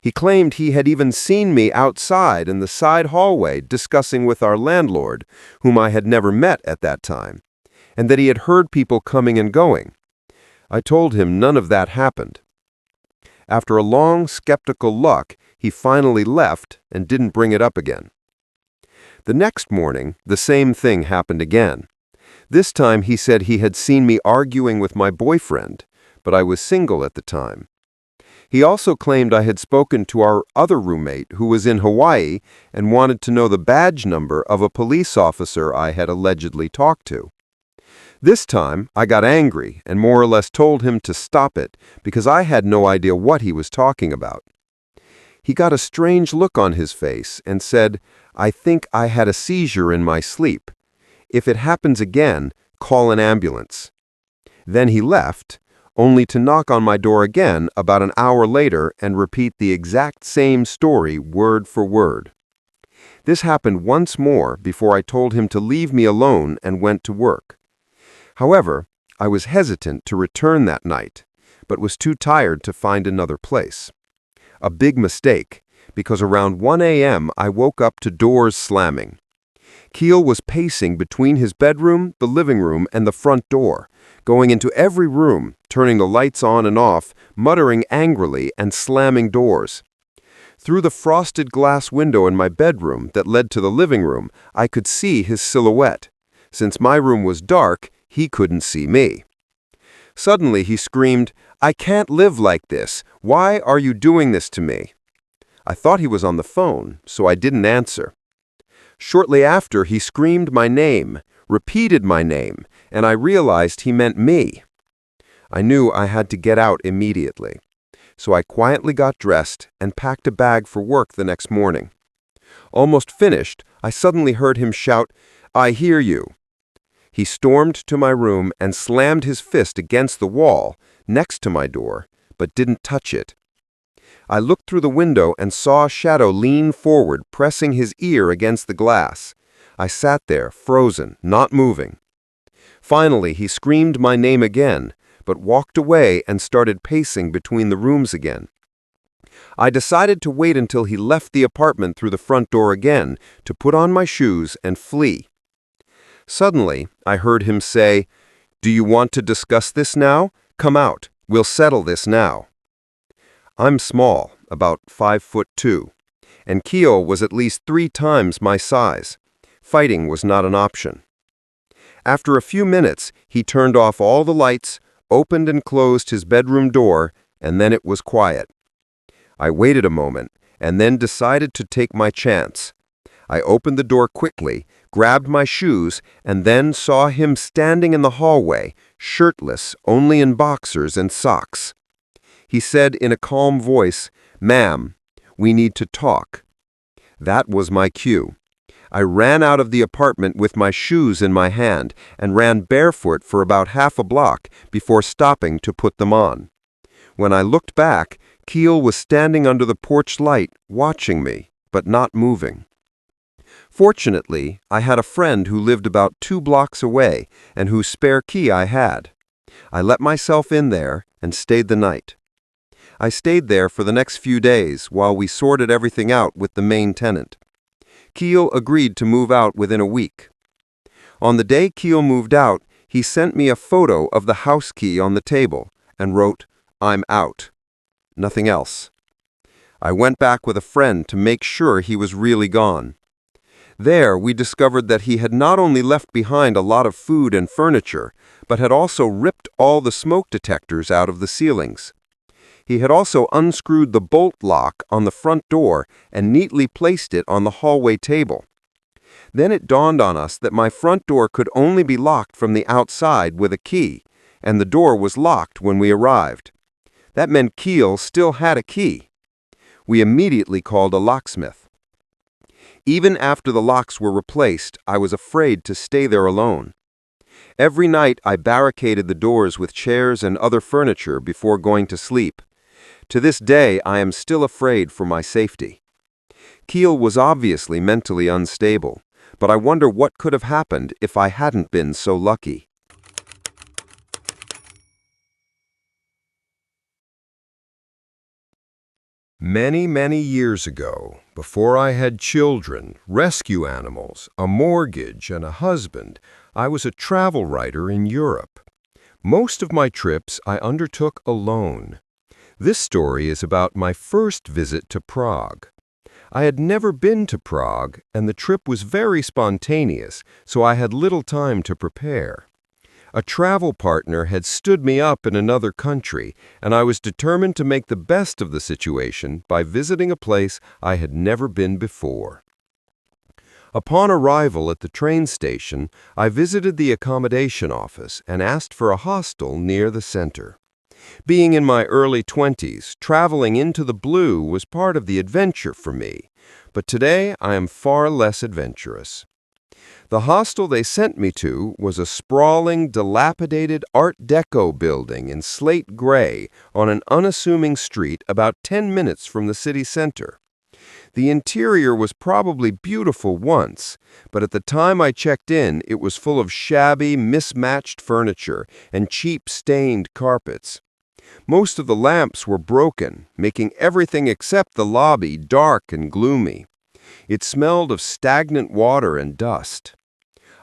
He claimed he had even seen me outside in the side hallway discussing with our landlord, whom I had never met at that time, and that he had heard people coming and going. I told him none of that happened. After a long, skeptical look, he finally left and didn't bring it up again. The next morning, the same thing happened again. This time he said he had seen me arguing with my boyfriend, but I was single at the time. He also claimed I had spoken to our other roommate who was in Hawaii and wanted to know the badge number of a police officer I had allegedly talked to. This time, I got angry and more or less told him to stop it because I had no idea what he was talking about. He got a strange look on his face and said, "I think I had a seizure in my sleep. If it happens again, call an ambulance." Then he left, only to knock on my door again about an hour later and repeat the exact same story word for word. This happened once more before I told him to leave me alone and went to work. However, I was hesitant to return that night, but was too tired to find another place. A big mistake, because around 1 a.m. I woke up to doors slamming. Keel was pacing between his bedroom, the living room, and the front door, going into every room, turning the lights on and off, muttering angrily and slamming doors. Through the frosted glass window in my bedroom that led to the living room, I could see his silhouette. Since my room was dark, he couldn't see me. Suddenly he screamed, "I can't live like this. Why are you doing this to me?" I thought he was on the phone, so I didn't answer. Shortly after, he screamed my name, repeated my name, and I realized he meant me. I knew I had to get out immediately, so I quietly got dressed and packed a bag for work the next morning. Almost finished, I suddenly heard him shout, "I hear you." He stormed to my room and slammed his fist against the wall next to my door, but didn't touch it. I looked through the window and saw a shadow lean forward, pressing his ear against the glass. I sat there, frozen, not moving. Finally, he screamed my name again, but walked away and started pacing between the rooms again. I decided to wait until he left the apartment through the front door again to put on my shoes and flee. Suddenly, I heard him say, "Do you want to discuss this now? Come out. We'll settle this now." I'm small, about 5'2", and Keel was at least 3 times my size. Fighting was not an option. After a few minutes, he turned off all the lights, opened and closed his bedroom door, and then it was quiet. I waited a moment, and then decided to take my chance. I opened the door quickly, grabbed my shoes, and then saw him standing in the hallway, shirtless, only in boxers and socks. He said in a calm voice, "Ma'am, we need to talk." That was my cue. I ran out of the apartment with my shoes in my hand and ran barefoot for about half a block before stopping to put them on. When I looked back, Keel was standing under the porch light, watching me, but not moving. Fortunately, I had a friend who lived about 2 blocks away and whose spare key I had. I let myself in there and stayed the night. I stayed there for the next few days while we sorted everything out with the main tenant. Keel agreed to move out within a week. On the day Keel moved out, he sent me a photo of the house key on the table and wrote, "I'm out." Nothing else. I went back with a friend to make sure he was really gone. There, we discovered that he had not only left behind a lot of food and furniture, but had also ripped all the smoke detectors out of the ceilings. He had also unscrewed the bolt lock on the front door and neatly placed it on the hallway table. Then it dawned on us that my front door could only be locked from the outside with a key, and the door was locked when we arrived. That meant Keel still had a key. We immediately called a locksmith. Even after the locks were replaced, I was afraid to stay there alone. Every night I barricaded the doors with chairs and other furniture before going to sleep. To this day, I am still afraid for my safety. Keel was obviously mentally unstable, but I wonder what could have happened if I hadn't been so lucky. Many, many years ago, before I had children, rescue animals, a mortgage, and a husband, I was a travel writer in Europe. Most of my trips I undertook alone. This story is about my first visit to Prague. I had never been to Prague, and the trip was very spontaneous, so I had little time to prepare. A travel partner had stood me up in another country, and I was determined to make the best of the situation by visiting a place I had never been before. Upon arrival at the train station, I visited the accommodation office and asked for a hostel near the center. Being in my early 20s, traveling into the blue was part of the adventure for me, but today I am far less adventurous. The hostel they sent me to was a sprawling, dilapidated Art Deco building in slate gray on an unassuming street about 10 minutes from the city center. The interior was probably beautiful once, but at the time I checked in, it was full of shabby, mismatched furniture and cheap stained carpets. Most of the lamps were broken, making everything except the lobby dark and gloomy. It smelled of stagnant water and dust.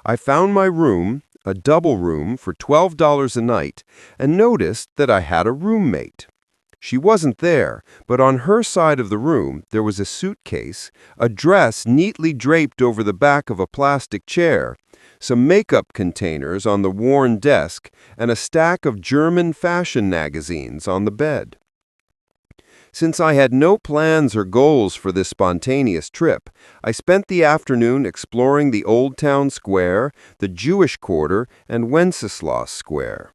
I found my room, a double room for $12 a night, and noticed that I had a roommate. She wasn't there, but on her side of the room there was a suitcase, a dress neatly draped over the back of a plastic chair, some makeup containers on the worn desk, and a stack of German fashion magazines on the bed. Since I had no plans or goals for this spontaneous trip, I spent the afternoon exploring the Old Town Square, the Jewish Quarter, and Wenceslas Square.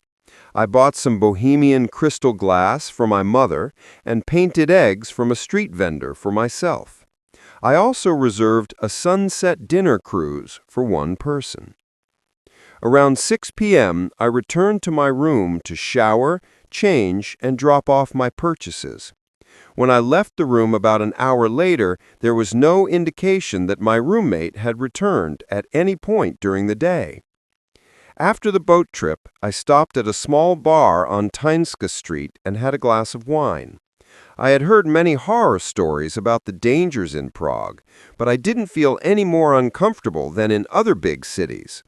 I bought some Bohemian crystal glass for my mother and painted eggs from a street vendor for myself. I also reserved a sunset dinner cruise for one person. Around 6 p.m., I returned to my room to shower, change, and drop off my purchases. When I left the room about an hour later, there was no indication that my roommate had returned at any point during the day. After the boat trip, I stopped at a small bar on Tynska Street and had a glass of wine. I had heard many horror stories about the dangers in Prague, but I didn't feel any more uncomfortable than in other big cities.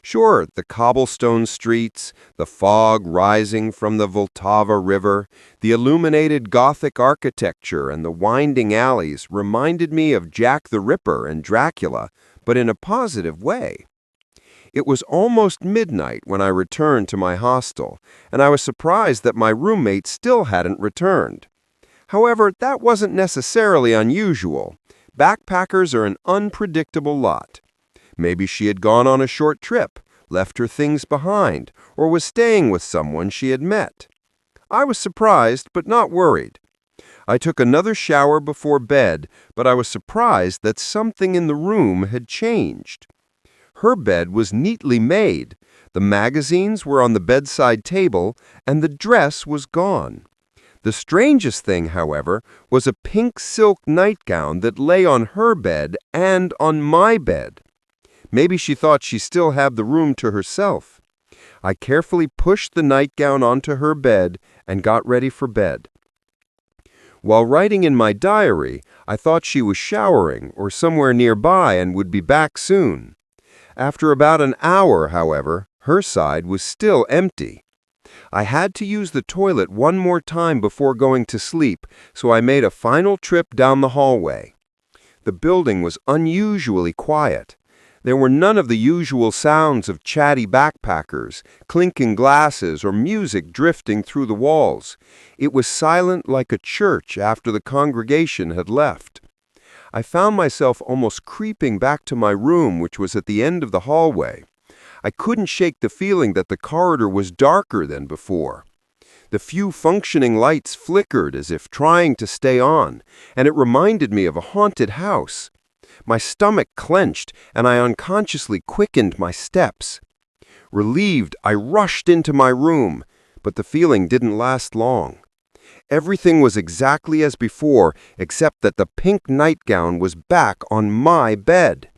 Sure, the cobblestone streets, the fog rising from the Vltava River, the illuminated Gothic architecture and the winding alleys reminded me of Jack the Ripper and Dracula, but in a positive way. It was almost midnight when I returned to my hostel, and I was surprised that my roommate still hadn't returned. However, that wasn't necessarily unusual. Backpackers are an unpredictable lot. Maybe she had gone on a short trip, left her things behind, or was staying with someone she had met. I was surprised but not worried. I took another shower before bed, but I was surprised that something in the room had changed. Her bed was neatly made, the magazines were on the bedside table, and the dress was gone. The strangest thing, however, was a pink silk nightgown that lay on her bed and on my bed. Maybe she thought she still had the room to herself. I carefully pushed the nightgown onto her bed and got ready for bed. While writing in my diary, I thought she was showering or somewhere nearby and would be back soon. After about an hour, however, her side was still empty. I had to use the toilet one more time before going to sleep, so I made a final trip down the hallway. The building was unusually quiet. There were none of the usual sounds of chatty backpackers, clinking glasses, or music drifting through the walls. It was silent like a church after the congregation had left. I found myself almost creeping back to my room, which was at the end of the hallway. I couldn't shake the feeling that the corridor was darker than before. The few functioning lights flickered as if trying to stay on, and it reminded me of a haunted house. My stomach clenched, and I unconsciously quickened my steps. Relieved, I rushed into my room, but the feeling didn't last long. Everything was exactly as before, except that the pink nightgown was back on my bed.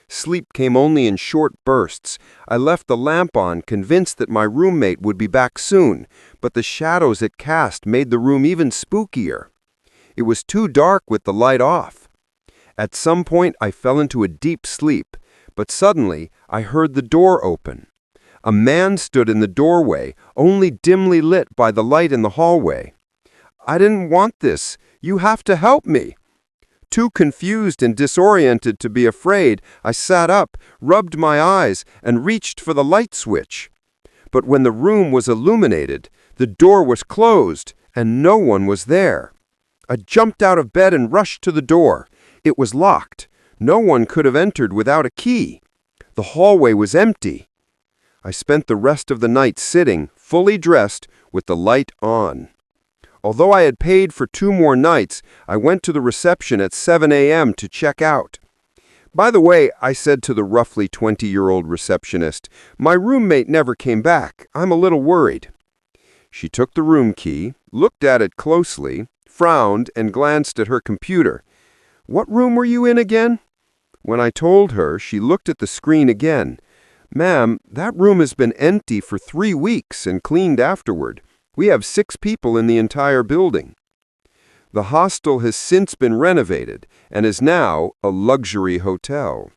Sleep came only in short bursts. I left the lamp on, convinced that my roommate would be back soon, but the shadows it cast made the room even spookier. It was too dark with the light off. At some point, I fell into a deep sleep, but suddenly I heard the door open. A man stood in the doorway, only dimly lit by the light in the hallway. "I didn't want this. You have to help me." Too confused and disoriented to be afraid, I sat up, rubbed my eyes, and reached for the light switch. But when the room was illuminated, the door was closed, and no one was there. I jumped out of bed and rushed to the door. It was locked. No one could have entered without a key. The hallway was empty. I spent the rest of the night sitting, fully dressed, with the light on. Although I had paid for 2 more nights, I went to the reception at 7 a.m. to check out. "By the way," I said to the roughly 20-year-old receptionist, "my roommate never came back. I'm a little worried." She took the room key, looked at it closely, frowned, and glanced at her computer. "What room were you in again?" When I told her, she looked at the screen again. "Ma'am, that room has been empty for 3 weeks and cleaned afterward. We have 6 people in the entire building." The hostel has since been renovated and is now a luxury hotel.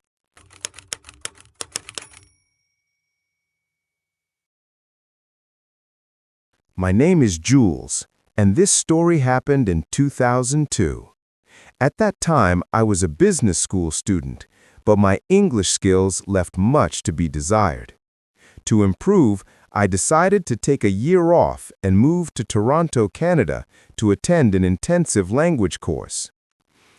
My name is Jules, and this story happened in 2002. At that time, I was a business school student, but my English skills left much to be desired. To improve, I decided to take a year off and move to Toronto, Canada, to attend an intensive language course.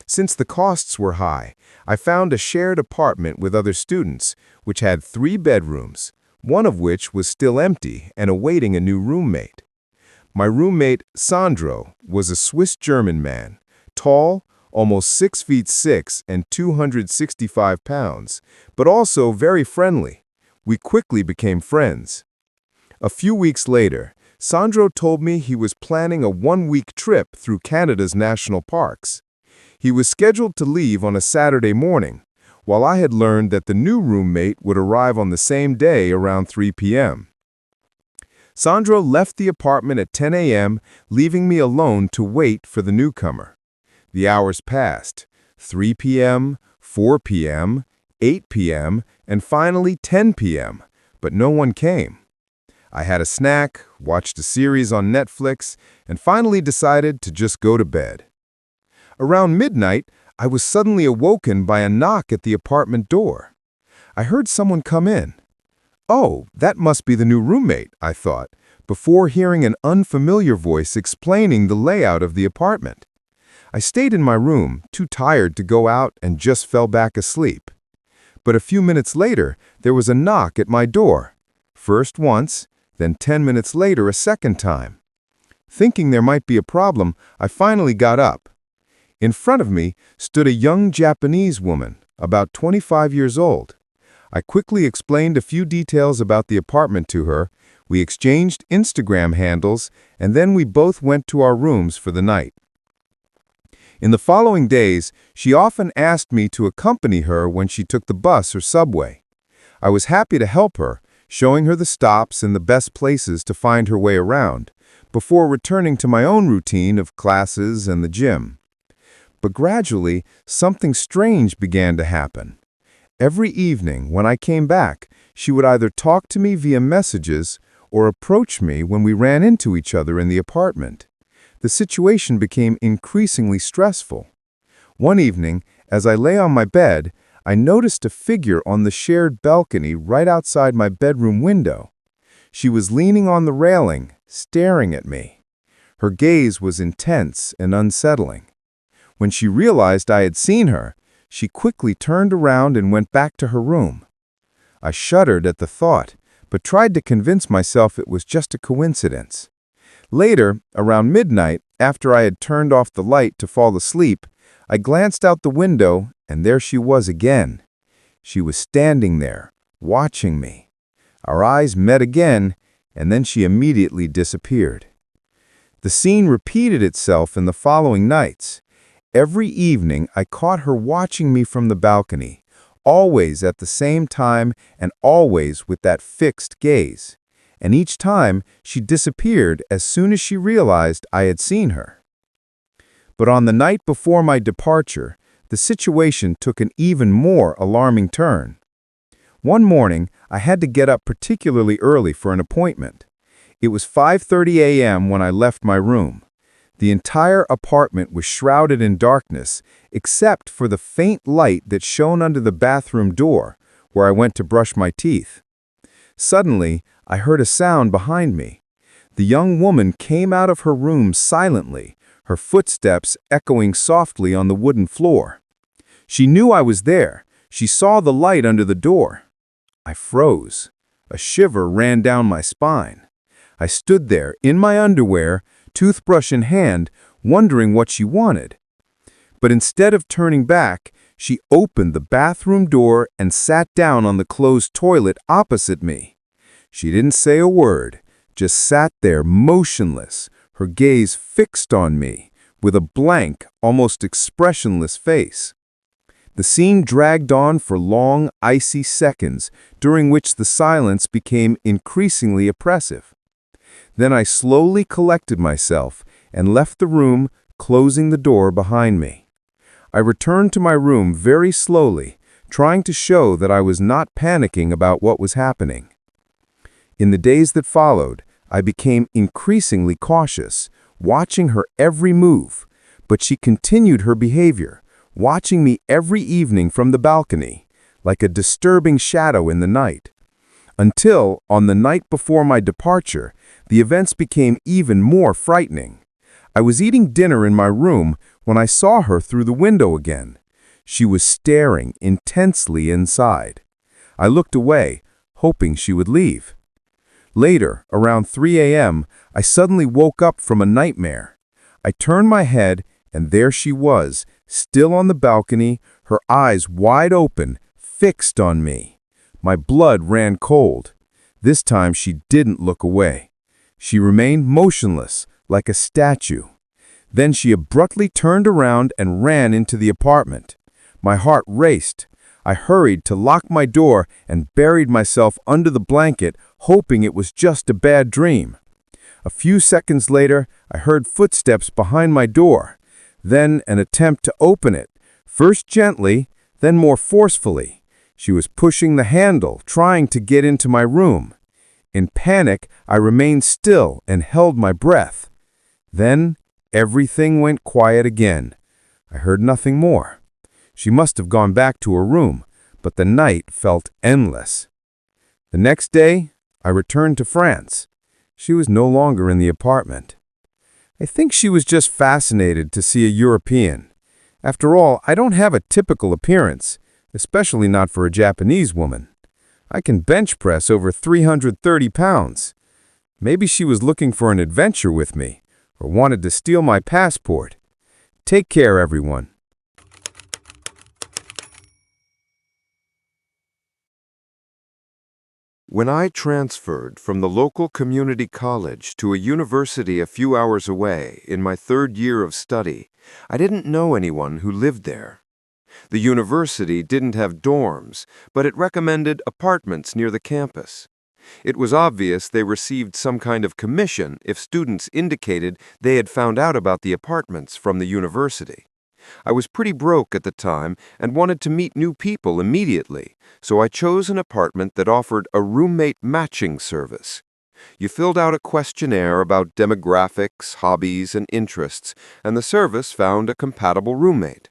Since the costs were high, I found a shared apartment with other students, which had 3 bedrooms, one of which was still empty and awaiting a new roommate. My roommate, Sandro, was a Swiss-German man, tall, almost 6'6" and 265 pounds, but also very friendly. We quickly became friends. A few weeks later, Sandro told me he was planning a 1-week trip through Canada's national parks. He was scheduled to leave on a Saturday morning, while I had learned that the new roommate would arrive on the same day around 3 p.m. Sandro left the apartment at 10 a.m., leaving me alone to wait for the newcomer. The hours passed, 3 p.m., 4 p.m., 8 p.m., and finally 10 p.m., but no one came. I had a snack, watched a series on Netflix, and finally decided to just go to bed. Around midnight, I was suddenly awoken by a knock at the apartment door. I heard someone come in. Oh, that must be the new roommate, I thought, before hearing an unfamiliar voice explaining the layout of the apartment. I stayed in my room, too tired to go out, and just fell back asleep. But a few minutes later, there was a knock at my door. First once, then 10 minutes later a second time. Thinking there might be a problem, I finally got up. In front of me stood a young Japanese woman, about 25 years old. I quickly explained a few details about the apartment to her, we exchanged Instagram handles, and then we both went to our rooms for the night. In the following days, she often asked me to accompany her when she took the bus or subway. I was happy to help her, showing her the stops and the best places to find her way around, before returning to my own routine of classes and the gym. But gradually, something strange began to happen. Every evening, when I came back, she would either talk to me via messages or approach me when we ran into each other in the apartment. The situation became increasingly stressful. One evening, as I lay on my bed, I noticed a figure on the shared balcony right outside my bedroom window. She was leaning on the railing, staring at me. Her gaze was intense and unsettling. When she realized I had seen her, she quickly turned around and went back to her room. I shuddered at the thought, but tried to convince myself it was just a coincidence. Later, around midnight, after I had turned off the light to fall asleep, I glanced out the window, and there she was again. She was standing there, watching me. Our eyes met again, and then she immediately disappeared. The scene repeated itself in the following nights. Every evening, I caught her watching me from the balcony, always at the same time and always with that fixed gaze. And each time, she disappeared as soon as she realized I had seen her. But on the night before my departure, the situation took an even more alarming turn. One morning, I had to get up particularly early for an appointment. It was 5:30 a.m. when I left my room. The entire apartment was shrouded in darkness, except for the faint light that shone under the bathroom door, where I went to brush my teeth. Suddenly, I heard a sound behind me. The young woman came out of her room silently, her footsteps echoing softly on the wooden floor. She knew I was there. She saw the light under the door. I froze. A shiver ran down my spine. I stood there, in my underwear, toothbrush in hand, wondering what she wanted. But instead of turning back, she opened the bathroom door and sat down on the closed toilet opposite me. She didn't say a word, just sat there motionless, her gaze fixed on me, with a blank, almost expressionless face. The scene dragged on for long, icy seconds, during which the silence became increasingly oppressive. Then I slowly collected myself and left the room, closing the door behind me. I returned to my room very slowly, trying to show that I was not panicking about what was happening. In the days that followed, I became increasingly cautious, watching her every move, but she continued her behavior, watching me every evening from the balcony, like a disturbing shadow in the night. Until, on the night before my departure, the events became even more frightening. I was eating dinner in my room when I saw her through the window again. She was staring intensely inside. I looked away, hoping she would leave. Later, around 3 a.m., I suddenly woke up from a nightmare. I turned my head, and there she was, still on the balcony, her eyes wide open, fixed on me. My blood ran cold. This time she didn't look away. She remained motionless, like a statue. Then she abruptly turned around and ran into the apartment. My heart raced. I hurried to lock my door and buried myself under the blanket, hoping it was just a bad dream. A few seconds later, I heard footsteps behind my door. Then an attempt to open it, first gently, then more forcefully. She was pushing the handle, trying to get into my room. In panic, I remained still and held my breath. Then, everything went quiet again. I heard nothing more. She must have gone back to her room, but the night felt endless. The next day, I returned to France. She was no longer in the apartment. I think she was just fascinated to see a European. After all, I don't have a typical appearance, especially not for a Japanese woman. I can bench press over 330 pounds. Maybe she was looking for an adventure with me, or wanted to steal my passport. Take care, everyone. When I transferred from the local community college to a university a few hours away in my third year of study, I didn't know anyone who lived there. The university didn't have dorms, but it recommended apartments near the campus. It was obvious they received some kind of commission if students indicated they had found out about the apartments from the university. I was pretty broke at the time and wanted to meet new people immediately, so I chose an apartment that offered a roommate matching service. You filled out a questionnaire about demographics, hobbies, and interests, and the service found a compatible roommate.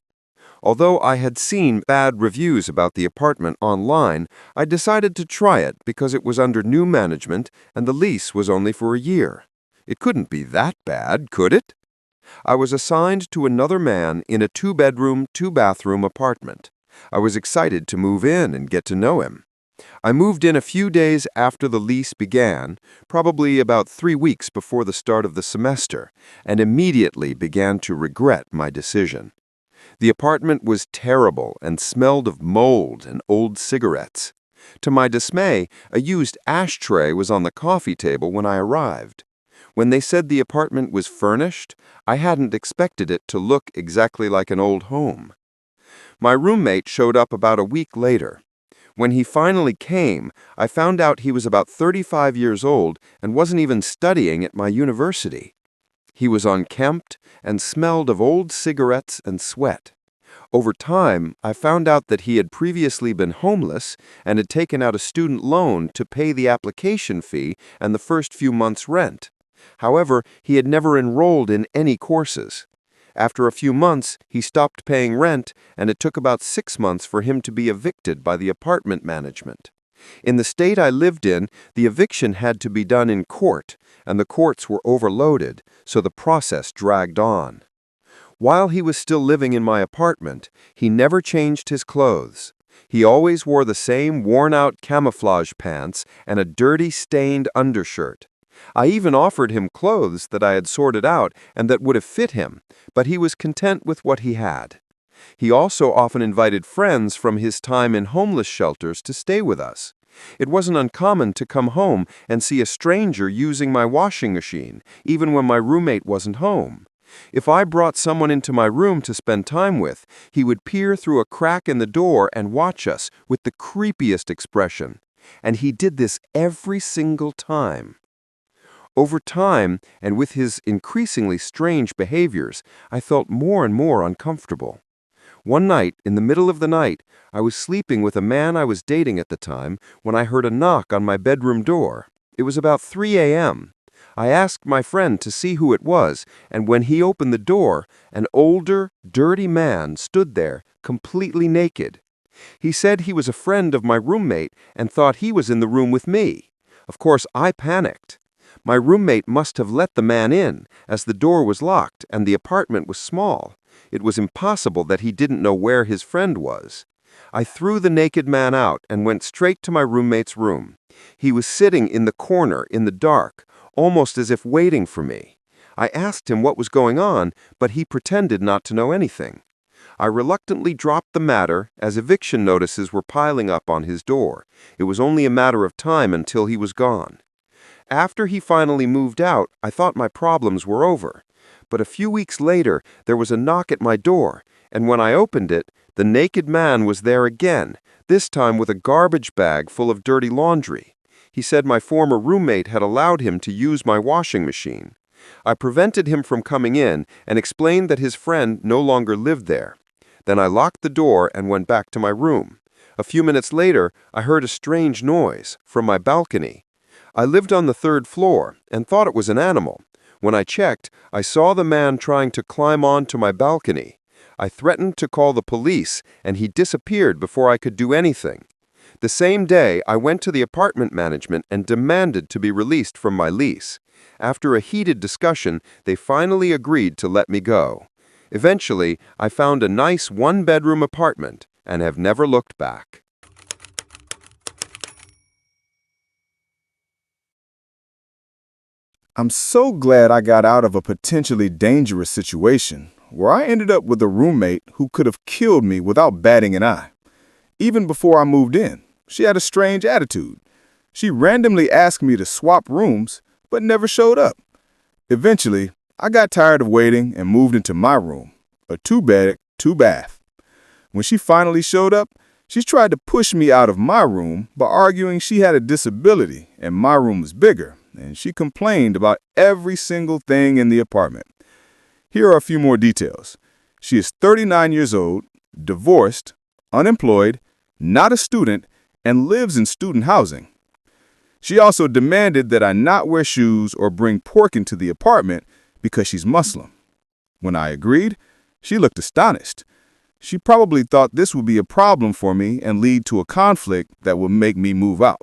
Although I had seen bad reviews about the apartment online, I decided to try it because it was under new management and the lease was only for a year. It couldn't be that bad, could it? I was assigned to another man in a 2-bedroom, 2-bathroom apartment. I was excited to move in and get to know him. I moved in a few days after the lease began, probably about 3 weeks before the start of the semester, and immediately began to regret my decision. The apartment was terrible and smelled of mold and old cigarettes. To my dismay, a used ashtray was on the coffee table when I arrived. When they said the apartment was furnished, I hadn't expected it to look exactly like an old home. My roommate showed up about a week later. When he finally came, I found out he was about 35 years old and wasn't even studying at my university. He was unkempt and smelled of old cigarettes and sweat. Over time, I found out that he had previously been homeless and had taken out a student loan to pay the application fee and the first few months' rent. However, he had never enrolled in any courses. After a few months, he stopped paying rent, and it took about 6 months for him to be evicted by the apartment management. In the state I lived in, the eviction had to be done in court, and the courts were overloaded, so the process dragged on. While he was still living in my apartment, he never changed his clothes. He always wore the same worn-out camouflage pants and a dirty, stained undershirt. I even offered him clothes that I had sorted out and that would have fit him, but he was content with what he had. He also often invited friends from his time in homeless shelters to stay with us. It wasn't uncommon to come home and see a stranger using my washing machine, even when my roommate wasn't home. If I brought someone into my room to spend time with, he would peer through a crack in the door and watch us with the creepiest expression. And he did this every single time. Over time, and with his increasingly strange behaviors, I felt more and more uncomfortable. One night, in the middle of the night, I was sleeping with a man I was dating at the time when I heard a knock on my bedroom door. It was about 3 a.m. I asked my friend to see who it was, and when he opened the door, an older, dirty man stood there, completely naked. He said he was a friend of my roommate and thought he was in the room with me. Of course, I panicked. My roommate must have let the man in, as the door was locked and the apartment was small. It was impossible that he didn't know where his friend was. I threw the naked man out and went straight to my roommate's room. He was sitting in the corner in the dark, almost as if waiting for me. I asked him what was going on, but he pretended not to know anything. I reluctantly dropped the matter as eviction notices were piling up on his door. It was only a matter of time until he was gone. After he finally moved out, I thought my problems were over. But a few weeks later, there was a knock at my door, and when I opened it, the naked man was there again, this time with a garbage bag full of dirty laundry. He said my former roommate had allowed him to use my washing machine. I prevented him from coming in and explained that his friend no longer lived there. Then I locked the door and went back to my room. A few minutes later, I heard a strange noise from my balcony. I lived on the 3rd floor and thought it was an animal. When I checked, I saw the man trying to climb onto my balcony. I threatened to call the police, and he disappeared before I could do anything. The same day, I went to the apartment management and demanded to be released from my lease. After a heated discussion, they finally agreed to let me go. Eventually, I found a nice 1-bedroom apartment and have never looked back. I'm so glad I got out of a potentially dangerous situation where I ended up with a roommate who could have killed me without batting an eye. Even before I moved in, she had a strange attitude. She randomly asked me to swap rooms, but never showed up. Eventually, I got tired of waiting and moved into my room, a 2-bed, 2-bath. When she finally showed up, she tried to push me out of my room by arguing she had a disability and my room was bigger, and she complained about every single thing in the apartment. Here are a few more details. She is 39 years old, divorced, unemployed, not a student, and lives in student housing. She also demanded that I not wear shoes or bring pork into the apartment because she's Muslim. When I agreed, she looked astonished. She probably thought this would be a problem for me and lead to a conflict that would make me move out.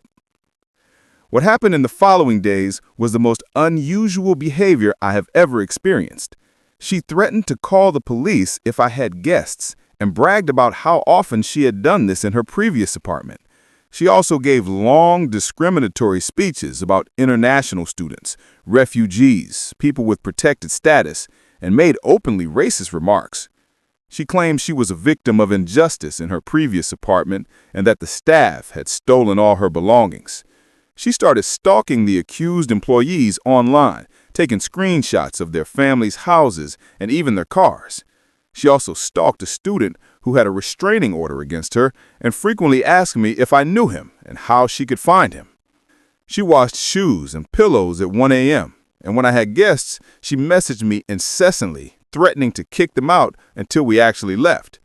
What happened in the following days was the most unusual behavior I have ever experienced. She threatened to call the police if I had guests and bragged about how often she had done this in her previous apartment. She also gave long, discriminatory speeches about international students, refugees, people with protected status, and made openly racist remarks. She claimed she was a victim of injustice in her previous apartment and that the staff had stolen all her belongings. She started stalking the accused employees online, taking screenshots of their families' houses and even their cars. She also stalked a student who had a restraining order against her and frequently asked me if I knew him and how she could find him. She washed shoes and pillows at 1 a.m., and when I had guests, she messaged me incessantly, threatening to kick them out until we actually left.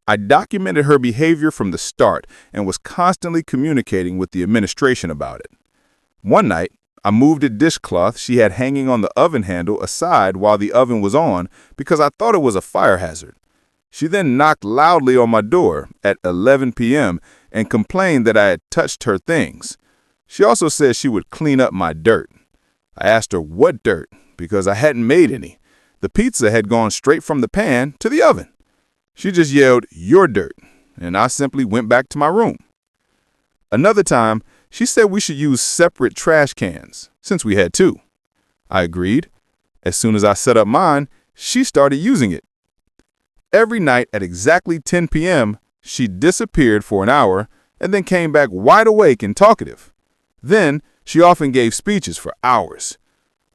I documented her behavior from the start and was constantly communicating with the administration about it. One night, I moved a dishcloth she had hanging on the oven handle aside while the oven was on because I thought it was a fire hazard. She then knocked loudly on my door at 11 p.m. and complained that I had touched her things. She also said she would clean up my dirt. I asked her what dirt because I hadn't made any. The pizza had gone straight from the pan to the oven. She just yelled, "Your dirt," and I simply went back to my room. Another time, she said we should use separate trash cans, since we had two. I agreed. As soon as I set up mine, she started using it. Every night at exactly 10 p.m., she disappeared for an hour and then came back wide awake and talkative. Then, she often gave speeches for hours.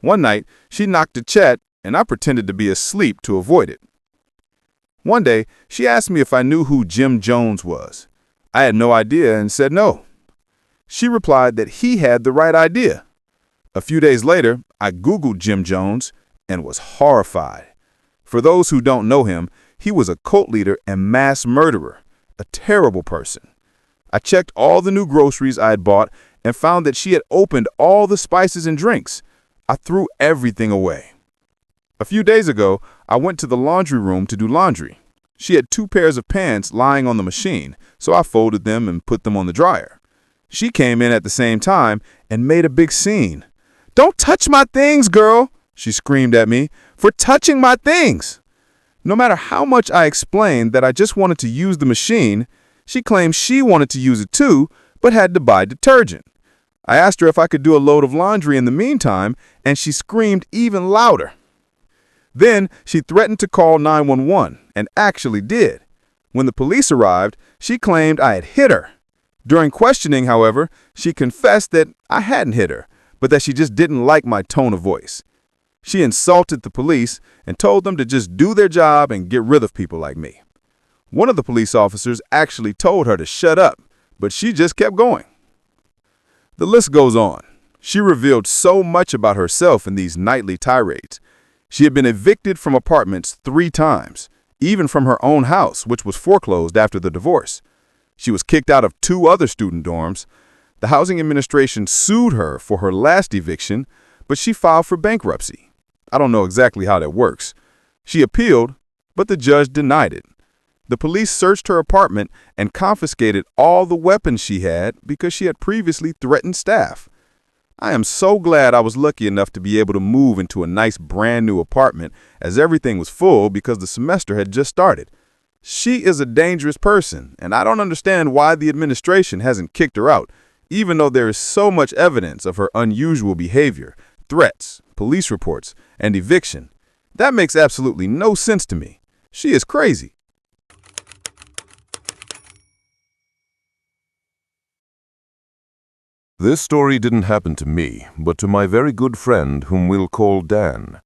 One night, she knocked a chat and I pretended to be asleep to avoid it. One day, she asked me if I knew who Jim Jones was. I had no idea and said no. She replied that he had the right idea. A few days later, I Googled Jim Jones and was horrified. For those who don't know him, he was a cult leader and mass murderer, a terrible person. I checked all the new groceries I had bought and found that she had opened all the spices and drinks. I threw everything away. A few days ago, I went to the laundry room to do laundry. She had 2 pairs of pants lying on the machine, so I folded them and put them on the dryer. She came in at the same time and made a big scene. "Don't touch my things, girl," she screamed at me, "for touching my things." No matter how much I explained that I just wanted to use the machine, she claimed she wanted to use it too, but had to buy detergent. I asked her if I could do a load of laundry in the meantime, and she screamed even louder. Then she threatened to call 911 and actually did. When the police arrived, she claimed I had hit her. During questioning, however, she confessed that I hadn't hit her, but that she just didn't like my tone of voice. She insulted the police and told them to just do their job and get rid of people like me. One of the police officers actually told her to shut up, but she just kept going. The list goes on. She revealed so much about herself in these nightly tirades. She had been evicted from apartments 3 times, even from her own house, which was foreclosed after the divorce. She was kicked out of 2 other student dorms. The housing administration sued her for her last eviction, but she filed for bankruptcy. I don't know exactly how that works. She appealed, but the judge denied it. The police searched her apartment and confiscated all the weapons she had because she had previously threatened staff. I am so glad I was lucky enough to be able to move into a nice brand new apartment as everything was full because the semester had just started. She is a dangerous person, and I don't understand why the administration hasn't kicked her out, even though there is so much evidence of her unusual behavior, threats, police reports, and eviction. That makes absolutely no sense to me. She is crazy. This story didn't happen to me, but to my very good friend whom we'll call Dan.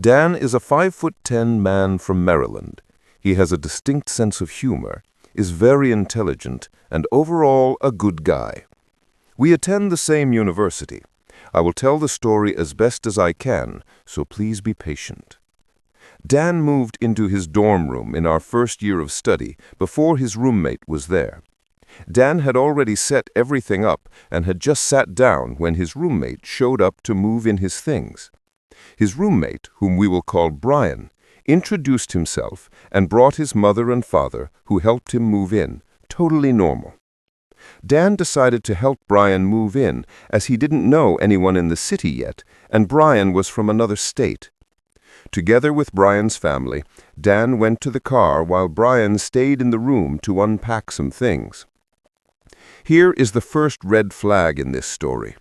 Dan is a 5'10" man from Maryland. He has a distinct sense of humor, is very intelligent, and overall a good guy. We attend the same university. I will tell the story as best as I can, so please be patient. Dan moved into his dorm room in our first year of study before his roommate was there. Dan had already set everything up and had just sat down when his roommate showed up to move in his things. His roommate, whom we will call Brian, introduced himself and brought his mother and father, who helped him move in, totally normal. Dan decided to help Brian move in as he didn't know anyone in the city yet, and Brian was from another state. Together with Brian's family, Dan went to the car while Brian stayed in the room to unpack some things. Here is the first red flag in this story.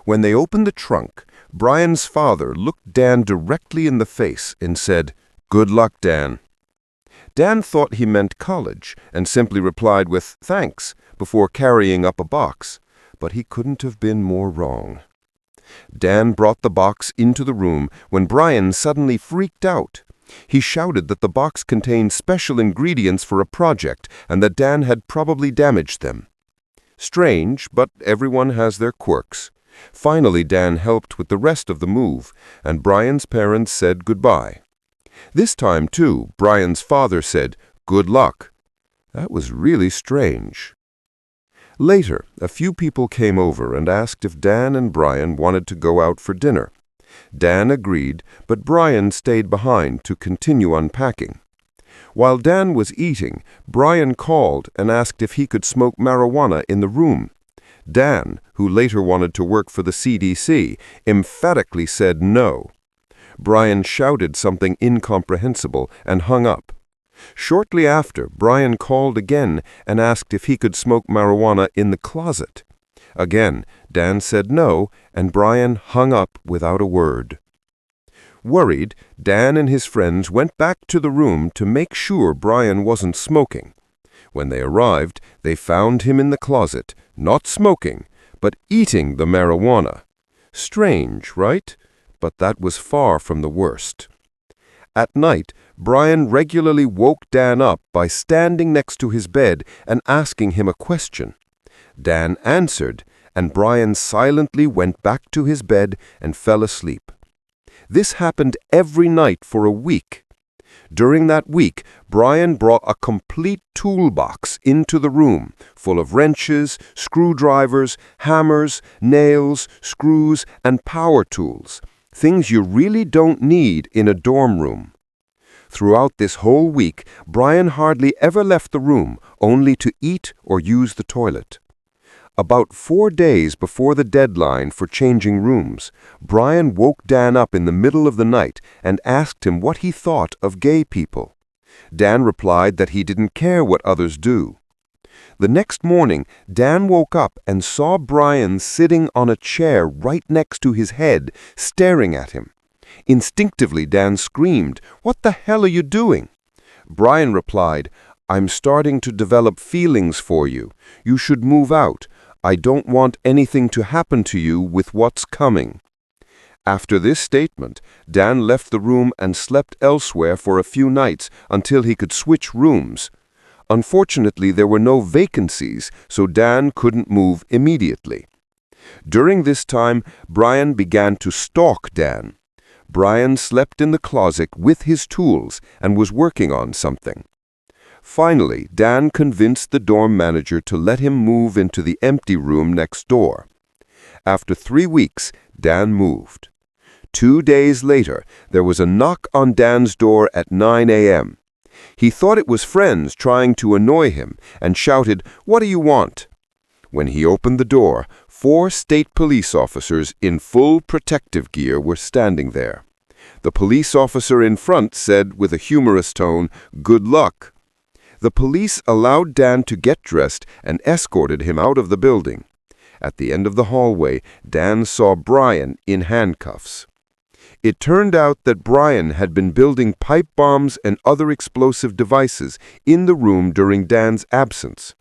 When they opened the trunk, Brian's father looked Dan directly in the face and said, "Good luck, Dan." Dan thought he meant college and simply replied with "thanks" before carrying up a box, but he couldn't have been more wrong. Dan brought the box into the room when Brian suddenly freaked out. He shouted that the box contained special ingredients for a project and that Dan had probably damaged them. Strange, but everyone has their quirks. Finally, Dan helped with the rest of the move, and Brian's parents said goodbye. This time, too, Brian's father said, "Good luck." That was really strange. Later, a few people came over and asked if Dan and Brian wanted to go out for dinner. Dan agreed, but Brian stayed behind to continue unpacking. While Dan was eating, Brian called and asked if he could smoke marijuana in the room. Dan, who later wanted to work for the CDC, emphatically said no. Brian shouted something incomprehensible and hung up. Shortly after, Brian called again and asked if he could smoke marijuana in the closet. Again, Dan said no, and Brian hung up without a word. Worried, Dan and his friends went back to the room to make sure Brian wasn't smoking. When they arrived, they found him in the closet, not smoking, but eating the marijuana. Strange, right? But that was far from the worst. At night, Brian regularly woke Dan up by standing next to his bed and asking him a question. Dan answered, and Brian silently went back to his bed and fell asleep. This happened every night for a week. During that week, Brian brought a complete toolbox into the room, full of wrenches, screwdrivers, hammers, nails, screws, and power tools, things you really don't need in a dorm room. Throughout this whole week, Brian hardly ever left the room, only to eat or use the toilet. About 4 days before the deadline for changing rooms, Brian woke Dan up in the middle of the night and asked him what he thought of gay people. Dan replied that he didn't care what others do. The next morning, Dan woke up and saw Brian sitting on a chair right next to his head, staring at him. Instinctively, Dan screamed, "What the hell are you doing?" Brian replied, "I'm starting to develop feelings for you. You should move out. I don't want anything to happen to you with what's coming." After this statement, Dan left the room and slept elsewhere for a few nights until he could switch rooms. Unfortunately, there were no vacancies, so Dan couldn't move immediately. During this time, Brian began to stalk Dan. Brian slept in the closet with his tools and was working on something. Finally, Dan convinced the dorm manager to let him move into the empty room next door. After 3 weeks, Dan moved. 2 days later, there was a knock on Dan's door at 9 a.m. He thought it was friends trying to annoy him and shouted, "What do you want?" When he opened the door, 4 state police officers in full protective gear were standing there. The police officer in front said with a humorous tone, "Good luck." The police allowed Dan to get dressed and escorted him out of the building. At the end of the hallway, Dan saw Brian in handcuffs. It turned out that Brian had been building pipe bombs and other explosive devices in the room during Dan's absence.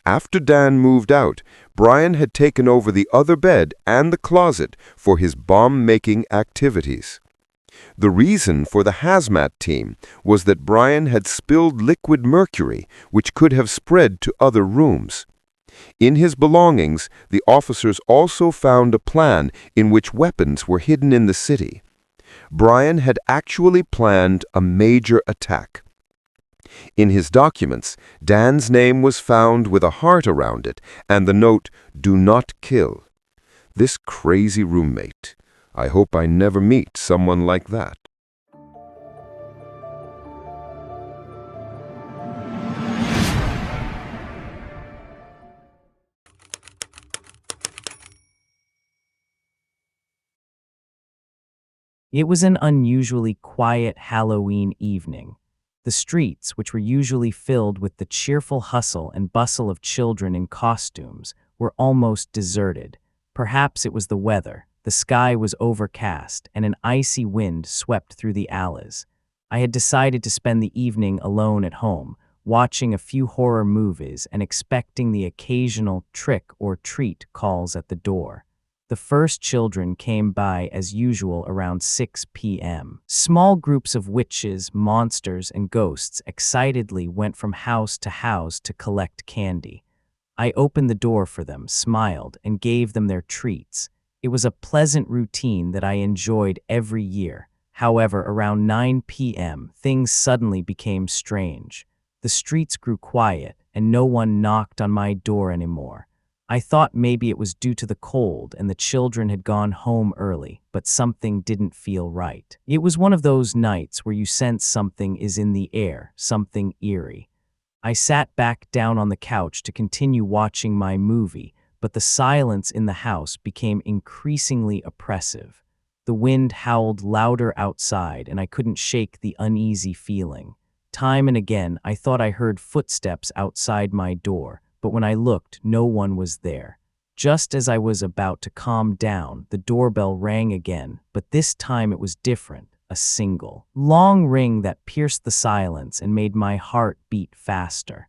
After Dan moved out, Brian had taken over the other bed and the closet for his bomb-making activities. The reason for the hazmat team was that Brian had spilled liquid mercury, which could have spread to other rooms. In his belongings, the officers also found a plan in which weapons were hidden in the city. Brian had actually planned a major attack. In his documents, Dan's name was found with a heart around it and the note, "Do not kill." This crazy roommate. I hope I never meet someone like that. It was an unusually quiet Halloween evening. The streets, which were usually filled with the cheerful hustle and bustle of children in costumes, were almost deserted. Perhaps it was the weather. The sky was overcast, and an icy wind swept through the alleys. I had decided to spend the evening alone at home, watching a few horror movies and expecting the occasional trick or treat calls at the door. The first children came by as usual around 6 p.m. Small groups of witches, monsters, and ghosts excitedly went from house to collect candy. I opened the door for them, smiled, and gave them their treats. It was a pleasant routine that I enjoyed every year. However, around 9 p.m., things suddenly became strange. The streets grew quiet, and no one knocked on my door anymore. I thought maybe it was due to the cold and the children had gone home early, but something didn't feel right. It was one of those nights where you sense something is in the air, something eerie. I sat back down on the couch to continue watching my movie, but the silence in the house became increasingly oppressive. The wind howled louder outside, and I couldn't shake the uneasy feeling. Time and again, I thought I heard footsteps outside my door, but when I looked, no one was there. Just as I was about to calm down, the doorbell rang again, but this time it was different, a single, long ring that pierced the silence and made my heart beat faster.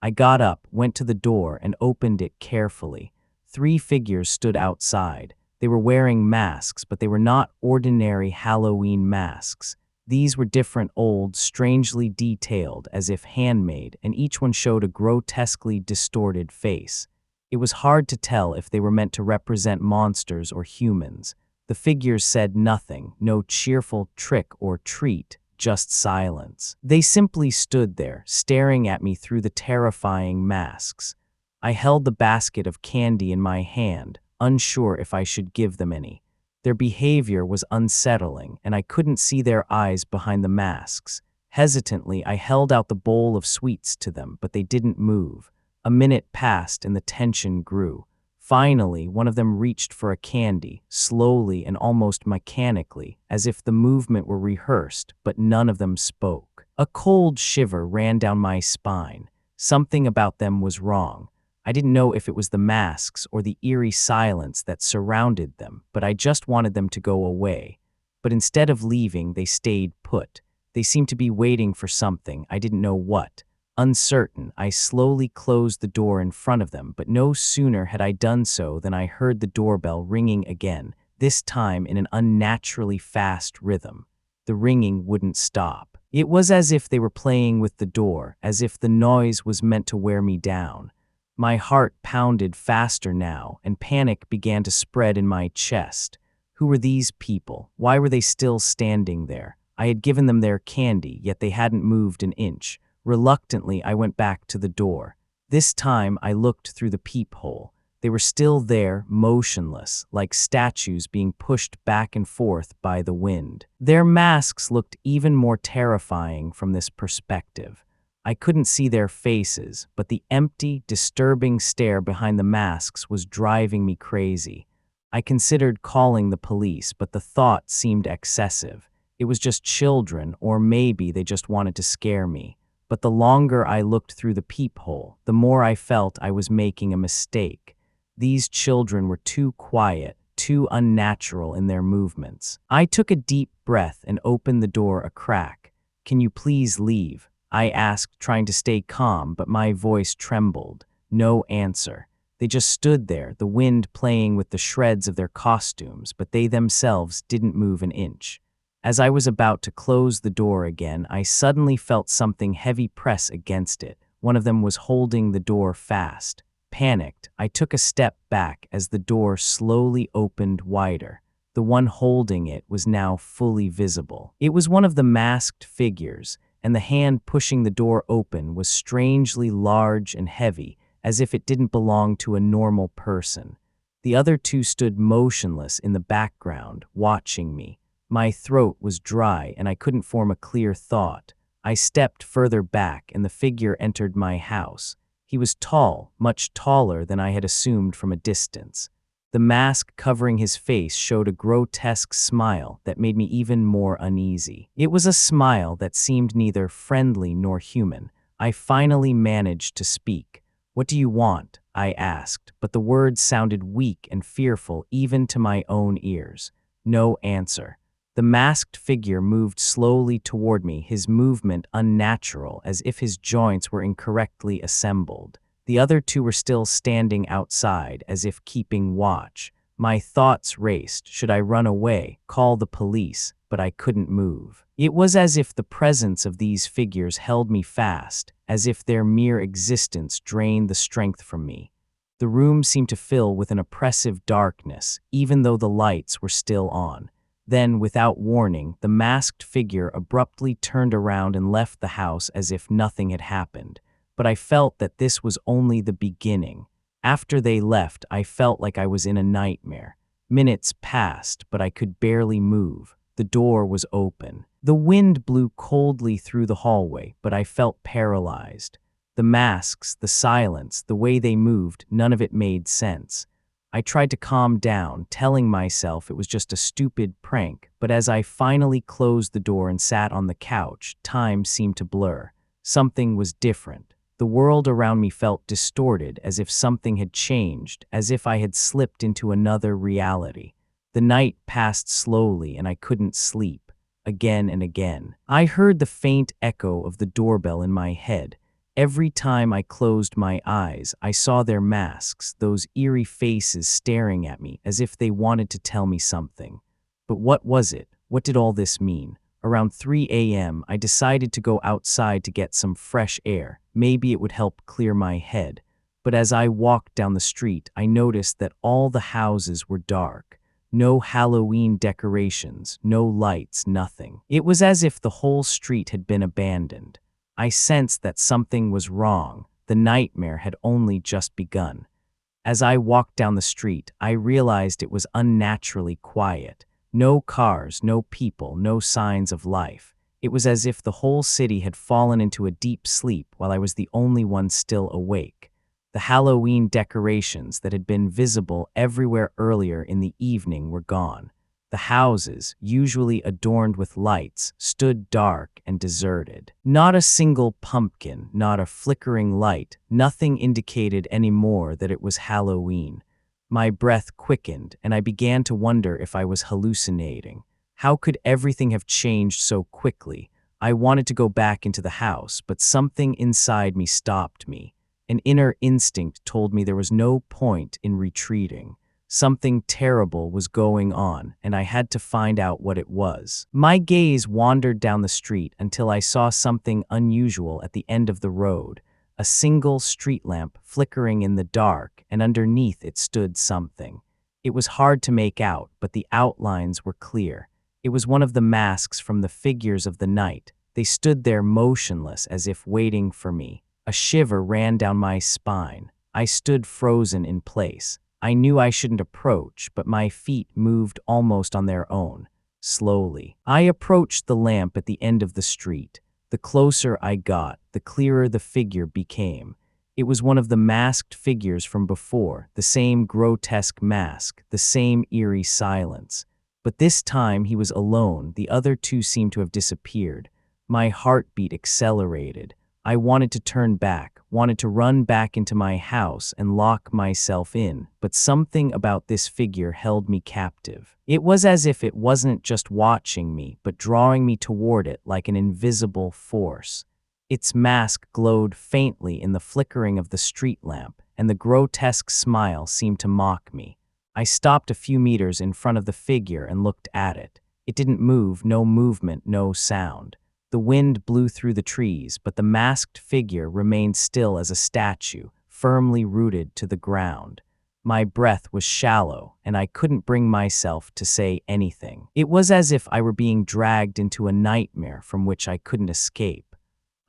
I got up, went to the door, and opened it carefully. 3 figures stood outside. They were wearing masks, but they were not ordinary Halloween masks. These were different, old, strangely detailed, as if handmade, and each one showed a grotesquely distorted face. It was hard to tell if they were meant to represent monsters or humans. The figures said nothing, no cheerful trick or treat, just silence. They simply stood there, staring at me through the terrifying masks. I held the basket of candy in my hand, unsure if I should give them any. Their behavior was unsettling, and I couldn't see their eyes behind the masks. Hesitantly, I held out the bowl of sweets to them, but they didn't move. A minute passed, and the tension grew. Finally, one of them reached for a candy, slowly and almost mechanically, as if the movement were rehearsed, but none of them spoke. A cold shiver ran down my spine. Something about them was wrong. I didn't know if it was the masks or the eerie silence that surrounded them, but I just wanted them to go away. But instead of leaving, they stayed put. They seemed to be waiting for something, I didn't know what. Uncertain, I slowly closed the door in front of them, but no sooner had I done so than I heard the doorbell ringing again, this time in an unnaturally fast rhythm. The ringing wouldn't stop. It was as if they were playing with the door, as if the noise was meant to wear me down. My heart pounded faster now, and panic began to spread in my chest. Who were these people? Why were they still standing there? I had given them their candy, yet they hadn't moved an inch. Reluctantly, I went back to the door. This time, I looked through the peephole. They were still there, motionless, like statues being pushed back and forth by the wind. Their masks looked even more terrifying from this perspective. I couldn't see their faces, but the empty, disturbing stare behind the masks was driving me crazy. I considered calling the police, but the thought seemed excessive. It was just children, or maybe they just wanted to scare me. But the longer I looked through the peephole, the more I felt I was making a mistake. These children were too quiet, too unnatural in their movements. I took a deep breath and opened the door a crack. "Can you please leave?" I asked, trying to stay calm, but my voice trembled. No answer. They just stood there, the wind playing with the shreds of their costumes, but they themselves didn't move an inch. As I was about to close the door again, I suddenly felt something heavy press against it. One of them was holding the door fast. Panicked, I took a step back as the door slowly opened wider. The one holding it was now fully visible. It was one of the masked figures, and the hand pushing the door open was strangely large and heavy, as if it didn't belong to a normal person. The other two stood motionless in the background, watching me. My throat was dry and I couldn't form a clear thought. I stepped further back and the figure entered my house. He was tall, much taller than I had assumed from a distance. The mask covering his face showed a grotesque smile that made me even more uneasy. It was a smile that seemed neither friendly nor human. I finally managed to speak. "What do you want?" I asked, but the words sounded weak and fearful even to my own ears. No answer. The masked figure moved slowly toward me, his movement unnatural, as if his joints were incorrectly assembled. The other two were still standing outside, as if keeping watch. My thoughts raced. Should I run away, call the police? But I couldn't move. It was as if the presence of these figures held me fast, as if their mere existence drained the strength from me. The room seemed to fill with an oppressive darkness, even though the lights were still on. Then, without warning, the masked figure abruptly turned around and left the house as if nothing had happened. But I felt that this was only the beginning. After they left, I felt like I was in a nightmare. Minutes passed, but I could barely move. The door was open. The wind blew coldly through the hallway, but I felt paralyzed. The masks, the silence, the way they moved, none of it made sense. I tried to calm down, telling myself it was just a stupid prank, but as I finally closed the door and sat on the couch, time seemed to blur. Something was different. The world around me felt distorted, as if something had changed, as if I had slipped into another reality. The night passed slowly and I couldn't sleep. Again and again, I heard the faint echo of the doorbell in my head. Every time I closed my eyes, I saw their masks, those eerie faces staring at me as if they wanted to tell me something. But what was it? What did all this mean? Around 3 a.m., I decided to go outside to get some fresh air. Maybe it would help clear my head. But as I walked down the street, I noticed that all the houses were dark. No Halloween decorations, no lights, nothing. It was as if the whole street had been abandoned. I sensed that something was wrong. The nightmare had only just begun. As I walked down the street, I realized it was unnaturally quiet. No cars, no people, no signs of life. It was as if the whole city had fallen into a deep sleep while I was the only one still awake. The Halloween decorations that had been visible everywhere earlier in the evening were gone. The houses, usually adorned with lights, stood dark and deserted. Not a single pumpkin, not a flickering light, nothing indicated anymore that it was Halloween. My breath quickened, and I began to wonder if I was hallucinating. How could everything have changed so quickly? I wanted to go back into the house, but something inside me stopped me. An inner instinct told me there was no point in retreating. Something terrible was going on, and I had to find out what it was. My gaze wandered down the street until I saw something unusual at the end of the road. A single street lamp flickering in the dark, and underneath it stood something. It was hard to make out, but the outlines were clear. It was one of the masks from the figures of the night. They stood there motionless as if waiting for me. A shiver ran down my spine. I stood frozen in place. I knew I shouldn't approach, but my feet moved almost on their own. Slowly, I approached the lamp at the end of the street. The closer I got, the clearer the figure became. It was one of the masked figures from before, the same grotesque mask, the same eerie silence. But this time he was alone. The other two seemed to have disappeared. My heartbeat accelerated. I wanted to turn back, wanted to run back into my house and lock myself in, but something about this figure held me captive. It was as if it wasn't just watching me, but drawing me toward it like an invisible force. Its mask glowed faintly in the flickering of the street lamp, and the grotesque smile seemed to mock me. I stopped a few meters in front of the figure and looked at it. It didn't move, no movement, no sound. The wind blew through the trees, but the masked figure remained still as a statue, firmly rooted to the ground. My breath was shallow, and I couldn't bring myself to say anything. It was as if I were being dragged into a nightmare from which I couldn't escape.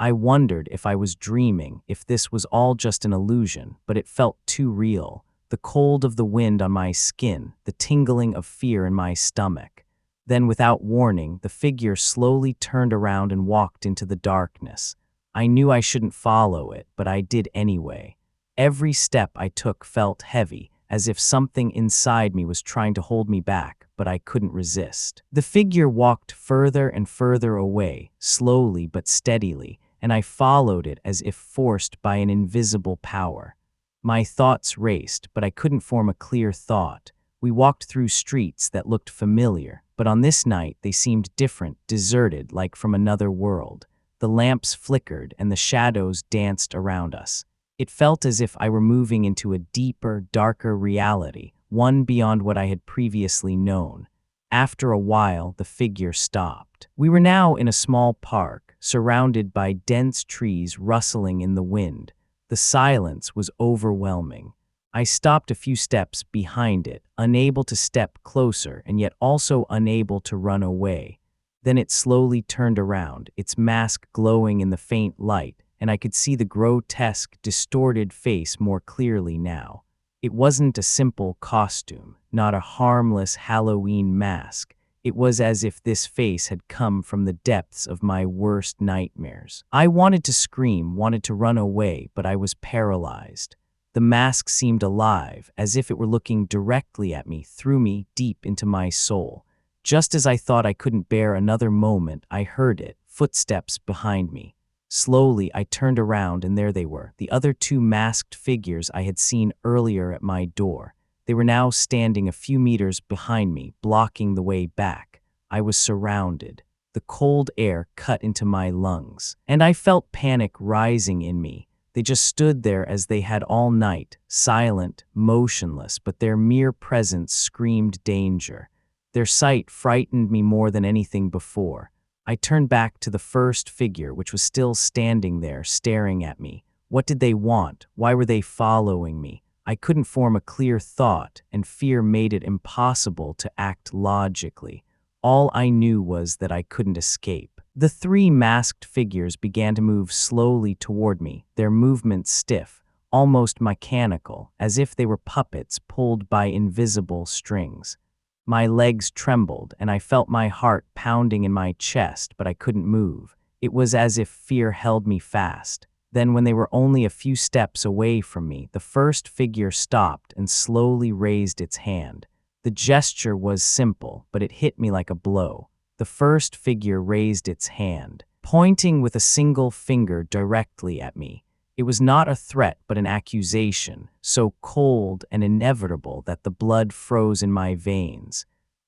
I wondered if I was dreaming, if this was all just an illusion, but it felt too real. The cold of the wind on my skin, the tingling of fear in my stomach. Then, without warning, the figure slowly turned around and walked into the darkness. I knew I shouldn't follow it, but I did anyway. Every step I took felt heavy, as if something inside me was trying to hold me back, but I couldn't resist. The figure walked further and further away, slowly but steadily, and I followed it as if forced by an invisible power. My thoughts raced, but I couldn't form a clear thought. We walked through streets that looked familiar, but on this night they seemed different, deserted, like from another world. The lamps flickered and the shadows danced around us. It felt as if I were moving into a deeper, darker reality, one beyond what I had previously known. After a while, the figure stopped. We were now in a small park, surrounded by dense trees rustling in the wind. The silence was overwhelming. I stopped a few steps behind it, unable to step closer and yet also unable to run away. Then it slowly turned around, its mask glowing in the faint light, and I could see the grotesque, distorted face more clearly now. It wasn't a simple costume, not a harmless Halloween mask. It was as if this face had come from the depths of my worst nightmares. I wanted to scream, wanted to run away, but I was paralyzed. The mask seemed alive, as if it were looking directly at me, through me, deep into my soul. Just as I thought I couldn't bear another moment, I heard it, footsteps behind me. Slowly, I turned around and there they were, the other two masked figures I had seen earlier at my door. They were now standing a few meters behind me, blocking the way back. I was surrounded. The cold air cut into my lungs, and I felt panic rising in me. They just stood there as they had all night, silent, motionless, but their mere presence screamed danger. Their sight frightened me more than anything before. I turned back to the first figure, which was still standing there, staring at me. What did they want? Why were they following me? I couldn't form a clear thought, and fear made it impossible to act logically. All I knew was that I couldn't escape. The three masked figures began to move slowly toward me, their movements stiff, almost mechanical, as if they were puppets pulled by invisible strings. My legs trembled, and I felt my heart pounding in my chest, but I couldn't move. It was as if fear held me fast. Then, when they were only a few steps away from me, the first figure stopped and slowly raised its hand. The gesture was simple, but it hit me like a blow. The first figure raised its hand, pointing with a single finger directly at me. It was not a threat, but an accusation, so cold and inevitable that the blood froze in my veins.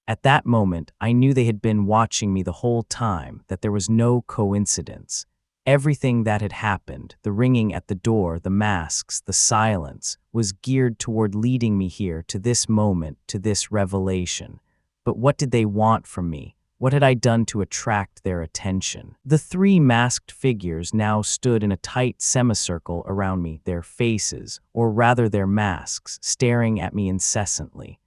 At that moment, I knew they had been watching me the whole time, that there was no coincidence. Everything that had happened, the ringing at the door, the masks, the silence, was geared toward leading me here, to this moment, to this revelation. But what did they want from me? What had I done to attract their attention? The three masked figures now stood in a tight semicircle around me, their faces, or rather their masks, staring at me incessantly.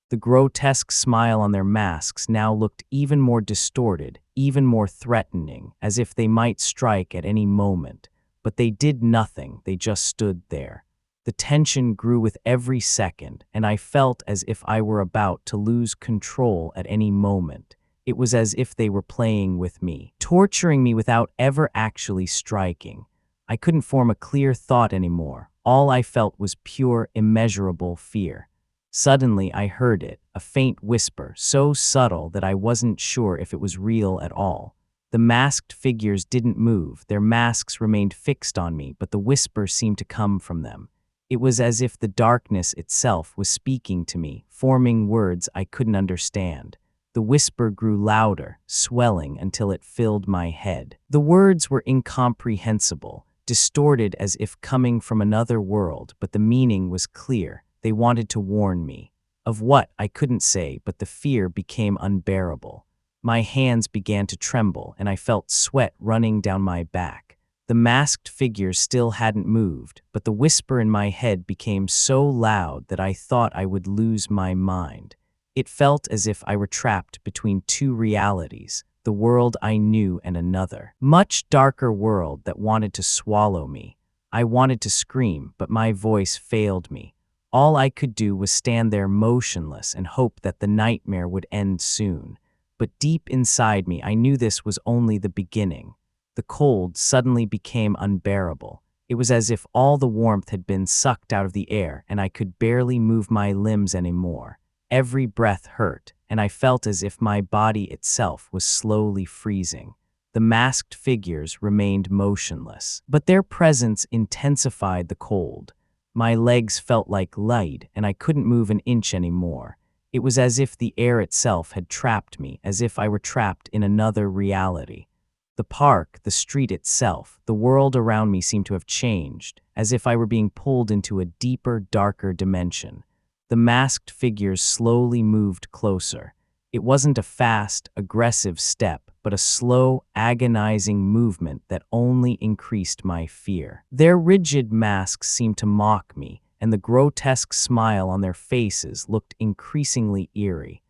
The grotesque smile on their masks now looked even more distorted, even more threatening, as if they might strike at any moment. But they did nothing, they just stood there. The tension grew with every second, and I felt as if I were about to lose control at any moment. It was as if they were playing with me, torturing me without ever actually striking. I couldn't form a clear thought anymore. All I felt was pure, immeasurable fear. Suddenly, I heard it, a faint whisper, so subtle that I wasn't sure if it was real at all. The masked figures didn't move, their masks remained fixed on me, but the whisper seemed to come from them. It was as if the darkness itself was speaking to me, forming words I couldn't understand. The whisper grew louder, swelling until it filled my head. The words were incomprehensible, distorted as if coming from another world, but the meaning was clear. They wanted to warn me. Of what, I couldn't say, but the fear became unbearable. My hands began to tremble, and I felt sweat running down my back. The masked figures still hadn't moved, but the whisper in my head became so loud that I thought I would lose my mind. It felt as if I were trapped between two realities, the world I knew and another. Much darker world that wanted to swallow me. I wanted to scream, but my voice failed me. All I could do was stand there motionless and hope that the nightmare would end soon. But deep inside me, I knew this was only the beginning. The cold suddenly became unbearable. It was as if all the warmth had been sucked out of the air, and I could barely move my limbs anymore. Every breath hurt, and I felt as if my body itself was slowly freezing. The masked figures remained motionless, but their presence intensified the cold. My legs felt like lead, and I couldn't move an inch anymore. It was as if the air itself had trapped me, as if I were trapped in another reality. The park, the street itself, the world around me seemed to have changed, as if I were being pulled into a deeper, darker dimension. The masked figures slowly moved closer. It wasn't a fast, aggressive step, but a slow, agonizing movement that only increased my fear. Their rigid masks seemed to mock me, and the grotesque smile on their faces looked increasingly eerie.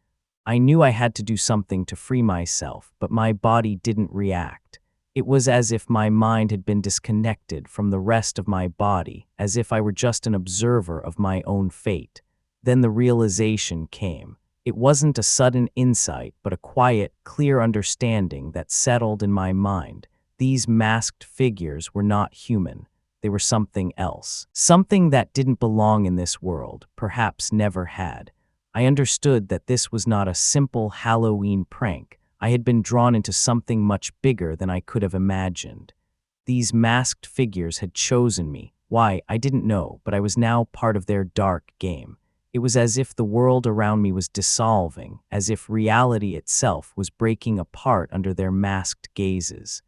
I knew I had to do something to free myself, but my body didn't react. It was as if my mind had been disconnected from the rest of my body, as if I were just an observer of my own fate. Then the realization came. It wasn't a sudden insight, but a quiet, clear understanding that settled in my mind. These masked figures were not human. They were something else. Something that didn't belong in this world, perhaps never had. I understood that this was not a simple Halloween prank. I had been drawn into something much bigger than I could have imagined. These masked figures had chosen me. Why, I didn't know, but I was now part of their dark game. It was as if the world around me was dissolving, as if reality itself was breaking apart under their masked gazes.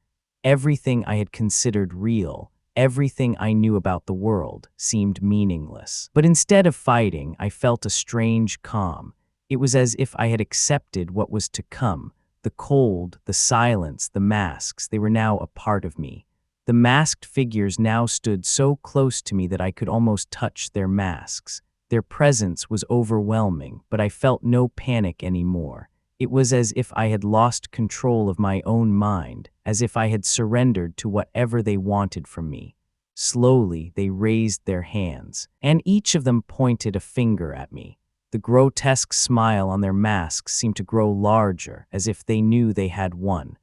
Everything I had considered real, everything I knew about the world, seemed meaningless. But instead of fighting, I felt a strange calm. It was as if I had accepted what was to come. The cold, the silence, the masks, they were now a part of me. The masked figures now stood so close to me that I could almost touch their masks. Their presence was overwhelming, but I felt no panic anymore. It was as if I had lost control of my own mind, as if I had surrendered to whatever they wanted from me. Slowly, they raised their hands, and each of them pointed a finger at me. The grotesque smile on their masks seemed to grow larger, as if they knew they had won.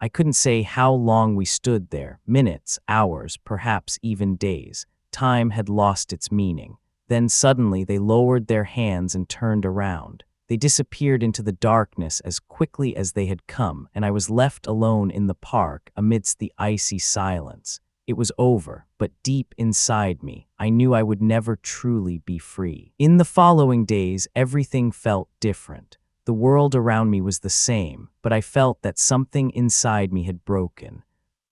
I couldn't say how long we stood there, minutes, hours, perhaps even days. Time had lost its meaning. Then suddenly they lowered their hands and turned around. They disappeared into the darkness as quickly as they had come, and I was left alone in the park amidst the icy silence. It was over, but deep inside me, I knew I would never truly be free. In the following days, everything felt different. The world around me was the same, but I felt that something inside me had broken.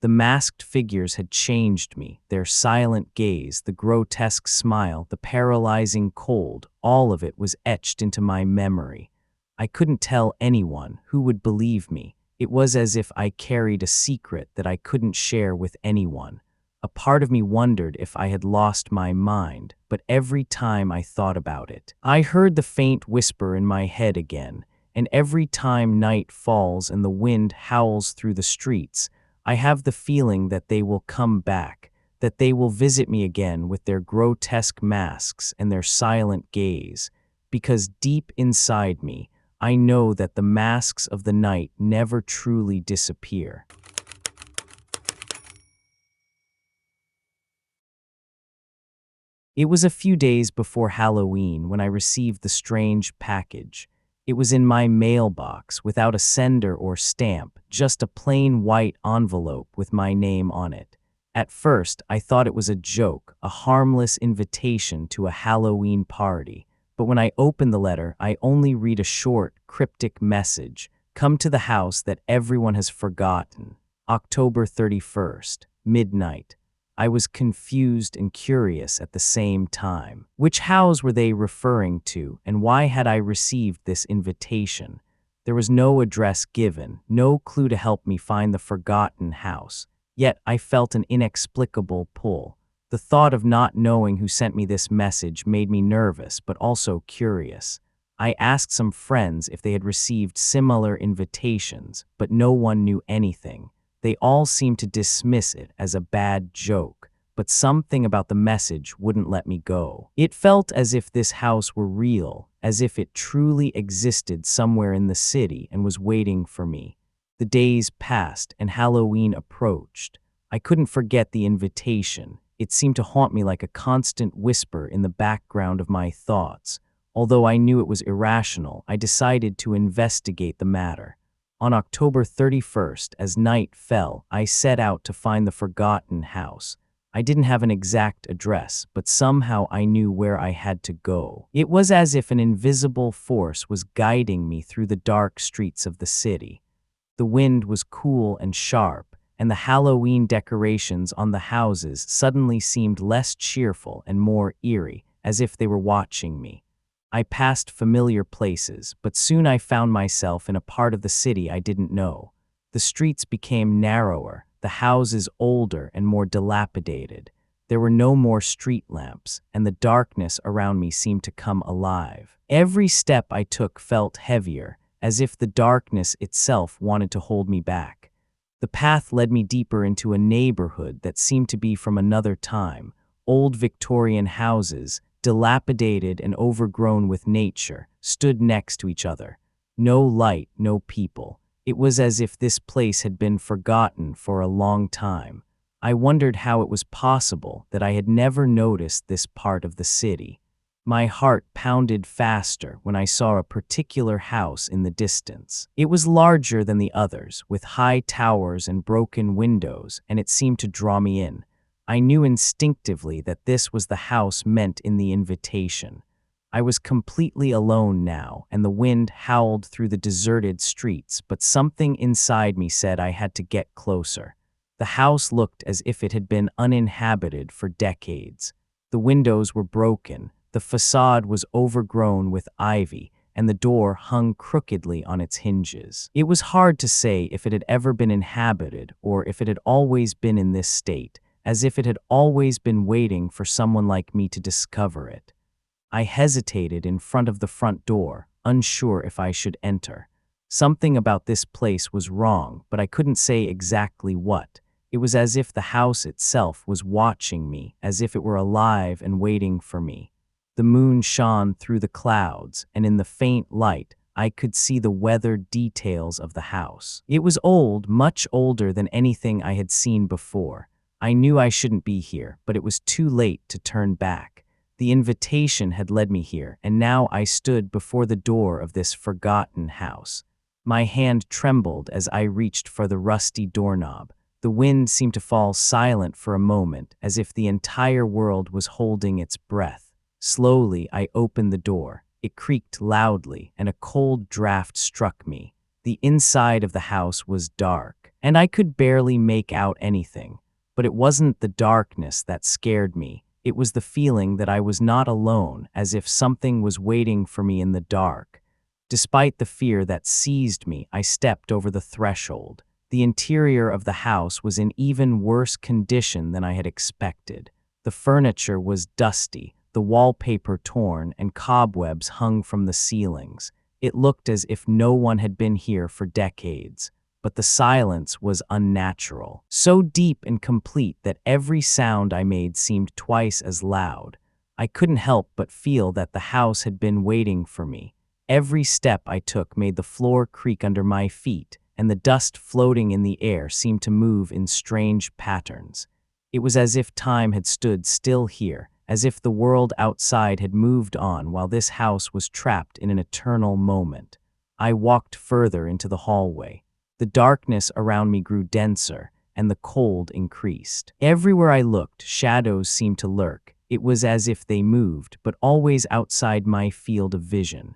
The masked figures had changed me, their silent gaze, the grotesque smile, the paralyzing cold, all of it was etched into my memory. I couldn't tell anyone who would believe me. It was as if I carried a secret that I couldn't share with anyone. A part of me wondered if I had lost my mind, but every time I thought about it, I heard the faint whisper in my head again, and every time night falls and the wind howls through the streets, I have the feeling that they will come back, that they will visit me again with their grotesque masks and their silent gaze, because deep inside me, I know that the masks of the night never truly disappear. It was a few days before Halloween when I received the strange package. It was in my mailbox without a sender or stamp, just a plain white envelope with my name on it. At first, I thought it was a joke, a harmless invitation to a Halloween party. But when I opened the letter, I only read a short, cryptic message. Come to the house that everyone has forgotten. October 31st, midnight. I was confused and curious at the same time. Which house were they referring to, and why had I received this invitation? There was no address given, no clue to help me find the forgotten house. Yet I felt an inexplicable pull. The thought of not knowing who sent me this message made me nervous, but also curious. I asked some friends if they had received similar invitations, but no one knew anything. They all seemed to dismiss it as a bad joke, but something about the message wouldn't let me go. It felt as if this house were real, as if it truly existed somewhere in the city and was waiting for me. The days passed and Halloween approached. I couldn't forget the invitation. It seemed to haunt me like a constant whisper in the background of my thoughts. Although I knew it was irrational, I decided to investigate the matter. On October 31st, as night fell, I set out to find the forgotten house. I didn't have an exact address, but somehow I knew where I had to go. It was as if an invisible force was guiding me through the dark streets of the city. The wind was cool and sharp, and the Halloween decorations on the houses suddenly seemed less cheerful and more eerie, as if they were watching me. I passed familiar places, but soon I found myself in a part of the city I didn't know. The streets became narrower, the houses older and more dilapidated. There were no more street lamps, and the darkness around me seemed to come alive. Every step I took felt heavier, as if the darkness itself wanted to hold me back. The path led me deeper into a neighborhood that seemed to be from another time. Old Victorian houses, dilapidated and overgrown with nature, stood next to each other. No light, no people. It was as if this place had been forgotten for a long time. I wondered how it was possible that I had never noticed this part of the city. My heart pounded faster when I saw a particular house in the distance. It was larger than the others, with high towers and broken windows, and it seemed to draw me in. I knew instinctively that this was the house meant in the invitation. I was completely alone now, and the wind howled through the deserted streets, but something inside me said I had to get closer. The house looked as if it had been uninhabited for decades. The windows were broken, the facade was overgrown with ivy, and the door hung crookedly on its hinges. It was hard to say if it had ever been inhabited or if it had always been in this state, as if it had always been waiting for someone like me to discover it. I hesitated in front of the front door, unsure if I should enter. Something about this place was wrong, but I couldn't say exactly what. It was as if the house itself was watching me, as if it were alive and waiting for me. The moon shone through the clouds, and in the faint light, I could see the weathered details of the house. It was old, much older than anything I had seen before. I knew I shouldn't be here, but it was too late to turn back. The invitation had led me here, and now I stood before the door of this forgotten house. My hand trembled as I reached for the rusty doorknob. The wind seemed to fall silent for a moment, as if the entire world was holding its breath. Slowly, I opened the door. It creaked loudly, and a cold draft struck me. The inside of the house was dark, and I could barely make out anything. But it wasn't the darkness that scared me. It was the feeling that I was not alone, as if something was waiting for me in the dark. Despite the fear that seized me, I stepped over the threshold. The interior of the house was in even worse condition than I had expected. The furniture was dusty, the wallpaper torn, and cobwebs hung from the ceilings. It looked as if no one had been here for decades. But the silence was unnatural, so deep and complete that every sound I made seemed twice as loud. I couldn't help but feel that the house had been waiting for me. Every step I took made the floor creak under my feet, and the dust floating in the air seemed to move in strange patterns. It was as if time had stood still here, as if the world outside had moved on while this house was trapped in an eternal moment. I walked further into the hallway. The darkness around me grew denser, and the cold increased. Everywhere I looked, shadows seemed to lurk. It was as if they moved, but always outside my field of vision.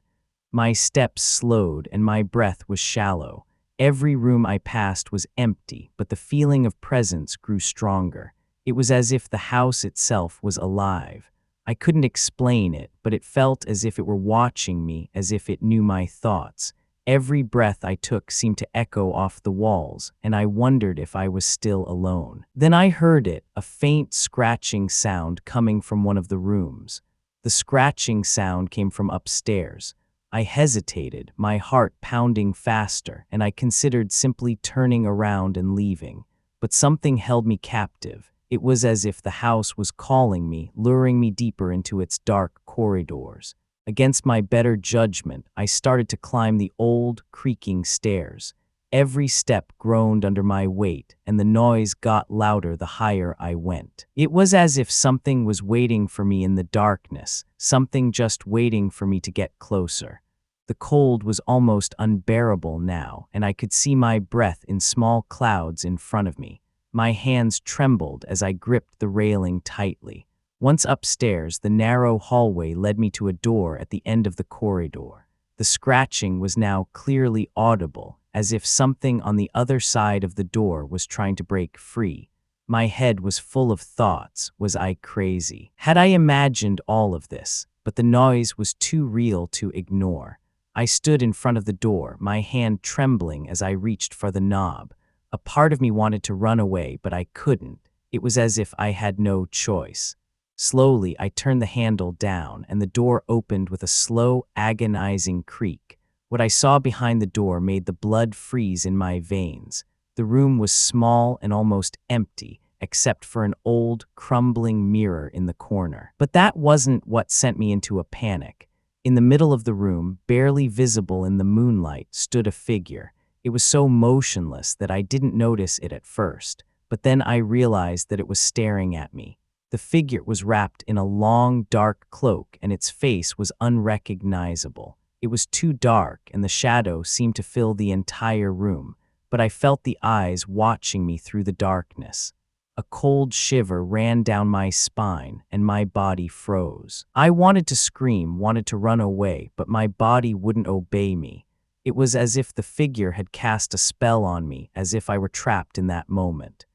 My steps slowed, and my breath was shallow. Every room I passed was empty, but the feeling of presence grew stronger. It was as if the house itself was alive. I couldn't explain it, but it felt as if it were watching me, as if it knew my thoughts. Every breath I took seemed to echo off the walls, and I wondered if I was still alone. Then I heard it, a faint scratching sound coming from one of the rooms. The scratching sound came from upstairs. I hesitated, my heart pounding faster, and I considered simply turning around and leaving. But something held me captive. It was as if the house was calling me, luring me deeper into its dark corridors. Against my better judgment, I started to climb the old, creaking stairs. Every step groaned under my weight, and the noise got louder the higher I went. It was as if something was waiting for me in the darkness, something just waiting for me to get closer. The cold was almost unbearable now, and I could see my breath in small clouds in front of me. My hands trembled as I gripped the railing tightly. Once upstairs, the narrow hallway led me to a door at the end of the corridor. The scratching was now clearly audible, as if something on the other side of the door was trying to break free. My head was full of thoughts. Was I crazy? Had I imagined all of this? But the noise was too real to ignore. I stood in front of the door, my hand trembling as I reached for the knob. A part of me wanted to run away, but I couldn't. It was as if I had no choice. Slowly, I turned the handle down, and the door opened with a slow, agonizing creak. What I saw behind the door made the blood freeze in my veins. The room was small and almost empty, except for an old, crumbling mirror in the corner. But that wasn't what sent me into a panic. In the middle of the room, barely visible in the moonlight, stood a figure. It was so motionless that I didn't notice it at first, but then I realized that it was staring at me. The figure was wrapped in a long, dark cloak, and its face was unrecognizable. It was too dark, and the shadow seemed to fill the entire room, but I felt the eyes watching me through the darkness. A cold shiver ran down my spine, and my body froze. I wanted to scream, wanted to run away, but my body wouldn't obey me. It was as if the figure had cast a spell on me, as if I were trapped in that moment.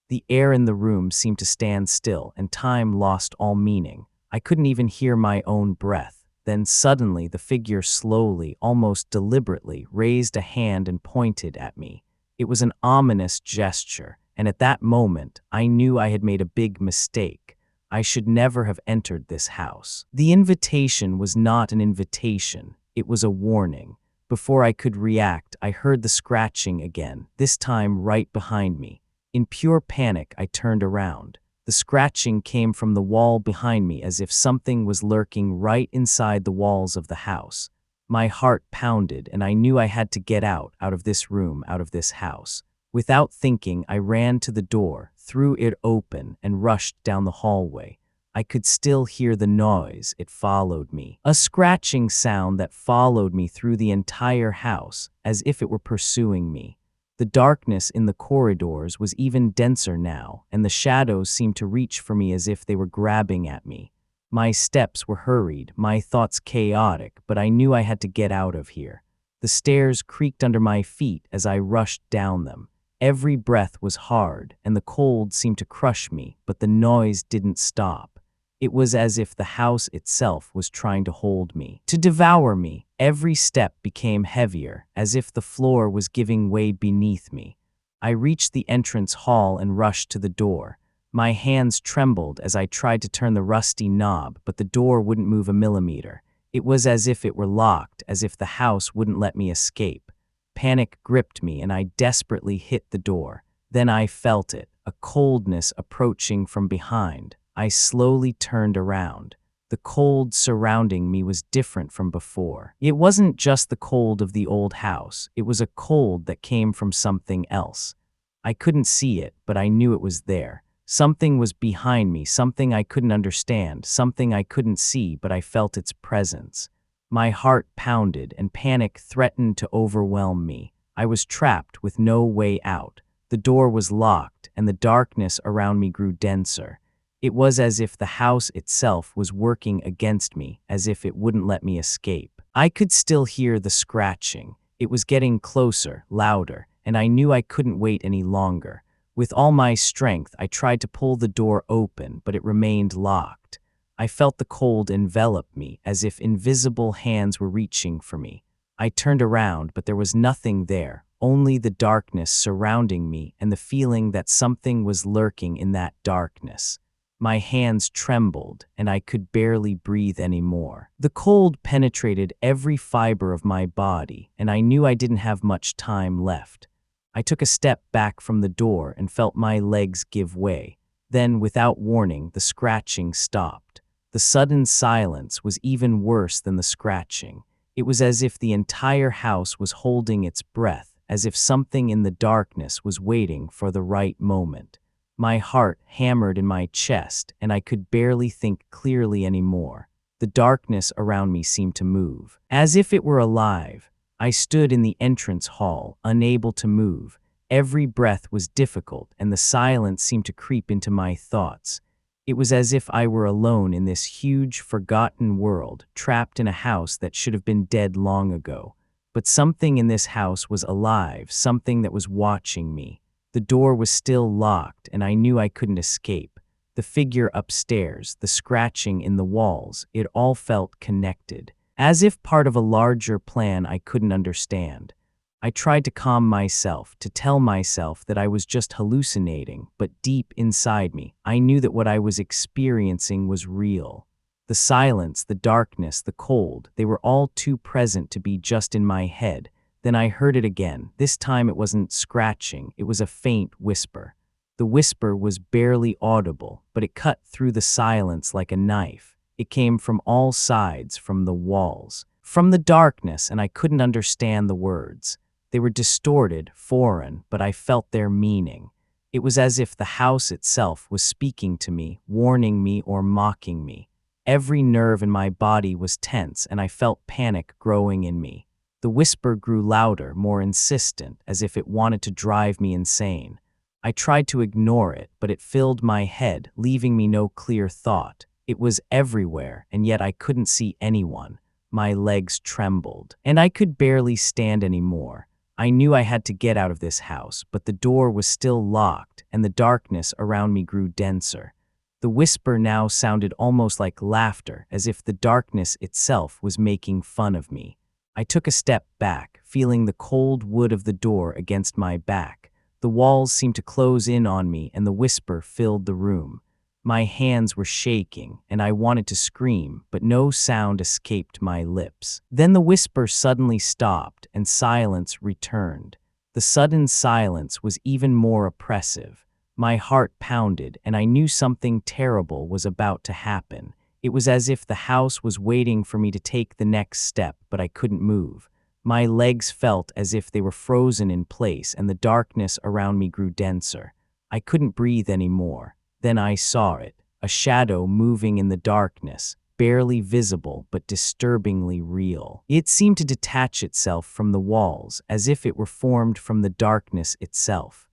The air in the room seemed to stand still, and time lost all meaning. I couldn't even hear my own breath. Then suddenly the figure slowly, almost deliberately, raised a hand and pointed at me. It was an ominous gesture, and at that moment I knew I had made a big mistake. I should never have entered this house. The invitation was not an invitation, it was a warning. Before I could react, I heard the scratching again, this time right behind me. In pure panic, I turned around. The scratching came from the wall behind me, as if something was lurking right inside the walls of the house. My heart pounded, and I knew I had to get out of this room, out of this house. Without thinking, I ran to the door, threw it open, and rushed down the hallway. I could still hear the noise. It followed me. A scratching sound that followed me through the entire house, as if it were pursuing me. The darkness in the corridors was even denser now, and the shadows seemed to reach for me as if they were grabbing at me. My steps were hurried, my thoughts chaotic, but I knew I had to get out of here. The stairs creaked under my feet as I rushed down them. Every breath was hard, and the cold seemed to crush me, but the noise didn't stop. It was as if the house itself was trying to hold me, to devour me. Every step became heavier, as if the floor was giving way beneath me. I reached the entrance hall and rushed to the door. My hands trembled as I tried to turn the rusty knob, but the door wouldn't move a millimeter. It was as if it were locked, as if the house wouldn't let me escape. Panic gripped me, and I desperately hit the door. Then I felt it, a coldness approaching from behind. I slowly turned around. The cold surrounding me was different from before. It wasn't just the cold of the old house. It was a cold that came from something else. I couldn't see it, but I knew it was there. Something was behind me, something I couldn't understand, something I couldn't see, but I felt its presence. My heart pounded, and panic threatened to overwhelm me. I was trapped with no way out. The door was locked, and the darkness around me grew denser. It was as if the house itself was working against me, as if it wouldn't let me escape. I could still hear the scratching. It was getting closer, louder, and I knew I couldn't wait any longer. With all my strength, I tried to pull the door open, but it remained locked. I felt the cold envelop me, as if invisible hands were reaching for me. I turned around, but there was nothing there, only the darkness surrounding me and the feeling that something was lurking in that darkness. My hands trembled, and I could barely breathe anymore. The cold penetrated every fiber of my body, and I knew I didn't have much time left. I took a step back from the door and felt my legs give way. Then, without warning, the scratching stopped. The sudden silence was even worse than the scratching. It was as if the entire house was holding its breath, as if something in the darkness was waiting for the right moment. My heart hammered in my chest, and I could barely think clearly anymore. The darkness around me seemed to move, as if it were alive. I stood in the entrance hall, unable to move. Every breath was difficult, and the silence seemed to creep into my thoughts. It was as if I were alone in this huge, forgotten world, trapped in a house that should have been dead long ago. But something in this house was alive, something that was watching me. The door was still locked, and I knew I couldn't escape. The figure upstairs, the scratching in the walls, it all felt connected. As if part of a larger plan I couldn't understand. I tried to calm myself, to tell myself that I was just hallucinating, but deep inside me, I knew that what I was experiencing was real. The silence, the darkness, the cold, they were all too present to be just in my head. Then I heard it again. This time it wasn't scratching, it was a faint whisper. The whisper was barely audible, but it cut through the silence like a knife. It came from all sides, from the walls, from the darkness, and I couldn't understand the words. They were distorted, foreign, but I felt their meaning. It was as if the house itself was speaking to me, warning me or mocking me. Every nerve in my body was tense, and I felt panic growing in me. The whisper grew louder, more insistent, as if it wanted to drive me insane. I tried to ignore it, but it filled my head, leaving me no clear thought. It was everywhere, and yet I couldn't see anyone. My legs trembled, and I could barely stand anymore. I knew I had to get out of this house, but the door was still locked, and the darkness around me grew denser. The whisper now sounded almost like laughter, as if the darkness itself was making fun of me. I took a step back, feeling the cold wood of the door against my back. The walls seemed to close in on me, and the whisper filled the room. My hands were shaking, and I wanted to scream, but no sound escaped my lips. Then the whisper suddenly stopped, and silence returned. The sudden silence was even more oppressive. My heart pounded, and I knew something terrible was about to happen. It was as if the house was waiting for me to take the next step, but I couldn't move. My legs felt as if they were frozen in place, and the darkness around me grew denser. I couldn't breathe anymore. Then I saw it, a shadow moving in the darkness, barely visible but disturbingly real. It seemed to detach itself from the walls, as if it were formed from the darkness itself.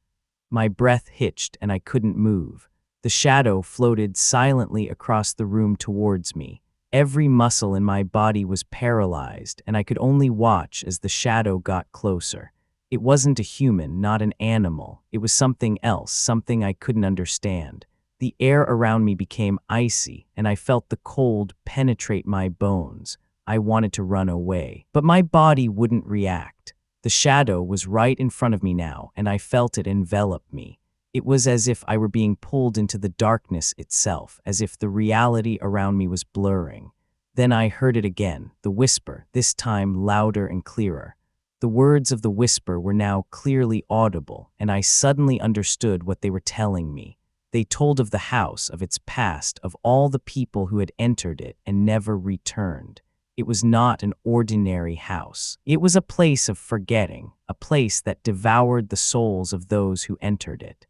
My breath hitched, and I couldn't move. The shadow floated silently across the room towards me. Every muscle in my body was paralyzed, and I could only watch as the shadow got closer. It wasn't a human, not an animal. It was something else, something I couldn't understand. The air around me became icy, and I felt the cold penetrate my bones. I wanted to run away, but my body wouldn't react. The shadow was right in front of me now, and I felt it envelop me. It was as if I were being pulled into the darkness itself, as if the reality around me was blurring. Then I heard it again, the whisper, this time louder and clearer. The words of the whisper were now clearly audible, and I suddenly understood what they were telling me. They told of the house, of its past, of all the people who had entered it and never returned. It was not an ordinary house. It was a place of forgetting, a place that devoured the souls of those who entered it.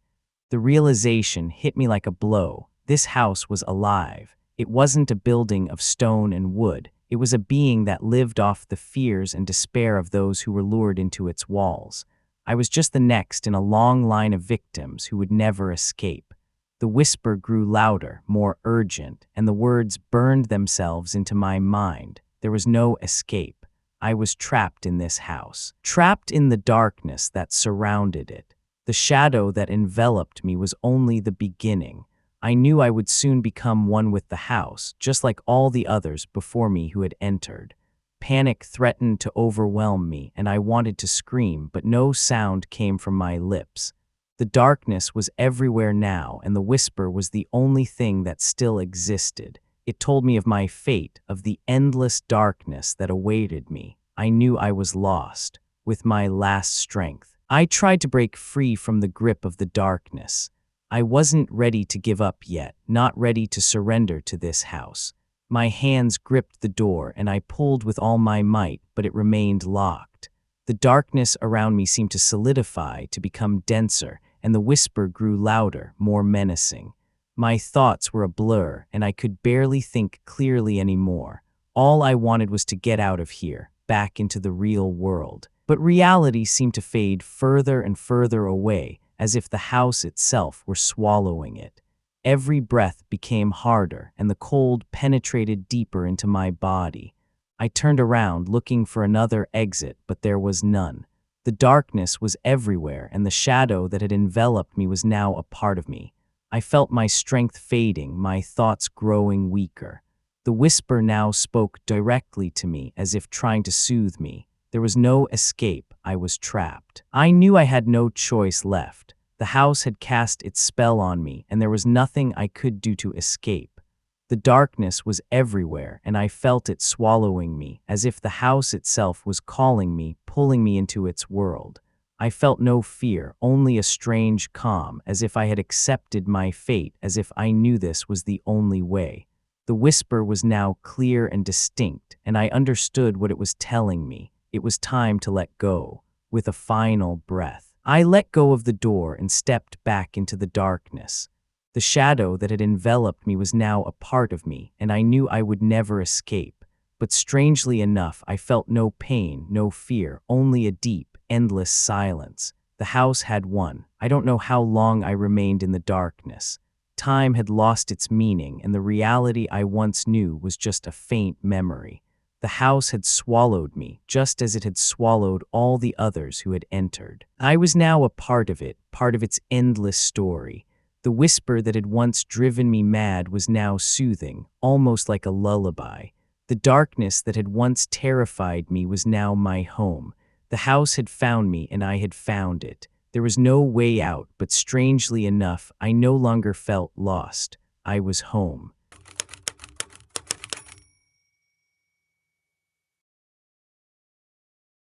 The realization hit me like a blow. This house was alive. It wasn't a building of stone and wood. It was a being that lived off the fears and despair of those who were lured into its walls. I was just the next in a long line of victims who would never escape. The whisper grew louder, more urgent, and the words burned themselves into my mind. There was no escape. I was trapped in this house, trapped in the darkness that surrounded it. The shadow that enveloped me was only the beginning. I knew I would soon become one with the house, just like all the others before me who had entered. Panic threatened to overwhelm me, and I wanted to scream, but no sound came from my lips. The darkness was everywhere now, and the whisper was the only thing that still existed. It told me of my fate, of the endless darkness that awaited me. I knew I was lost, with my last strength. I tried to break free from the grip of the darkness. I wasn't ready to give up yet, not ready to surrender to this house. My hands gripped the door, and I pulled with all my might, but it remained locked. The darkness around me seemed to solidify, to become denser, and the whisper grew louder, more menacing. My thoughts were a blur, and I could barely think clearly anymore. All I wanted was to get out of here, back into the real world. But reality seemed to fade further and further away, as if the house itself were swallowing it. Every breath became harder, and the cold penetrated deeper into my body. I turned around, looking for another exit, but there was none. The darkness was everywhere, and the shadow that had enveloped me was now a part of me. I felt my strength fading, my thoughts growing weaker. The whisper now spoke directly to me, as if trying to soothe me. There was no escape. I was trapped. I knew I had no choice left. The house had cast its spell on me, and there was nothing I could do to escape. The darkness was everywhere, and I felt it swallowing me, as if the house itself was calling me, pulling me into its world. I felt no fear, only a strange calm, as if I had accepted my fate, as if I knew this was the only way. The whisper was now clear and distinct, and I understood what it was telling me. It was time to let go. With a final breath, I let go of the door and stepped back into the darkness. The shadow that had enveloped me was now a part of me, and I knew I would never escape. But strangely enough, I felt no pain, no fear, only a deep, endless silence. The house had won. I don't know how long I remained in the darkness. Time had lost its meaning, and the reality I once knew was just a faint memory. The house had swallowed me, just as it had swallowed all the others who had entered. I was now a part of it, part of its endless story. The whisper that had once driven me mad was now soothing, almost like a lullaby. The darkness that had once terrified me was now my home. The house had found me, and I had found it. There was no way out, but strangely enough, I no longer felt lost. I was home.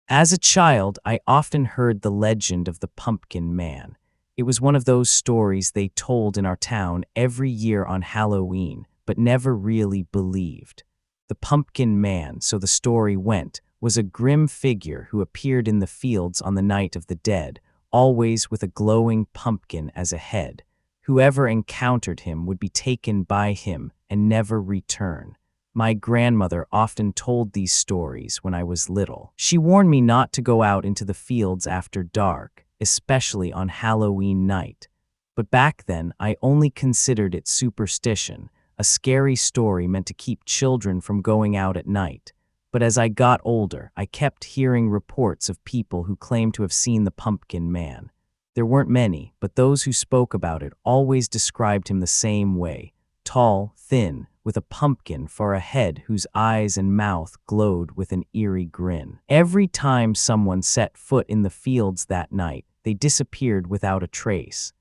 As a child, I often heard the legend of the Pumpkin Man. It was one of those stories they told in our town every year on Halloween, but never really believed. The Pumpkin Man, so the story went, was a grim figure who appeared in the fields on the night of the dead, always with a glowing pumpkin as a head. Whoever encountered him would be taken by him and never return. My grandmother often told these stories when I was little. She warned me not to go out into the fields after dark, especially on Halloween night. But back then, I only considered it superstition, a scary story meant to keep children from going out at night. But as I got older, I kept hearing reports of people who claimed to have seen the Pumpkin Man. There weren't many, but those who spoke about it always described him the same way: tall, thin, with a pumpkin for a head whose eyes and mouth glowed with an eerie grin. Every time someone set foot in the fields that night, they disappeared without a trace.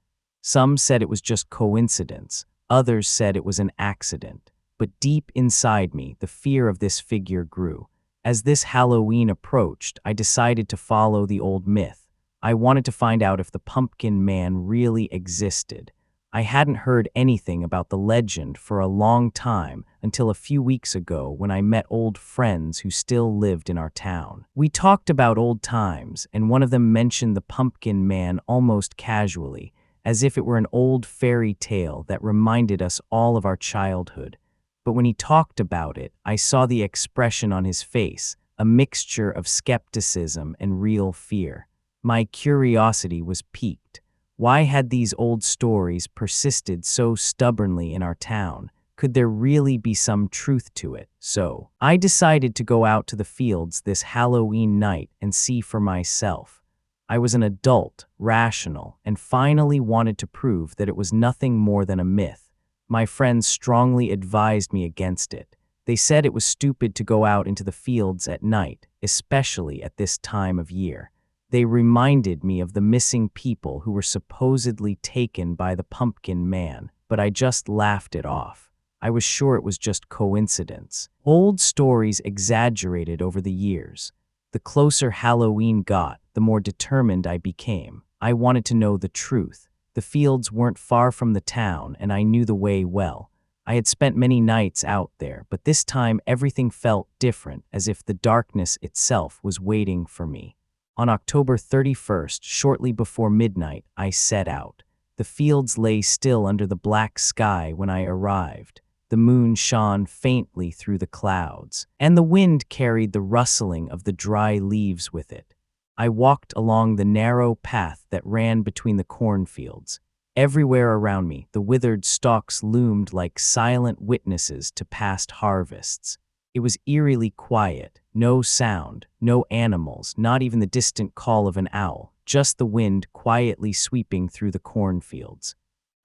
Some said it was just coincidence, others said it was an accident. But deep inside me, the fear of this figure grew. As this Halloween approached, I decided to follow the old myth. I wanted to find out if the Pumpkin Man really existed. I hadn't heard anything about the legend for a long time until a few weeks ago when I met old friends who still lived in our town. We talked about old times, and one of them mentioned the Pumpkin Man almost casually, as if it were an old fairy tale that reminded us all of our childhood. But when he talked about it, I saw the expression on his face, a mixture of skepticism and real fear. My curiosity was piqued. Why had these old stories persisted so stubbornly in our town? Could there really be some truth to it? So, I decided to go out to the fields this Halloween night and see for myself. I was an adult, rational, and finally wanted to prove that it was nothing more than a myth. My friends strongly advised me against it. They said it was stupid to go out into the fields at night, especially at this time of year. They reminded me of the missing people who were supposedly taken by the Pumpkin Man, but I just laughed it off. I was sure it was just coincidence. Old stories exaggerated over the years. The closer Halloween got, the more determined I became. I wanted to know the truth. The fields weren't far from the town, and I knew the way well. I had spent many nights out there, but this time everything felt different, as if the darkness itself was waiting for me. On October 31st, shortly before midnight, I set out. The fields lay still under the black sky when I arrived. The moon shone faintly through the clouds, and the wind carried the rustling of the dry leaves with it. I walked along the narrow path that ran between the cornfields. Everywhere around me, the withered stalks loomed like silent witnesses to past harvests. It was eerily quiet, no sound, no animals, not even the distant call of an owl, just the wind quietly sweeping through the cornfields.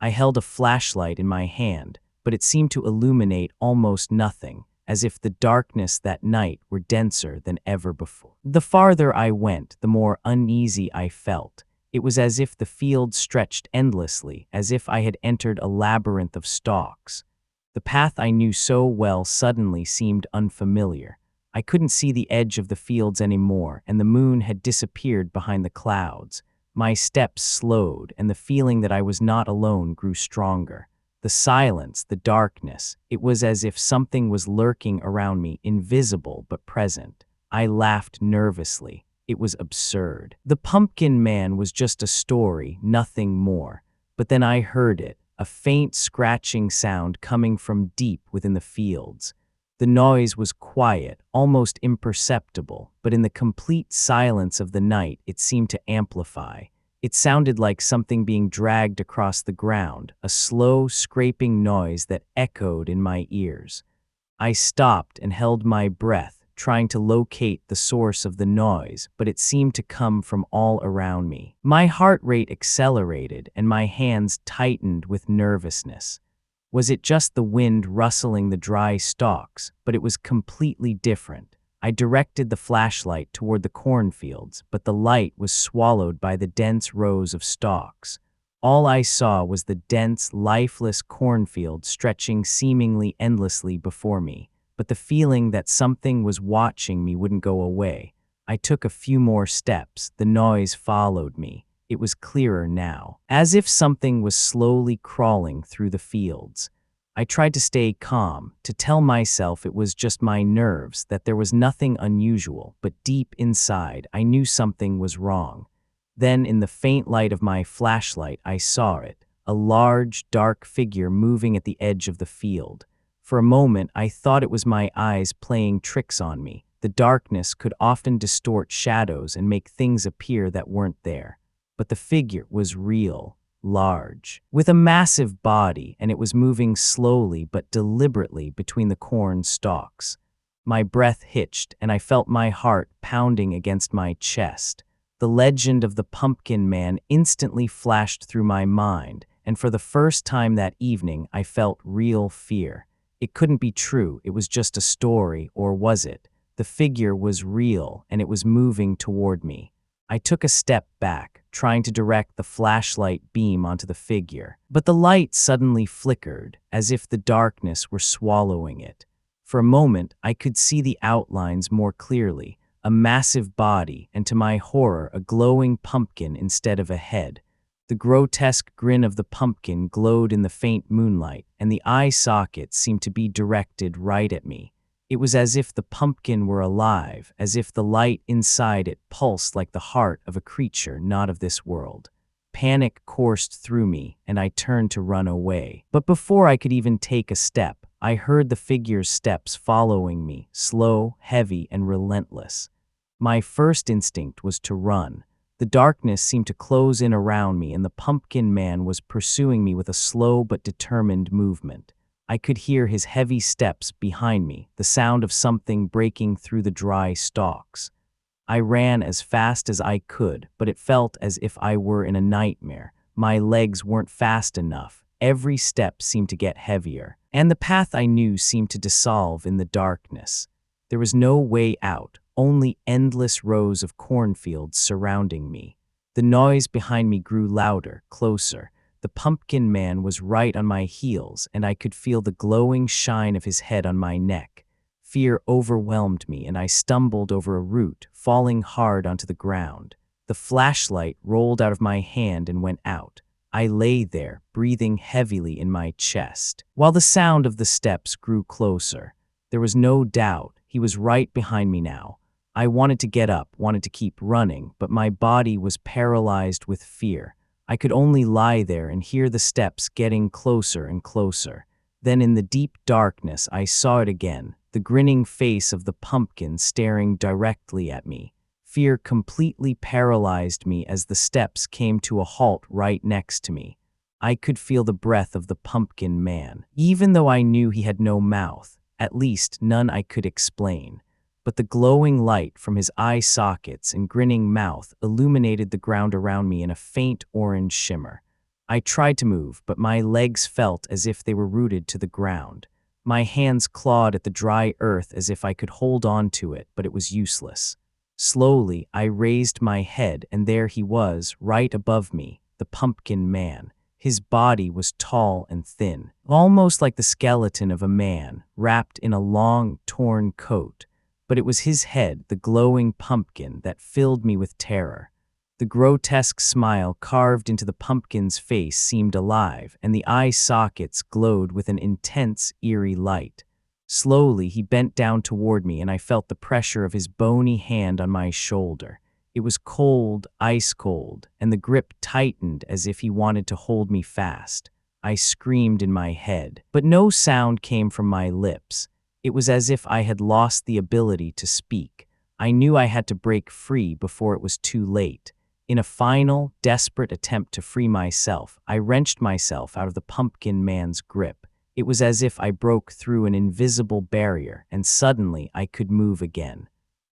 I held a flashlight in my hand, but it seemed to illuminate almost nothing, as if the darkness that night were denser than ever before. The farther I went, the more uneasy I felt. It was as if the field stretched endlessly, as if I had entered a labyrinth of stalks. The path I knew so well suddenly seemed unfamiliar. I couldn't see the edge of the fields anymore, and the moon had disappeared behind the clouds. My steps slowed, and the feeling that I was not alone grew stronger. The silence, the darkness, it was as if something was lurking around me, invisible but present. I laughed nervously. It was absurd. The Pumpkin Man was just a story, nothing more. But then I heard it, a faint scratching sound coming from deep within the fields. The noise was quiet, almost imperceptible, but in the complete silence of the night it seemed to amplify. It sounded like something being dragged across the ground, a slow, scraping noise that echoed in my ears. I stopped and held my breath, trying to locate the source of the noise, but it seemed to come from all around me. My heart rate accelerated and my hands tightened with nervousness. Was it just the wind rustling the dry stalks? But it was completely different. I directed the flashlight toward the cornfields, but the light was swallowed by the dense rows of stalks. All I saw was the dense, lifeless cornfield stretching seemingly endlessly before me. But the feeling that something was watching me wouldn't go away. I took a few more steps. The noise followed me. It was clearer now, as if something was slowly crawling through the fields. I tried to stay calm, to tell myself it was just my nerves, that there was nothing unusual, but deep inside I knew something was wrong. Then, in the faint light of my flashlight, I saw it, a large, dark figure moving at the edge of the field. For a moment, I thought it was my eyes playing tricks on me. The darkness could often distort shadows and make things appear that weren't there. But the figure was real, large, with a massive body, and it was moving slowly but deliberately between the corn stalks. My breath hitched, and I felt my heart pounding against my chest. The legend of the Pumpkin Man instantly flashed through my mind, and for the first time that evening, I felt real fear. It couldn't be true. It was just a story, or was it? The figure was real, and it was moving toward me. I took a step back, trying to direct the flashlight beam onto the figure, but the light suddenly flickered, as if the darkness were swallowing it. For a moment, I could see the outlines more clearly, a massive body, and to my horror, a glowing pumpkin instead of a head. The grotesque grin of the pumpkin glowed in the faint moonlight, and the eye sockets seemed to be directed right at me. It was as if the pumpkin were alive, as if the light inside it pulsed like the heart of a creature not of this world. Panic coursed through me, and I turned to run away. But before I could even take a step, I heard the figure's steps following me, slow, heavy, and relentless. My first instinct was to run. The darkness seemed to close in around me, and the pumpkin man was pursuing me with a slow but determined movement. I could hear his heavy steps behind me, the sound of something breaking through the dry stalks. I ran as fast as I could, but it felt as if I were in a nightmare. My legs weren't fast enough. Every step seemed to get heavier, and the path I knew seemed to dissolve in the darkness. There was no way out, only endless rows of cornfields surrounding me. The noise behind me grew louder, closer. The pumpkin man was right on my heels, and I could feel the glowing shine of his head on my neck. Fear overwhelmed me, and I stumbled over a root, falling hard onto the ground. The flashlight rolled out of my hand and went out. I lay there, breathing heavily in my chest, while the sound of the steps grew closer. There was no doubt he was right behind me now. I wanted to get up, wanted to keep running, but my body was paralyzed with fear. I could only lie there and hear the steps getting closer and closer. Then in the deep darkness, I saw it again, the grinning face of the pumpkin staring directly at me. Fear completely paralyzed me as the steps came to a halt right next to me. I could feel the breath of the pumpkin man, even though I knew he had no mouth, at least none I could explain. But the glowing light from his eye sockets and grinning mouth illuminated the ground around me in a faint orange shimmer. I tried to move, but my legs felt as if they were rooted to the ground. My hands clawed at the dry earth as if I could hold on to it, but it was useless. Slowly, I raised my head, and there he was, right above me, the pumpkin man. His body was tall and thin, almost like the skeleton of a man, wrapped in a long, torn coat. But it was his head, the glowing pumpkin, that filled me with terror. The grotesque smile carved into the pumpkin's face seemed alive, and the eye sockets glowed with an intense, eerie light. Slowly, he bent down toward me, and I felt the pressure of his bony hand on my shoulder. It was cold, ice cold, and the grip tightened as if he wanted to hold me fast. I screamed in my head, but no sound came from my lips. It was as if I had lost the ability to speak. I knew I had to break free before it was too late. In a final, desperate attempt to free myself, I wrenched myself out of the pumpkin man's grip. It was as if I broke through an invisible barrier, and suddenly I could move again.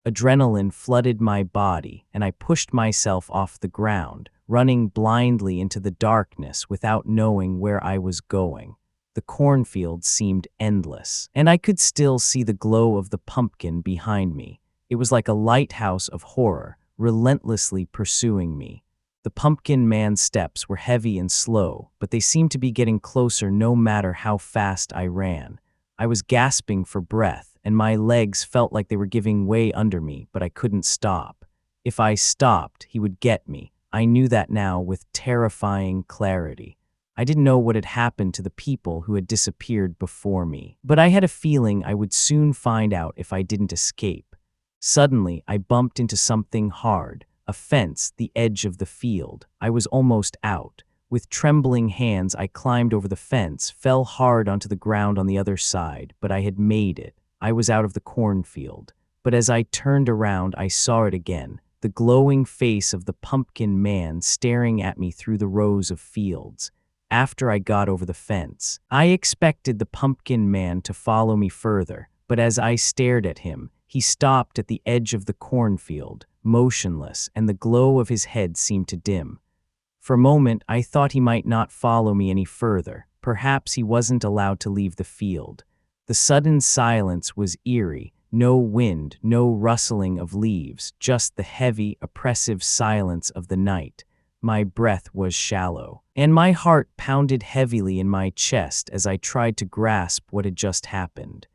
Adrenaline flooded my body, and I pushed myself off the ground, running blindly into the darkness without knowing where I was going. The cornfield seemed endless, and I could still see the glow of the pumpkin behind me. It was like a lighthouse of horror, relentlessly pursuing me. The pumpkin man's steps were heavy and slow, but they seemed to be getting closer no matter how fast I ran. I was gasping for breath, and my legs felt like they were giving way under me, but I couldn't stop. If I stopped, he would get me. I knew that now with terrifying clarity. I didn't know what had happened to the people who had disappeared before me, but I had a feeling I would soon find out if I didn't escape. Suddenly, I bumped into something hard, a fence, the edge of the field. I was almost out. With trembling hands, I climbed over the fence, fell hard onto the ground on the other side, but I had made it. I was out of the cornfield. But as I turned around, I saw it again, the glowing face of the pumpkin man staring at me through the rows of fields. After I got over the fence, I expected the pumpkin man to follow me further, but as I stared at him, he stopped at the edge of the cornfield, motionless, and the glow of his head seemed to dim. For a moment, I thought he might not follow me any further. Perhaps he wasn't allowed to leave the field. The sudden silence was eerie. No wind, no rustling of leaves, just the heavy, oppressive silence of the night. My breath was shallow, and my heart pounded heavily in my chest as I tried to grasp what had just happened.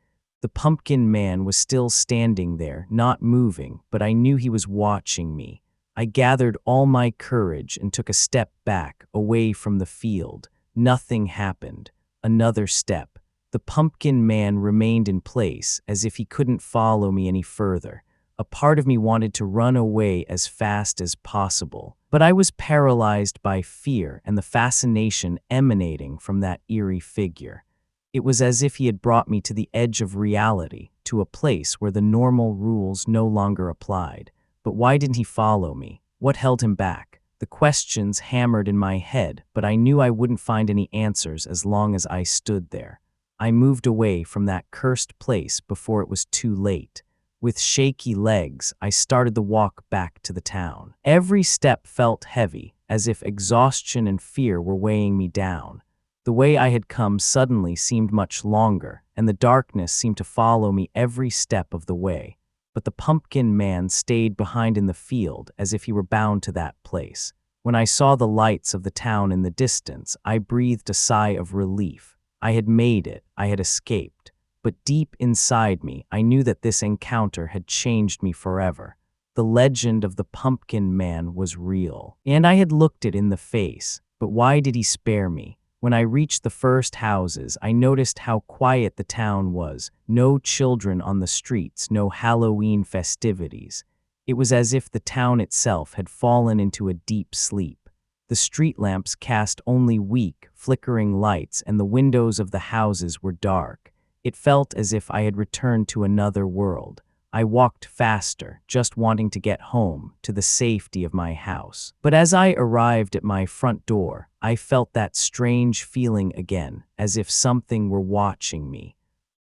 The pumpkin man was still standing there, not moving, but I knew he was watching me. I gathered all my courage and took a step back, away from the field. Nothing happened. Another step. The pumpkin man remained in place, as if he couldn't follow me any further. A A part of me wanted to run away as fast as possible, but I was paralyzed by fear and the fascination emanating from that eerie figure. It was as if he had brought me to the edge of reality, to a place where the normal rules no longer applied. But why didn't he follow me? What held him back? The questions hammered in my head, but I knew I wouldn't find any answers as long as I stood there. I moved away from that cursed place before it was too late. With shaky legs, I started the walk back to the town. Every step felt heavy, as if exhaustion and fear were weighing me down. The way I had come suddenly seemed much longer, and the darkness seemed to follow me every step of the way. But the pumpkin man stayed behind in the field as if he were bound to that place. When I saw the lights of the town in the distance, I breathed a sigh of relief. I had made it, I had escaped. But deep inside me, I knew that this encounter had changed me forever. The legend of the pumpkin man was real, and I had looked it in the face. But why did he spare me? When I reached the first houses, I noticed how quiet the town was. No children on the streets, no Halloween festivities. It was as if the town itself had fallen into a deep sleep. The street lamps cast only weak, flickering lights, and the windows of the houses were dark. It felt as if I had returned to another world. I walked faster, just wanting to get home, to the safety of my house. But as I arrived at my front door, I felt that strange feeling again, as if something were watching me.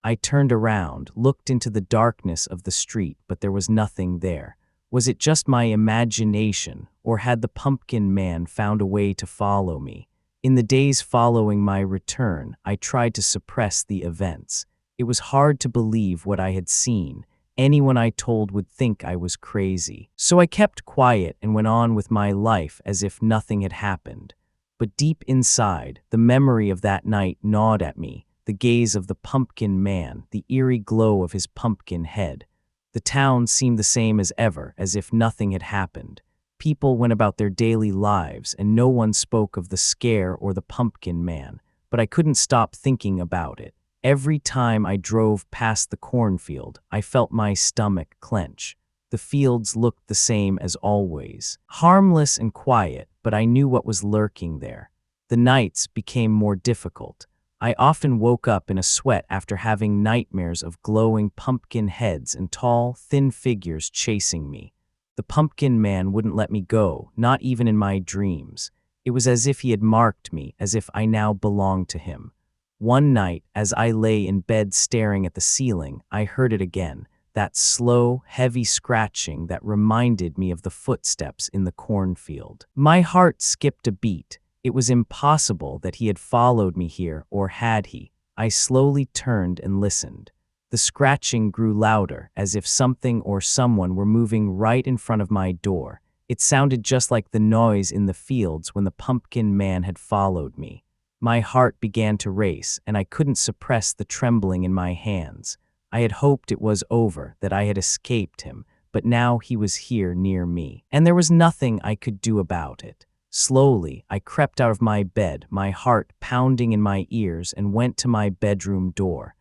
I turned around, looked into the darkness of the street, but there was nothing there. Was it just my imagination, or had the pumpkin man found a way to follow me? In the days following my return, I tried to suppress the events. It was hard to believe what I had seen. Anyone I told would think I was crazy. So I kept quiet and went on with my life as if nothing had happened. But deep inside, the memory of that night gnawed at me, the gaze of the pumpkin man, the eerie glow of his pumpkin head. The town seemed the same as ever, as if nothing had happened. People went about their daily lives, and no one spoke of the scare or the pumpkin man. But I couldn't stop thinking about it. Every time I drove past the cornfield, I felt my stomach clench. The fields looked the same as always, harmless and quiet, but I knew what was lurking there. The nights became more difficult. I often woke up in a sweat after having nightmares of glowing pumpkin heads and tall, thin figures chasing me. The pumpkin man wouldn't let me go, not even in my dreams. It was as if he had marked me, as if I now belonged to him. One night, as I lay in bed staring at the ceiling, I heard it again, that slow, heavy scratching that reminded me of the footsteps in the cornfield. My heart skipped a beat. It was impossible that he had followed me here, or had he? I slowly turned and listened. The scratching grew louder, as if something or someone were moving right in front of my door. It sounded just like the noise in the fields when the pumpkin man had followed me. My heart began to race, and I couldn't suppress the trembling in my hands. I had hoped it was over, that I had escaped him, but now he was here near me, and there was nothing I could do about it. Slowly, I crept out of my bed, my heart pounding in my ears, and went to my bedroom door.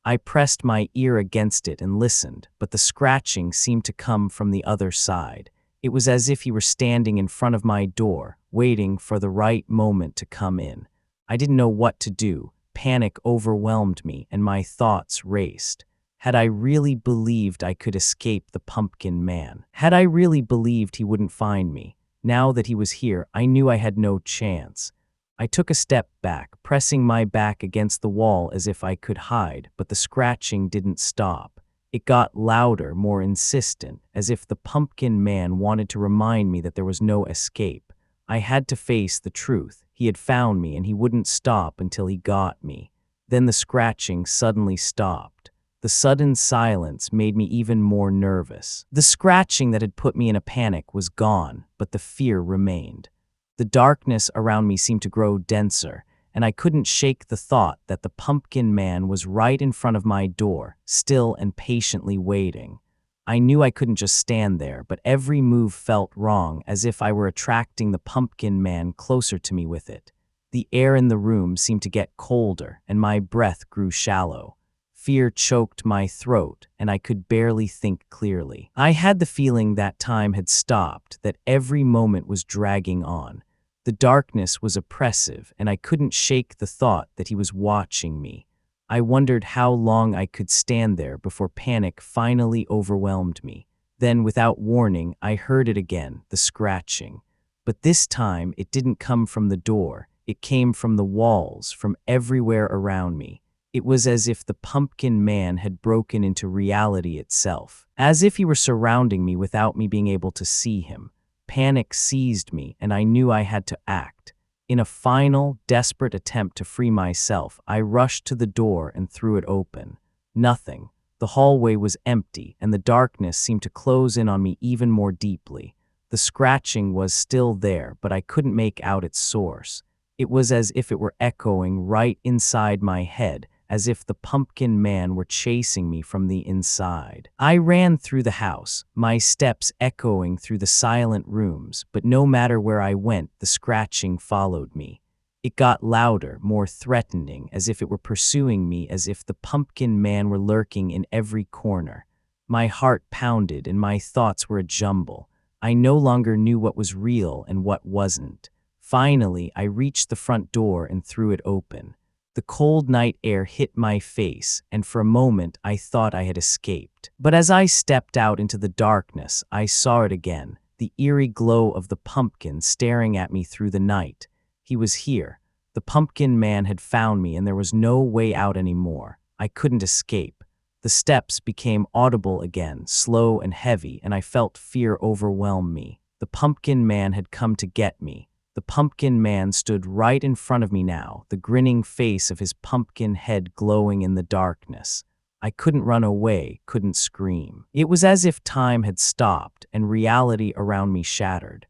I pressed my ear against it and listened, but the scratching seemed to come from the other side. It was as if he were standing in front of my door, waiting for the right moment to come in. I didn't know what to do. Panic overwhelmed me, and my thoughts raced. Had I really believed I could escape the pumpkin man? Had I really believed he wouldn't find me? Now that he was here, I knew I had no chance. I took a step back, pressing my back against the wall as if I could hide, but the scratching didn't stop. It got louder, more insistent, as if the pumpkin man wanted to remind me that there was no escape. I had to face the truth. He had found me, and he wouldn't stop until he got me. Then the scratching suddenly stopped. The sudden silence made me even more nervous. The scratching that had put me in a panic was gone, but the fear remained. The darkness around me seemed to grow denser, and I couldn't shake the thought that the pumpkin man was right in front of my door, still and patiently waiting. I knew I couldn't just stand there, but every move felt wrong, as if I were attracting the pumpkin man closer to me with it. The air in the room seemed to get colder, and my breath grew shallow. Fear choked my throat, and I could barely think clearly. I had the feeling that time had stopped, that every moment was dragging on. The darkness was oppressive, and I couldn't shake the thought that he was watching me. I wondered how long I could stand there before panic finally overwhelmed me. Then, without warning, I heard it again, the scratching. But this time, it didn't come from the door. It came from the walls, from everywhere around me. It was as if the pumpkin man had broken into reality itself, as if he were surrounding me without me being able to see him. Panic seized me, and I knew I had to act. In a final, desperate attempt to free myself, I rushed to the door and threw it open. Nothing. The hallway was empty, and the darkness seemed to close in on me even more deeply. The scratching was still there, but I couldn't make out its source. It was as if it were echoing right inside my head, as if the pumpkin man were chasing me from the inside. I ran through the house, my steps echoing through the silent rooms, but no matter where I went, the scratching followed me. It got louder, more threatening, as if it were pursuing me, as if the pumpkin man were lurking in every corner. My heart pounded and my thoughts were a jumble. I no longer knew what was real and what wasn't. Finally, I reached the front door and threw it open. The cold night air hit my face, and for a moment I thought I had escaped. But as I stepped out into the darkness, I saw it again, the eerie glow of the pumpkin staring at me through the night. He was here. The pumpkin man had found me, and there was no way out anymore. I couldn't escape. The steps became audible again, slow and heavy, and I felt fear overwhelm me. The pumpkin man had come to get me. The pumpkin man stood right in front of me now, the grinning face of his pumpkin head glowing in the darkness. I couldn't run away, couldn't scream. It was as if time had stopped and reality around me shattered.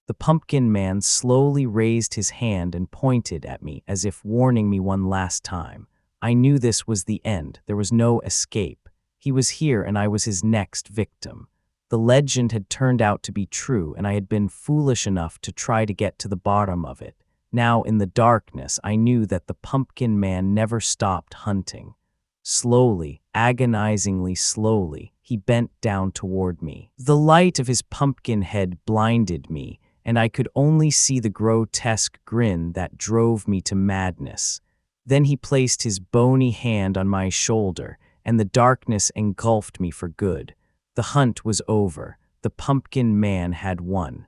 The pumpkin man slowly raised his hand and pointed at me as if warning me one last time. I knew this was the end. There was no escape. He was here and I was his next victim. The legend had turned out to be true, and I had been foolish enough to try to get to the bottom of it. Now, in the darkness, I knew that the pumpkin man never stopped hunting. Slowly, agonizingly slowly, he bent down toward me. The light of his pumpkin head blinded me, and I could only see the grotesque grin that drove me to madness. Then he placed his bony hand on my shoulder, and the darkness engulfed me for good. The hunt was over. The pumpkin man had won.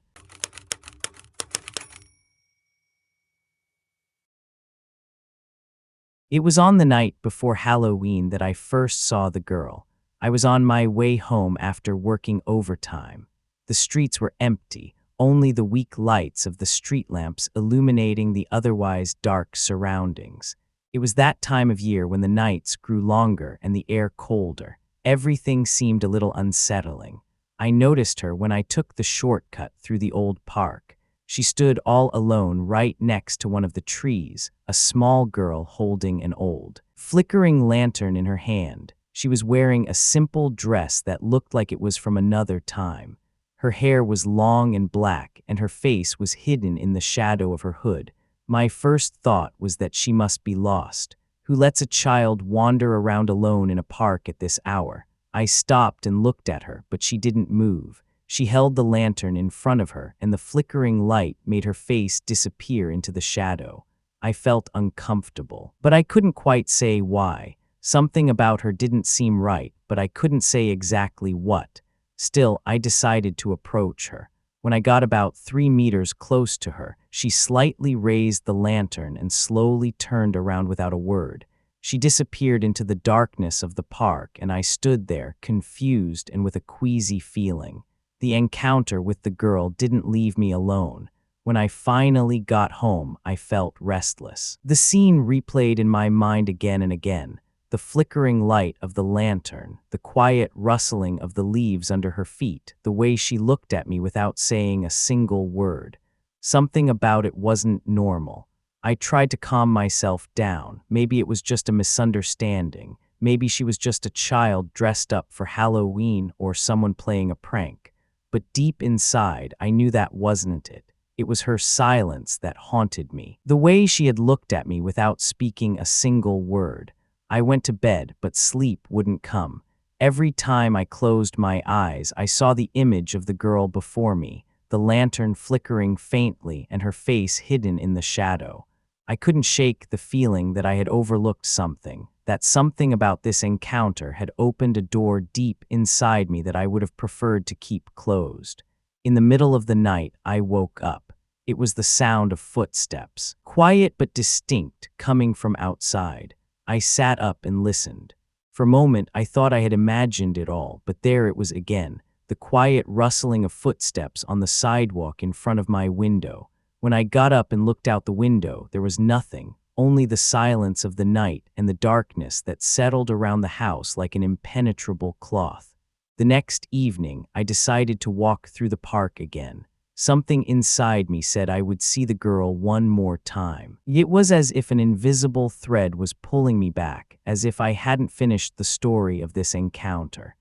It was on the night before Halloween that I first saw the girl. I was on my way home after working overtime. The streets were empty, only the weak lights of the street lamps illuminating the otherwise dark surroundings. It was that time of year when the nights grew longer and the air colder. Everything seemed a little unsettling. I noticed her when I took the shortcut through the old park. She stood all alone right next to one of the trees, a small girl holding an old, flickering lantern in her hand. She was wearing a simple dress that looked like it was from another time. Her hair was long and black, and her face was hidden in the shadow of her hood. My first thought was that she must be lost. Who lets a child wander around alone in a park at this hour? I stopped and looked at her, but she didn't move. She held the lantern in front of her, and the flickering light made her face disappear into the shadow. I felt uncomfortable, but I couldn't quite say why. Something about her didn't seem right, but I couldn't say exactly what. Still, I decided to approach her. When I got about 3 meters close to her, she slightly raised the lantern and slowly turned around without a word. She disappeared into the darkness of the park, and I stood there, confused and with a queasy feeling. The encounter with the girl didn't leave me alone. When I finally got home, I felt restless. The scene replayed in my mind again and again. The flickering light of the lantern, the quiet rustling of the leaves under her feet, the way she looked at me without saying a single word. Something about it wasn't normal. I tried to calm myself down. Maybe it was just a misunderstanding. Maybe she was just a child dressed up for Halloween or someone playing a prank. But deep inside, I knew that wasn't it. It was her silence that haunted me. The way she had looked at me without speaking a single word. I went to bed, but sleep wouldn't come. Every time I closed my eyes, I saw the image of the girl before me, the lantern flickering faintly and her face hidden in the shadow. I couldn't shake the feeling that I had overlooked something, that something about this encounter had opened a door deep inside me that I would have preferred to keep closed. In the middle of the night, I woke up. It was the sound of footsteps, quiet but distinct, coming from outside. I sat up and listened. For a moment, I thought I had imagined it all, but there it was again, the quiet rustling of footsteps on the sidewalk in front of my window. When I got up and looked out the window, there was nothing, only the silence of the night and the darkness that settled around the house like an impenetrable cloth. The next evening, I decided to walk through the park again. Something inside me said I would see the girl one more time. It was as if an invisible thread was pulling me back, as if I hadn't finished the story of this encounter.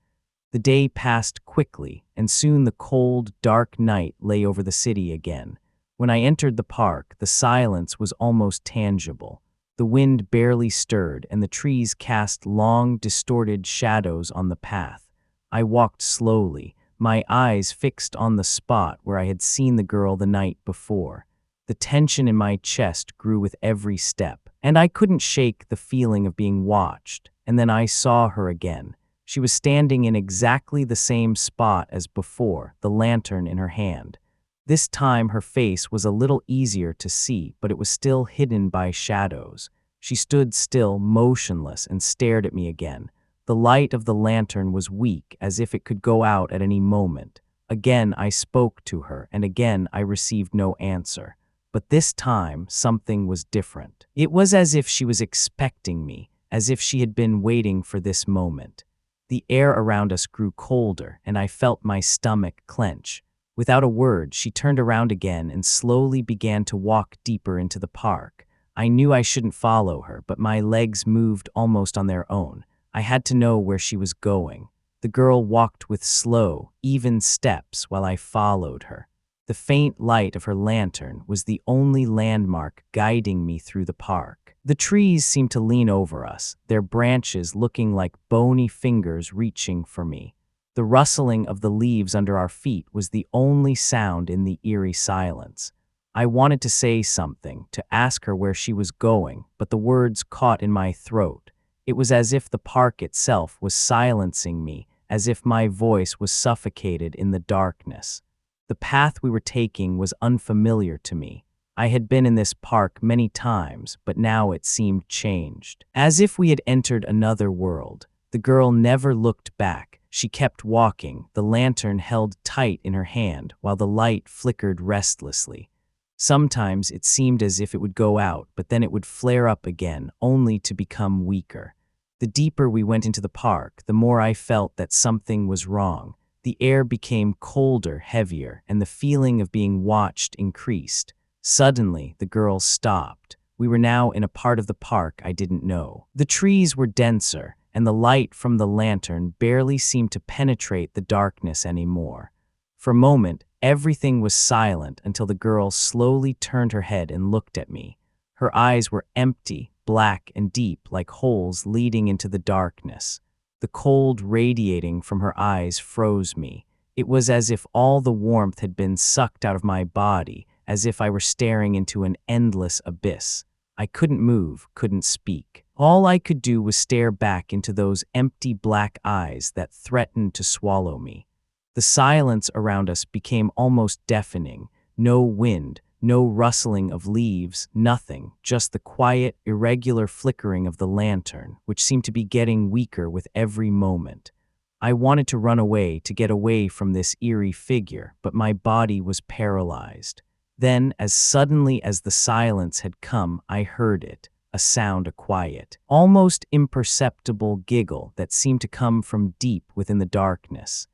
The day passed quickly, and soon the cold, dark night lay over the city again. When I entered the park, the silence was almost tangible. The wind barely stirred, and the trees cast long, distorted shadows on the path. I walked slowly, my eyes fixed on the spot where I had seen the girl the night before. The tension in my chest grew with every step, and I couldn't shake the feeling of being watched. And then I saw her again. She was standing in exactly the same spot as before, the lantern in her hand. This time her face was a little easier to see, but it was still hidden by shadows. She stood still, motionless, and stared at me again. The light of the lantern was weak, as if it could go out at any moment. Again I spoke to her, and again I received no answer. But this time, something was different. It was as if she was expecting me, as if she had been waiting for this moment. The air around us grew colder, and I felt my stomach clench. Without a word, she turned around again and slowly began to walk deeper into the park. I knew I shouldn't follow her, but my legs moved almost on their own. I had to know where she was going. The girl walked with slow, even steps while I followed her. The faint light of her lantern was the only landmark guiding me through the park. The trees seemed to lean over us, their branches looking like bony fingers reaching for me. The rustling of the leaves under our feet was the only sound in the eerie silence. I wanted to say something, to ask her where she was going, but the words caught in my throat. It was as if the park itself was silencing me, as if my voice was suffocated in the darkness. The path we were taking was unfamiliar to me. I had been in this park many times, but now it seemed changed. As if we had entered another world. The girl never looked back. She kept walking, the lantern held tight in her hand, while the light flickered restlessly. Sometimes it seemed as if it would go out, but then it would flare up again, only to become weaker. The deeper we went into the park, the more I felt that something was wrong. The air became colder, heavier, and the feeling of being watched increased. Suddenly, the girl stopped. We were now in a part of the park I didn't know. The trees were denser, and the light from the lantern barely seemed to penetrate the darkness anymore. For a moment, everything was silent until the girl slowly turned her head and looked at me. Her eyes were empty, black and deep like holes leading into the darkness. The cold radiating from her eyes froze me. It was as if all the warmth had been sucked out of my body, as if I were staring into an endless abyss. I couldn't move, couldn't speak. All I could do was stare back into those empty black eyes that threatened to swallow me. The silence around us became almost deafening. No wind, no rustling of leaves, nothing, just the quiet, irregular flickering of the lantern, which seemed to be getting weaker with every moment. I wanted to run away, to get away from this eerie figure, but my body was paralyzed. Then, as suddenly as the silence had come, I heard it, a sound, a quiet, almost imperceptible giggle that seemed to come from deep within the darkness.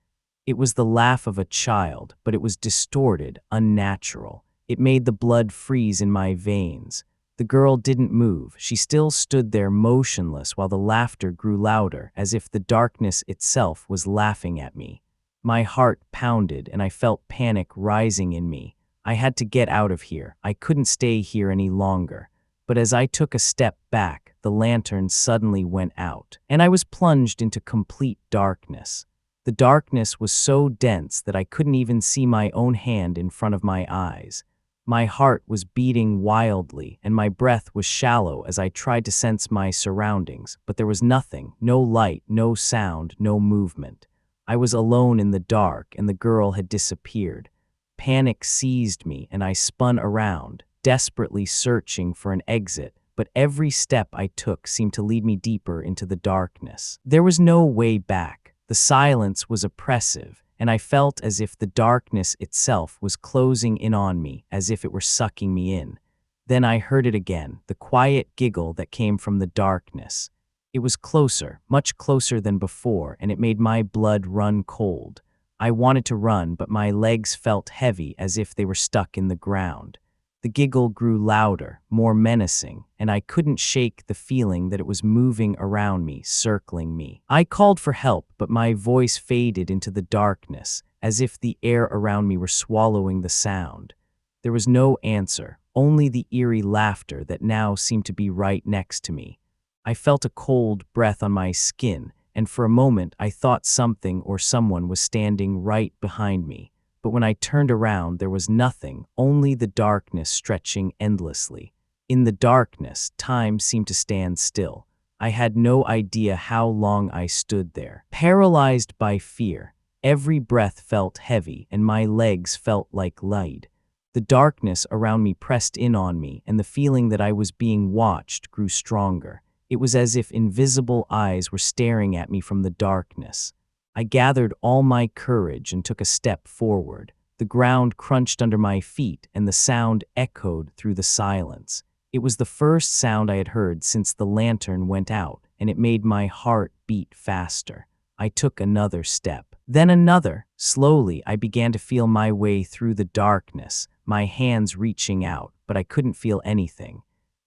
It was the laugh of a child, but it was distorted, unnatural. It made the blood freeze in my veins. The girl didn't move. She still stood there motionless while the laughter grew louder, as if the darkness itself was laughing at me. My heart pounded, and I felt panic rising in me. I had to get out of here. I couldn't stay here any longer. But as I took a step back, the lantern suddenly went out, and I was plunged into complete darkness. The darkness was so dense that I couldn't even see my own hand in front of my eyes. My heart was beating wildly, and my breath was shallow as I tried to sense my surroundings, but there was nothing, no light, no sound, no movement. I was alone in the dark, and the girl had disappeared. Panic seized me, and I spun around, desperately searching for an exit, but every step I took seemed to lead me deeper into the darkness. There was no way back. The silence was oppressive, and I felt as if the darkness itself was closing in on me, as if it were sucking me in. Then I heard it again, the quiet giggle that came from the darkness. It was closer, much closer than before, and it made my blood run cold. I wanted to run, but my legs felt heavy as if they were stuck in the ground. The giggle grew louder, more menacing, and I couldn't shake the feeling that it was moving around me, circling me. I called for help, but my voice faded into the darkness, as if the air around me were swallowing the sound. There was no answer, only the eerie laughter that now seemed to be right next to me. I felt a cold breath on my skin, and for a moment I thought something or someone was standing right behind me. But when I turned around, there was nothing, only the darkness stretching endlessly. In the darkness, time seemed to stand still. I had no idea how long I stood there, paralyzed by fear. Every breath felt heavy, and my legs felt like lead. The darkness around me pressed in on me, and the feeling that I was being watched grew stronger. It was as if invisible eyes were staring at me from the darkness. I gathered all my courage and took a step forward. The ground crunched under my feet, and the sound echoed through the silence. It was the first sound I had heard since the lantern went out, and it made my heart beat faster. I took another step, then another. Slowly, I began to feel my way through the darkness, my hands reaching out, but I couldn't feel anything.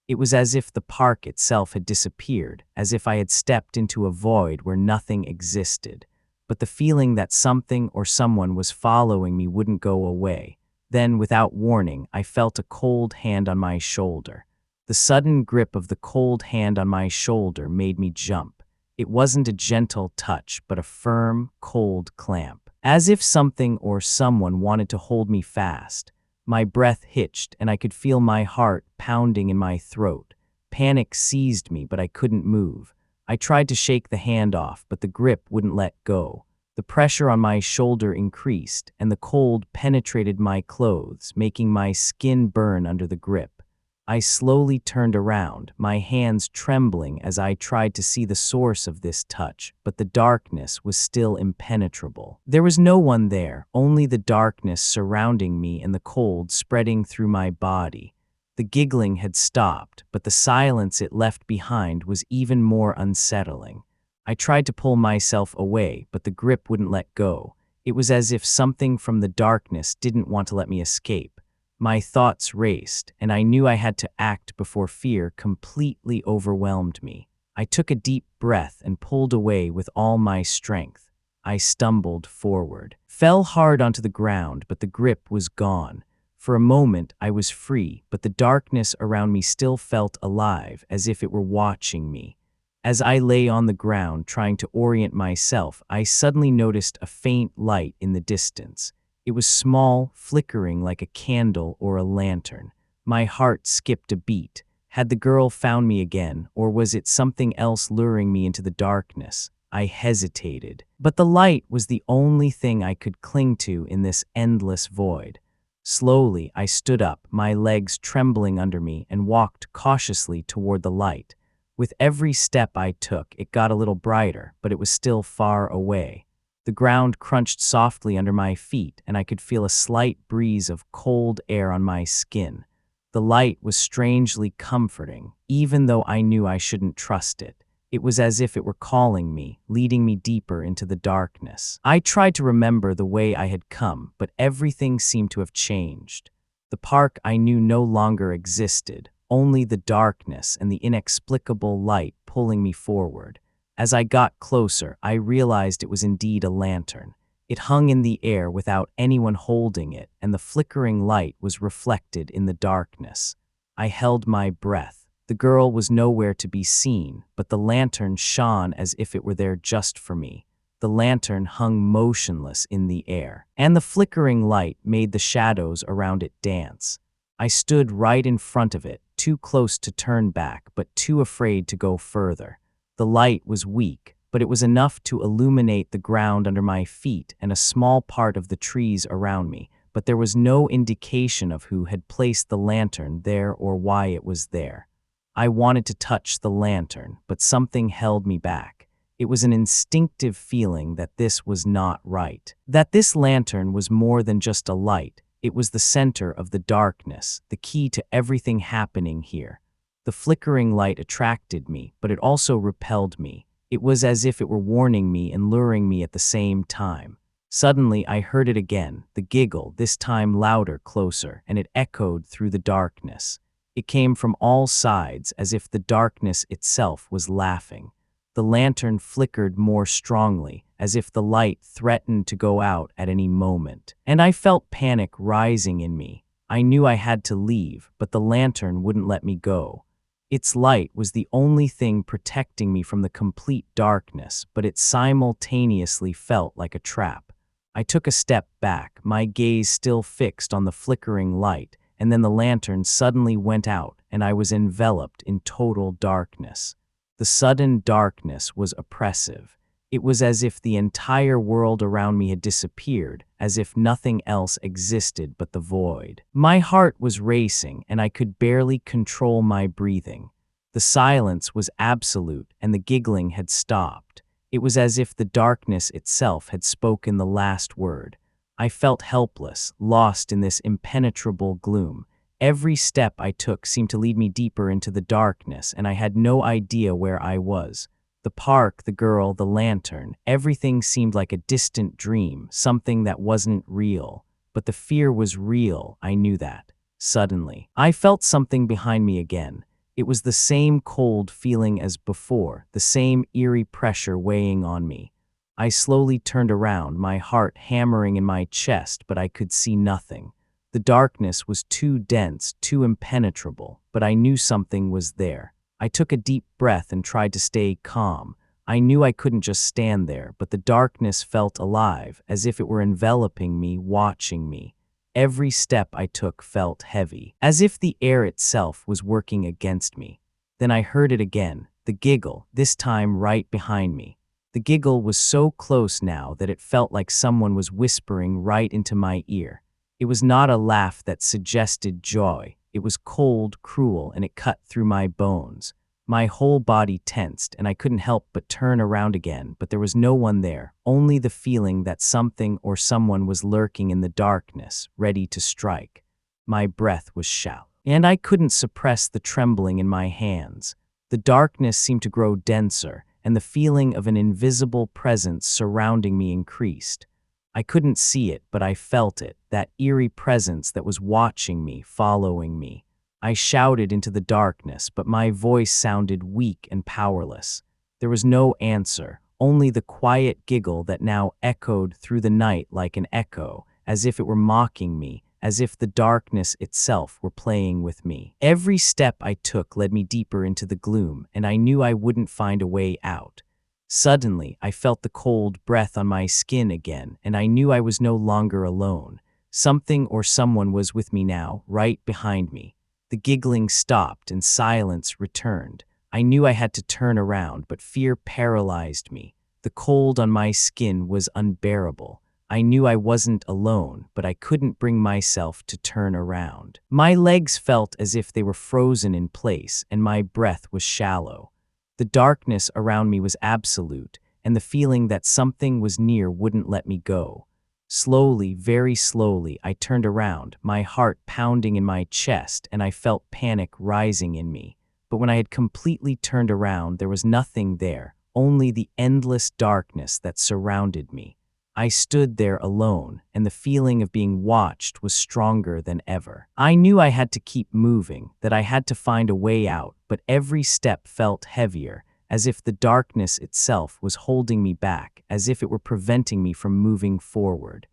It was as if the park itself had disappeared, as if I had stepped into a void where nothing existed. But the feeling that something or someone was following me wouldn't go away. Then, without warning, I felt a cold hand on my shoulder. The sudden grip of the cold hand on my shoulder made me jump. It wasn't a gentle touch, but a firm, cold clamp, as if something or someone wanted to hold me fast. My breath hitched, and I could feel my heart pounding in my throat. Panic seized me, but I couldn't move. I tried to shake the hand off, but the grip wouldn't let go. The pressure on my shoulder increased, and the cold penetrated my clothes, making my skin burn under the grip. I slowly turned around, my hands trembling as I tried to see the source of this touch, but the darkness was still impenetrable. There was no one there, only the darkness surrounding me and the cold spreading through my body. The giggling had stopped, but the silence it left behind was even more unsettling. I tried to pull myself away, but the grip wouldn't let go. It was as if something from the darkness didn't want to let me escape. My thoughts raced, and I knew I had to act before fear completely overwhelmed me. I took a deep breath and pulled away with all my strength. I stumbled forward, fell hard onto the ground, but the grip was gone. For a moment, I was free, but the darkness around me still felt alive, as if it were watching me. As I lay on the ground trying to orient myself, I suddenly noticed a faint light in the distance. It was small, flickering like a candle or a lantern. My heart skipped a beat. Had the girl found me again, or was it something else luring me into the darkness? I hesitated. But the light was the only thing I could cling to in this endless void. Slowly, I stood up, my legs trembling under me, and walked cautiously toward the light. With every step I took, it got a little brighter, but it was still far away. The ground crunched softly under my feet, and I could feel a slight breeze of cold air on my skin. The light was strangely comforting, even though I knew I shouldn't trust it. It was as if it were calling me, leading me deeper into the darkness. I tried to remember the way I had come, but everything seemed to have changed. The park I knew no longer existed, only the darkness and the inexplicable light pulling me forward. As I got closer, I realized it was indeed a lantern. It hung in the air without anyone holding it, and the flickering light was reflected in the darkness. I held my breath. The girl was nowhere to be seen, but the lantern shone as if it were there just for me. The lantern hung motionless in the air, and the flickering light made the shadows around it dance. I stood right in front of it, too close to turn back, but too afraid to go further. The light was weak, but it was enough to illuminate the ground under my feet and a small part of the trees around me, but there was no indication of who had placed the lantern there or why it was there. I wanted to touch the lantern, but something held me back. It was an instinctive feeling that this was not right. That this lantern was more than just a light. It was the center of the darkness, the key to everything happening here. The flickering light attracted me, but it also repelled me. It was as if it were warning me and luring me at the same time. Suddenly, I heard it again, the giggle, this time louder, closer, and it echoed through the darkness. It came from all sides, as if the darkness itself was laughing. The lantern flickered more strongly, as if the light threatened to go out at any moment. And I felt panic rising in me. I knew I had to leave, but the lantern wouldn't let me go. Its light was the only thing protecting me from the complete darkness, but it simultaneously felt like a trap. I took a step back, my gaze still fixed on the flickering light, and then the lantern suddenly went out, and I was enveloped in total darkness. The sudden darkness was oppressive. It was as if the entire world around me had disappeared, as if nothing else existed but the void. My heart was racing, and I could barely control my breathing. The silence was absolute, and the giggling had stopped. It was as if the darkness itself had spoken the last word. I felt helpless, lost in this impenetrable gloom. Every step I took seemed to lead me deeper into the darkness, and I had no idea where I was. The park, the girl, the lantern, everything seemed like a distant dream, something that wasn't real. But the fear was real, I knew that. Suddenly, I felt something behind me again. It was the same cold feeling as before, the same eerie pressure weighing on me. I slowly turned around, my heart hammering in my chest, but I could see nothing. The darkness was too dense, too impenetrable, but I knew something was there. I took a deep breath and tried to stay calm. I knew I couldn't just stand there, but the darkness felt alive, as if it were enveloping me, watching me. Every step I took felt heavy, as if the air itself was working against me. Then I heard it again, the giggle, this time right behind me. The giggle was so close now that it felt like someone was whispering right into my ear. It was not a laugh that suggested joy. It was cold, cruel, and it cut through my bones. My whole body tensed, and I couldn't help but turn around again, but there was no one there, only the feeling that something or someone was lurking in the darkness, ready to strike. My breath was shallow, and I couldn't suppress the trembling in my hands. The darkness seemed to grow denser, and the feeling of an invisible presence surrounding me increased. I couldn't see it, but I felt it, that eerie presence that was watching me, following me. I shouted into the darkness, but my voice sounded weak and powerless. There was no answer, only the quiet giggle that now echoed through the night like an echo, as if it were mocking me, as if the darkness itself were playing with me. Every step I took led me deeper into the gloom, and I knew I wouldn't find a way out. Suddenly, I felt the cold breath on my skin again, and I knew I was no longer alone. Something or someone was with me now, right behind me. The giggling stopped and silence returned. I knew I had to turn around, but fear paralyzed me. The cold on my skin was unbearable. I knew I wasn't alone, but I couldn't bring myself to turn around. My legs felt as if they were frozen in place, and my breath was shallow. The darkness around me was absolute, and the feeling that something was near wouldn't let me go. Slowly, very slowly, I turned around, my heart pounding in my chest, and I felt panic rising in me. But when I had completely turned around, there was nothing there, only the endless darkness that surrounded me. I stood there alone, and the feeling of being watched was stronger than ever. I knew I had to keep moving, that I had to find a way out, but every step felt heavier, as if the darkness itself was holding me back, as if it were preventing me from moving forward.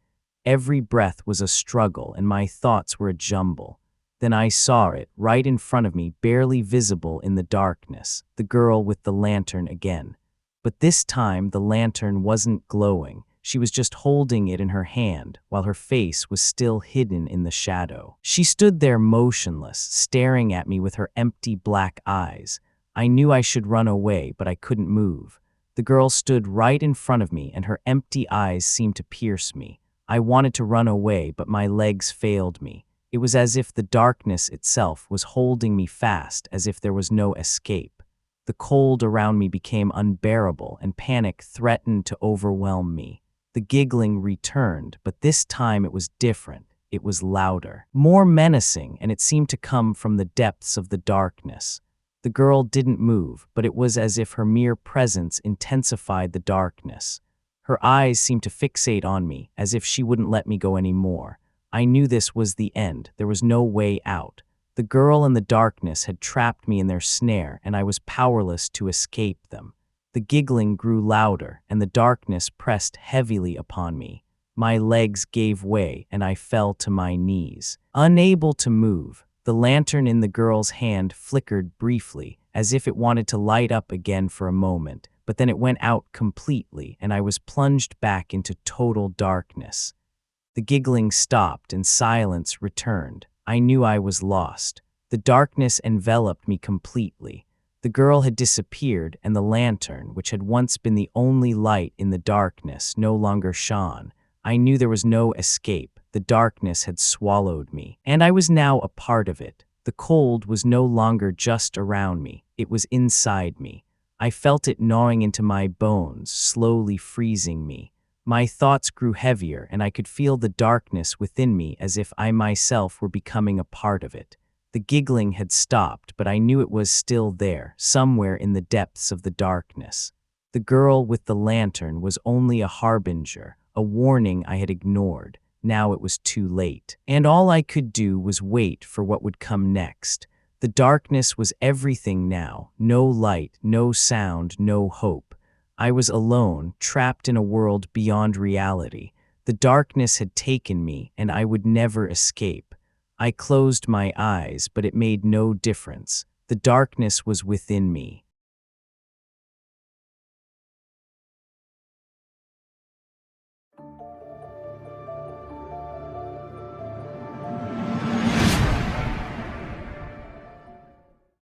Every breath was a struggle, and my thoughts were a jumble. Then I saw it, right in front of me, barely visible in the darkness, the girl with the lantern again. But this time the lantern wasn't glowing. She was just holding it in her hand, while her face was still hidden in the shadow. She stood there motionless, staring at me with her empty black eyes. I knew I should run away, but I couldn't move. The girl stood right in front of me, and her empty eyes seemed to pierce me. I wanted to run away, but my legs failed me. It was as if the darkness itself was holding me fast, as if there was no escape. The cold around me became unbearable, and panic threatened to overwhelm me. The giggling returned, but this time it was different. It was louder, more menacing, and it seemed to come from the depths of the darkness. The girl didn't move, but it was as if her mere presence intensified the darkness. Her eyes seemed to fixate on me, as if she wouldn't let me go anymore. I knew this was the end. There was no way out. The girl and the darkness had trapped me in their snare, and I was powerless to escape them. The giggling grew louder, and the darkness pressed heavily upon me. My legs gave way, and I fell to my knees. Unable to move, the lantern in the girl's hand flickered briefly, as if it wanted to light up again for a moment, but then it went out completely, and I was plunged back into total darkness. The giggling stopped, and silence returned. I knew I was lost. The darkness enveloped me completely. The girl had disappeared, and the lantern, which had once been the only light in the darkness, no longer shone. I knew there was no escape. The darkness had swallowed me, and I was now a part of it. The cold was no longer just around me. It was inside me. I felt it gnawing into my bones, slowly freezing me. My thoughts grew heavier, and I could feel the darkness within me as if I myself were becoming a part of it. The giggling had stopped, but I knew it was still there, somewhere in the depths of the darkness. The girl with the lantern was only a harbinger, a warning I had ignored. Now it was too late, and all I could do was wait for what would come next. The darkness was everything now. No light, no sound, no hope. I was alone, trapped in a world beyond reality. The darkness had taken me, and I would never escape. I closed my eyes, but it made no difference. The darkness was within me.